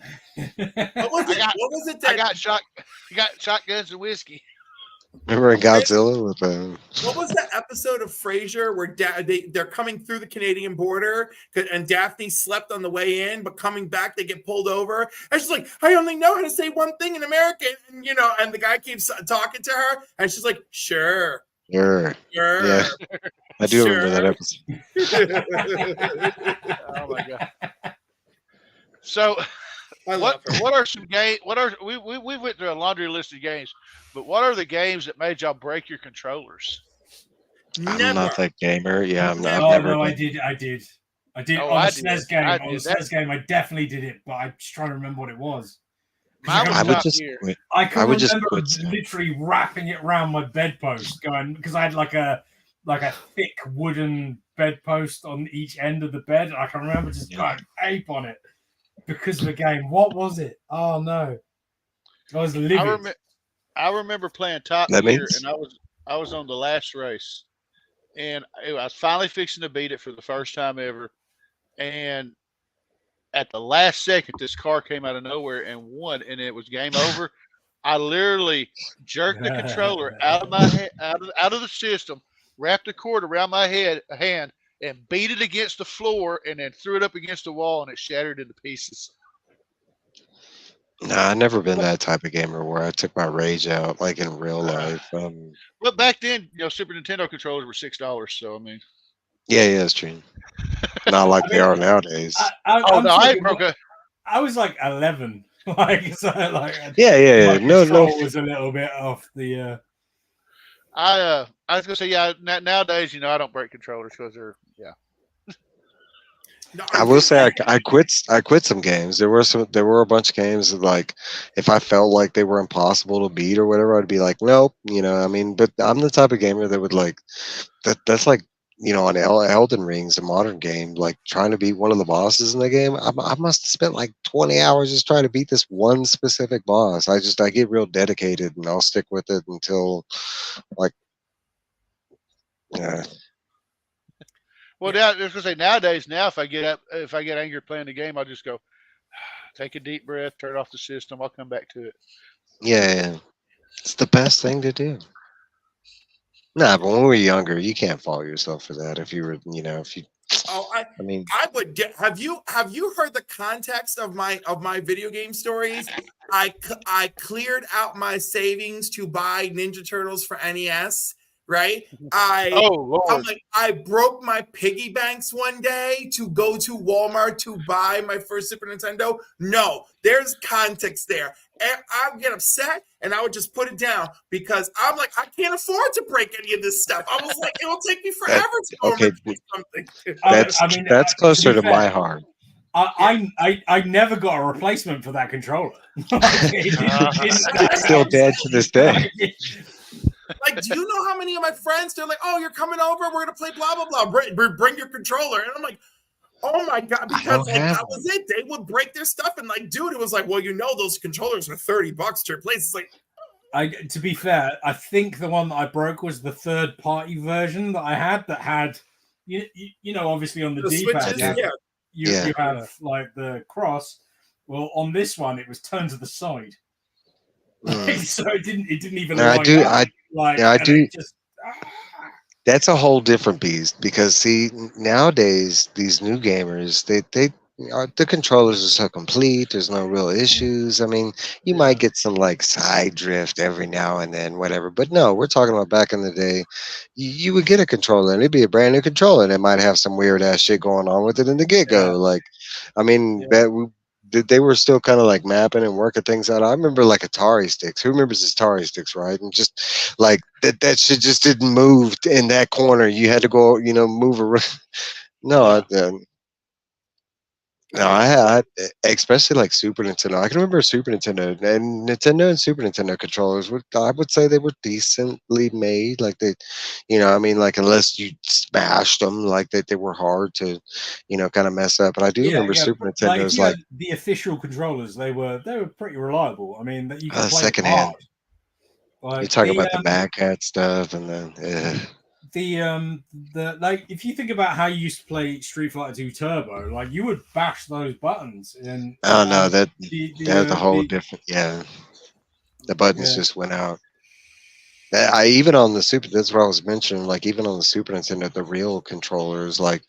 was it? I got shotguns and whiskey. Remember in Godzilla with what was that episode of Frasier where they're coming through the Canadian border and Daphne slept on the way in, but coming back they get pulled over, and she's like, I only know how to say one thing in American, and the guy keeps talking to her, and she's like, sure. Yeah, I do remember that episode. Oh my god! So, what are some games? We went through a laundry list of games, but what are the games that made y'all break your controllers? I'm not that gamer. Yeah, I'm not. No, I did. On the SNES game. On the SNES game, I definitely did it, but I'm just trying to remember what it was. I would just quit. I can remember literally wrapping it around my bedpost, going because I had like a thick wooden bedpost on each end of the bed. I can remember just going ape on it because of the game. What was it? Oh no, I was livid. I remember playing Top Gear, and I was on the last race, and I was finally fixing to beat it for the first time ever, and at the last second, this car came out of nowhere and won, and it was game over. I literally jerked the controller out of my head, out of the system, wrapped a cord around my hand, and beat it against the floor, and then threw it up against the wall, and it shattered into pieces. Nah, I've never been that type of gamer where I took my rage out like in real life. But back then, Super Nintendo controllers were $6. So I mean, yeah, it's true. Not like they are nowadays. I was like 11. Yeah. No. Was a little bit off the. I was gonna say nowadays, I don't break controllers because they're I will say I quit some games. There were a bunch of games that, like, if I felt like they were impossible to beat or whatever, I'd be like, nope. I mean, but I'm the type of gamer that would like that's like, on Elden Ring's a modern game, like trying to beat one of the bosses in the game. I must have spent like 20 hours just trying to beat this one specific boss. I get real dedicated and I'll stick with it until like, yeah. Well, I was gonna say nowadays. Now, if I get angry playing the game, I'll just go, take a deep breath, turn off the system. I'll come back to it. Yeah, it's the best thing to do. Nah, but when we were younger, you can't fault yourself for that. If you were, if you. Oh, I mean, I would get. Have you heard the context of my video game stories? I cleared out my savings to buy Ninja Turtles for NES. Right? Oh Lord! I broke my piggy banks one day to go to Walmart to buy my first Super Nintendo. No, there's context there. And I would get upset and I would just put it down because I'm like, I can't afford to break any of this stuff. I was like, it'll take me forever to go and replace something. That's closer to my heart. I never got a replacement for that controller. It's still dead to this day. Like, do you know how many of my friends, they're like, oh, you're coming over, we're gonna play blah blah blah, bring your controller. And I'm like, oh my god, because like, that was it. They would break their stuff and like, dude, it was like, well, you know, those controllers are $30 to replace. It's like, to be fair, I think the one that I broke was the third-party version that I had you know, obviously on the D-pad, you have like the cross. Well, on this one, it was turned to the side, so it didn't even. No, I do. That's a whole different beast because see, nowadays these new gamers, the controllers are so complete. There's no real issues. I mean, you might get some like side drift every now and then, whatever. But no, we're talking about back in the day. You would get a controller and it'd be a brand new controller and it might have some weird ass shit going on with it in the get go. Like, I mean, they were still kind of like mapping and working things out. I remember like Atari sticks. Who remembers Atari sticks, right? And just like that shit just didn't move in that corner. You had to go, you know, move around. No, I had, especially like Super Nintendo. I can remember Super Nintendo and Super Nintendo controllers. I would say they were decently made. Like they, you know, I mean, like unless you smashed them, like they were hard to, you know, kind of mess up. But I do remember Super Nintendo's like the official controllers. They were pretty reliable. I mean, that you could play secondhand. Like, you're talking about the Mad Cat stuff and then. The like if you think about how you used to play Street Fighter 2 Turbo, like you would bash those buttons and no, that's a whole different the buttons just went out. I even on the Super, that's what I was mentioning, like even on the Super Nintendo, the real controllers, like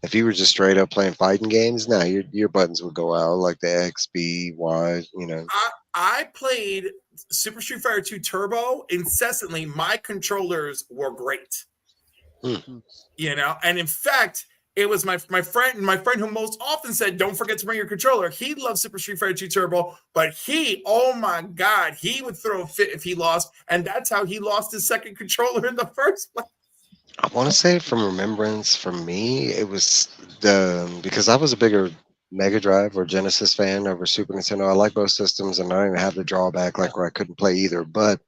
if you were just straight up playing fighting games, now your buttons would go out, like the X, B, Y, you know. I played Super Street Fighter 2 Turbo incessantly. My controllers were great. You know, and in fact, it was my friend who most often said, "Don't forget to bring your controller." He loved Super Street Fighter 2 Turbo, but oh my god, he would throw a fit if he lost, and that's how he lost his second controller in the first place. I want to say, from remembrance, for me, it was because I was a bigger Mega Drive or Genesis fan over Super Nintendo. I like both systems, and I didn't have the drawback like where I couldn't play either. But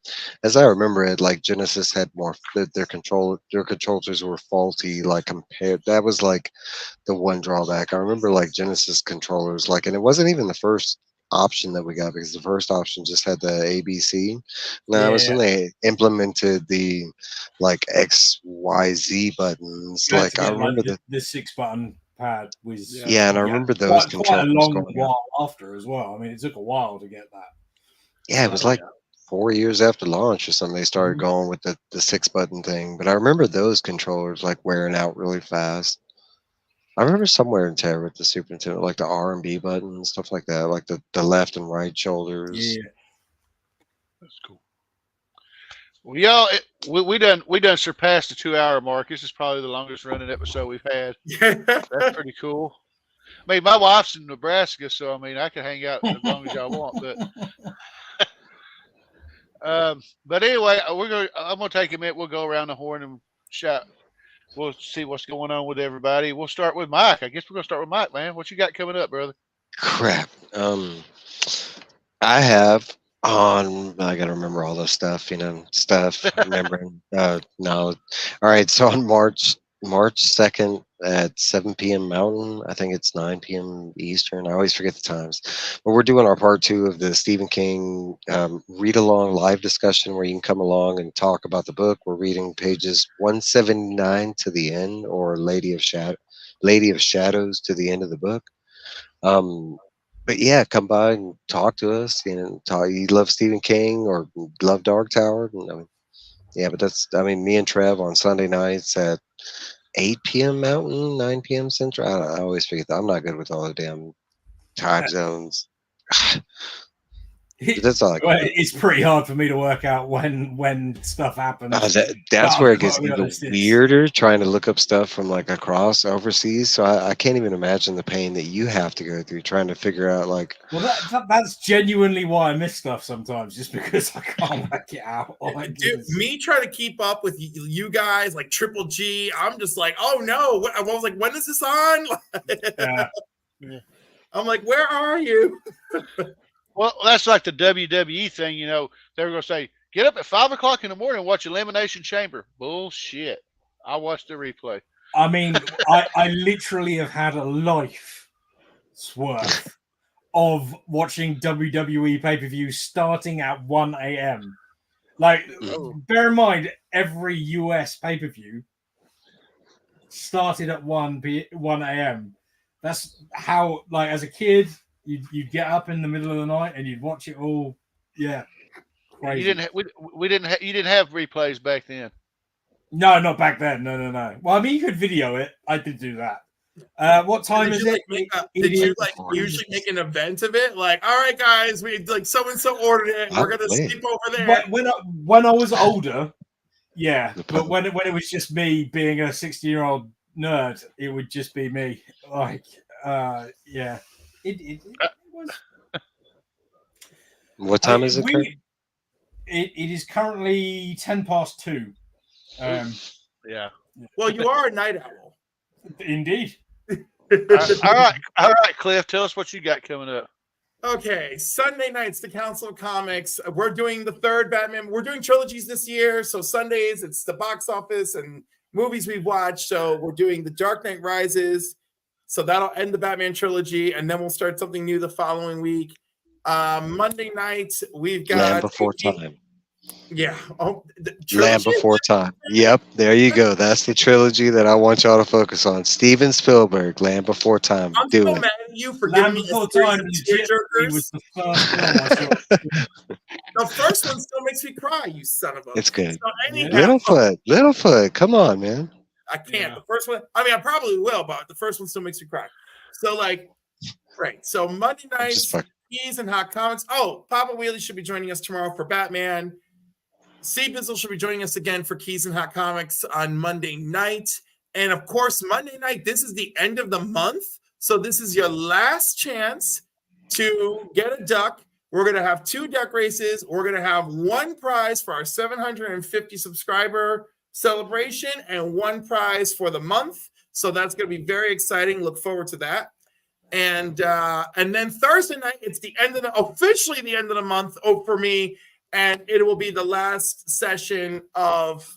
as I remember it, like Genesis had more their controllers were faulty. Like compared, that was like the one drawback. I remember like Genesis controllers, like, and it wasn't even the first option that we got because the first option just had the ABC. Now it was when they implemented the like XYZ buttons. Like I remember the 6-button pad was and I remember those quite a long while after as well. I mean, it took a while to get that. Yeah, it was like 4 years after launch or something. They started going with the 6-button thing. But I remember those controllers like wearing out really fast. I remember somewhere in tear with the Super Nintendo, like the R and B button, stuff like that, like the left and right shoulders. Yeah, that's cool. Well, y'all, we done surpassed the 2-hour mark. This is probably the longest running episode we've had. That's pretty cool. I mean, my wife's in Nebraska, so I mean, I can hang out as long as y'all want. But anyway, I'm gonna take a minute. We'll go around the horn and shout. We'll see what's going on with everybody. We'll start with Mike. I guess we're gonna start with Mike, man. What you got coming up, brother? Crap. I have I gotta remember all this stuff, remembering no. All right, so on March 2nd at 7 p.m. Mountain, I think it's 9 p.m. Eastern. I always forget the times. But we're doing our part 2 of the Stephen King read-along live discussion where you can come along and talk about the book. We're reading pages 179 to the end, or Lady of Shadows to the end of the book. But yeah, come by and talk to us. You love Stephen King or love Dark Tower. But me and Trev on Sunday nights at 8 p.m. Mountain, 9 p.m. Central. I don't know, I always forget that. I'm not good with all the damn time zones. But that's all I Well, can do. it's pretty hard for me to work out when stuff happens. That's where it gets I'll be even honest, weirder trying to look up stuff from like across overseas. So I can't even imagine the pain that you have to go through trying to figure out like. Well, that's genuinely why I miss stuff sometimes, just because I can't work it out. Dude, me trying to keep up with you guys, like Triple G, I'm just like, oh no! I was like, when is this on? Yeah. I'm like, where are you? Well, that's like the WWE thing, you know. They're going to say, get up at 5 o'clock in the morning and watch Elimination Chamber. Bullshit. I watched the replay. I mean, I literally have had a life's worth of watching WWE pay-per-view starting at 1 a.m. Like, bear in mind, every US pay-per-view started at 1 a.m. That's how, like, as a kid, you'd get up in the middle of the night and you'd watch it all. Yeah, crazy. You didn't have replays back then. No, not back then. No. Well, I mean, you could video it. I did do that. What time is it? Did you like usually make an event of it? Like, all right, guys, we like so and so ordered it. We're gonna sleep over there. But when I was older, yeah. But when it was just me being a 16-year-old nerd, it would just be me. Like, yeah. It was. What time is it? It is currently 2:10. Yeah. Well, you are a night owl. Indeed. All right, Cliff. Tell us what you got coming up. Okay, Sunday nights, the Council of Comics. We're doing the third Batman. We're doing trilogies this year. So Sundays, it's the box office and movies we've watched. So we're doing The Dark Knight Rises. So that'll end the Batman trilogy, and then we'll start something new the following week. Monday night, we've got Land Before Time. Yeah. Oh, Land Before Time. Yep, there you go. That's the trilogy that I want y'all to focus on. Steven Spielberg, Land Before Time. I'm so mad at you for giving me a series of tearjerkers. The first one still makes me cry, you son of a. It's good. So Littlefoot. Come on, man. I can't. The first one, I mean, I probably will, but the first one still makes me cry. So, like, right. So, Monday nights, Keys and Hot Comics. Oh, Papa Wheelie should be joining us tomorrow for Batman. C. Bizzle should be joining us again for Keys and Hot Comics on Monday night. And, of course, Monday night, this is the end of the month. So, this is your last chance to get a duck. We're going to have 2 duck races. We're going to have 1 prize for our 750 subscriber celebration and 1 prize for the month. So that's going to be very exciting. Look forward to that. And then Thursday night, it's officially the end of the month for me, and it will be the last session of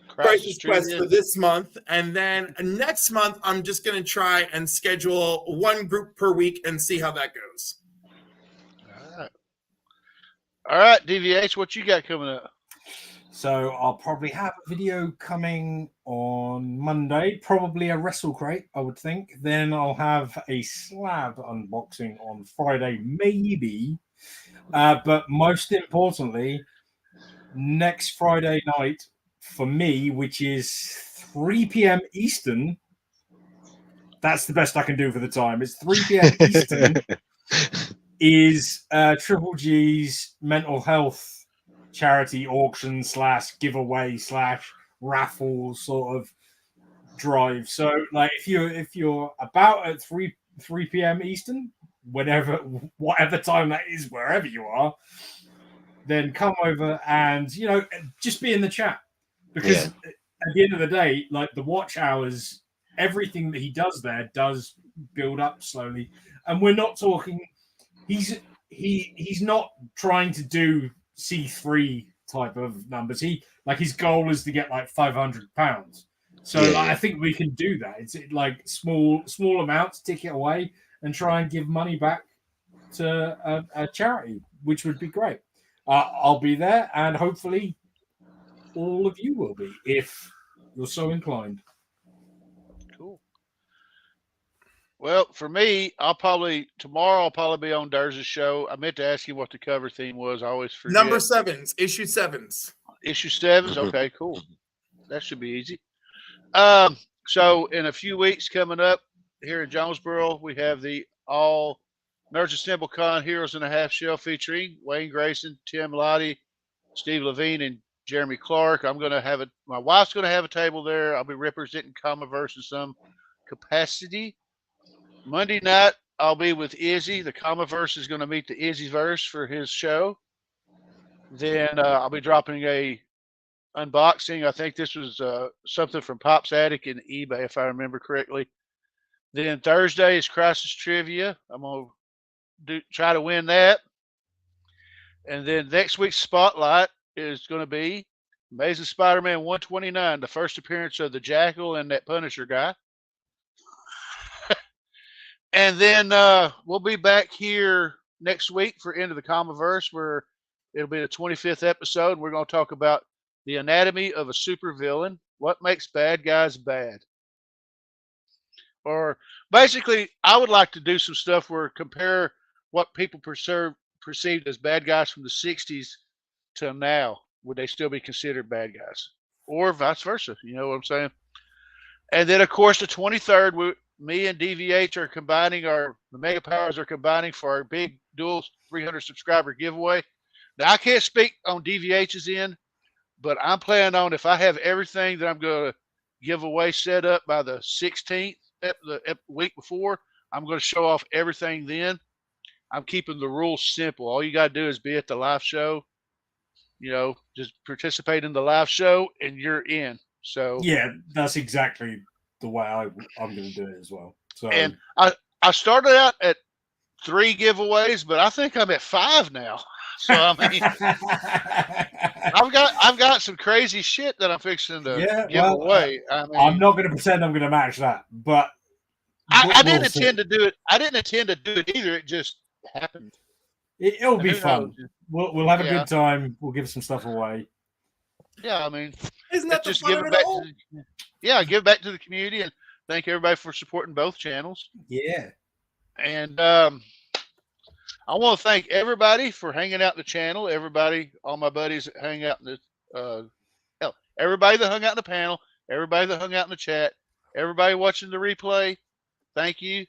Crisis Quest for this month. And then next month, I'm just going to try and schedule 1 group per week and see how that goes. All right, DVH, what you got coming up? So I'll probably have a video coming on Monday, probably a Wrestle Crate, I would think. Then I'll have a slab unboxing on Friday, maybe. But most importantly, next Friday night for me, which is 3 p.m. Eastern. That's the best I can do for the time. It's 3 p.m. Eastern. Is Triple G's mental health charity auction / giveaway / raffle sort of drive. So, like, if you're about at 3 p.m. Eastern, whatever time that is, wherever you are, then come over and just be in the chat, because at the end of the day, like, the watch hours, everything that he does there does build up slowly, and we're not talking. He's not trying to do C3 type of numbers. His goal is to get like £500. So I think we can do that. It's like small amounts, tick it away, and try and give money back to a charity, which would be great. I'll be there, and hopefully all of you will be, if you're so inclined. Cool. Well, for me, tomorrow I'll probably be on Durz's show. I meant to ask you what the cover theme was. I always forget. Number 7s, issue 7s. Issue 7s. Okay, cool. That should be easy. So in a few weeks coming up here in Jonesboro, we have the all Nerds Assemble Con Heroes in a Half Shell featuring Wayne Grayson, Tim Lottie, Steve Levine, and Jeremy Clark. I'm going to have my wife's going to have a table there. I'll be representing Comiverse in some capacity. Monday night, I'll be with Izzy. The Comiverse is going to meet the Izzyverse for his show. Then I'll be dropping a unboxing. I think this was something from Pop's Attic and eBay, if I remember correctly. Then Thursday is Crisis Trivia. I'm going to try to win that. And then next week's Spotlight is going to be Amazing Spider-Man 129, the first appearance of the Jackal and that Punisher guy. And then we'll be back here next week for End of the Comiverse, where it'll be the 25th episode. We're going to talk about the anatomy of a supervillain. What makes bad guys bad? Or basically, I would like to do some stuff where compare what people perceived as bad guys from the 60s till now. Would they still be considered bad guys? Or vice versa. You know what I'm saying? And then, of course, the 23rd, me and DVH are combining the Mega Powers are combining for our big dual 300 subscriber giveaway. Now, I can't speak on DVH's end, but I'm planning on, if I have everything that I'm going to give away set up by the 16th, the week before, I'm going to show off everything then. I'm keeping the rules simple. All you got to do is be at the live show, just participate in the live show and you're in. So yeah, that's exactly the way I'm going to do it as well. So, and I started out at 3 giveaways, but I think I'm at 5 now. So I mean, I've got some crazy shit that I'm fixing to give away. I'm not going to pretend I'm going to match that, but I didn't intend to do it. I didn't intend to do it either. It just happened. It'll be fun. We'll have a good time. We'll give some stuff away. Yeah, I mean, isn't that just give it back give back to the community and thank everybody for supporting both channels. Yeah, and I want to thank everybody for hanging out in the channel. Everybody, all my buddies that hang out in the everybody that hung out in the panel, everybody that hung out in the chat, everybody watching the replay. Thank you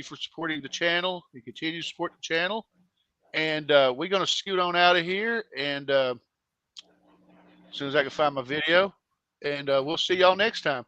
for supporting the channel. You continue to support the channel, and we're gonna scoot on out of here. And as soon as I can find my video, and we'll see y'all next time.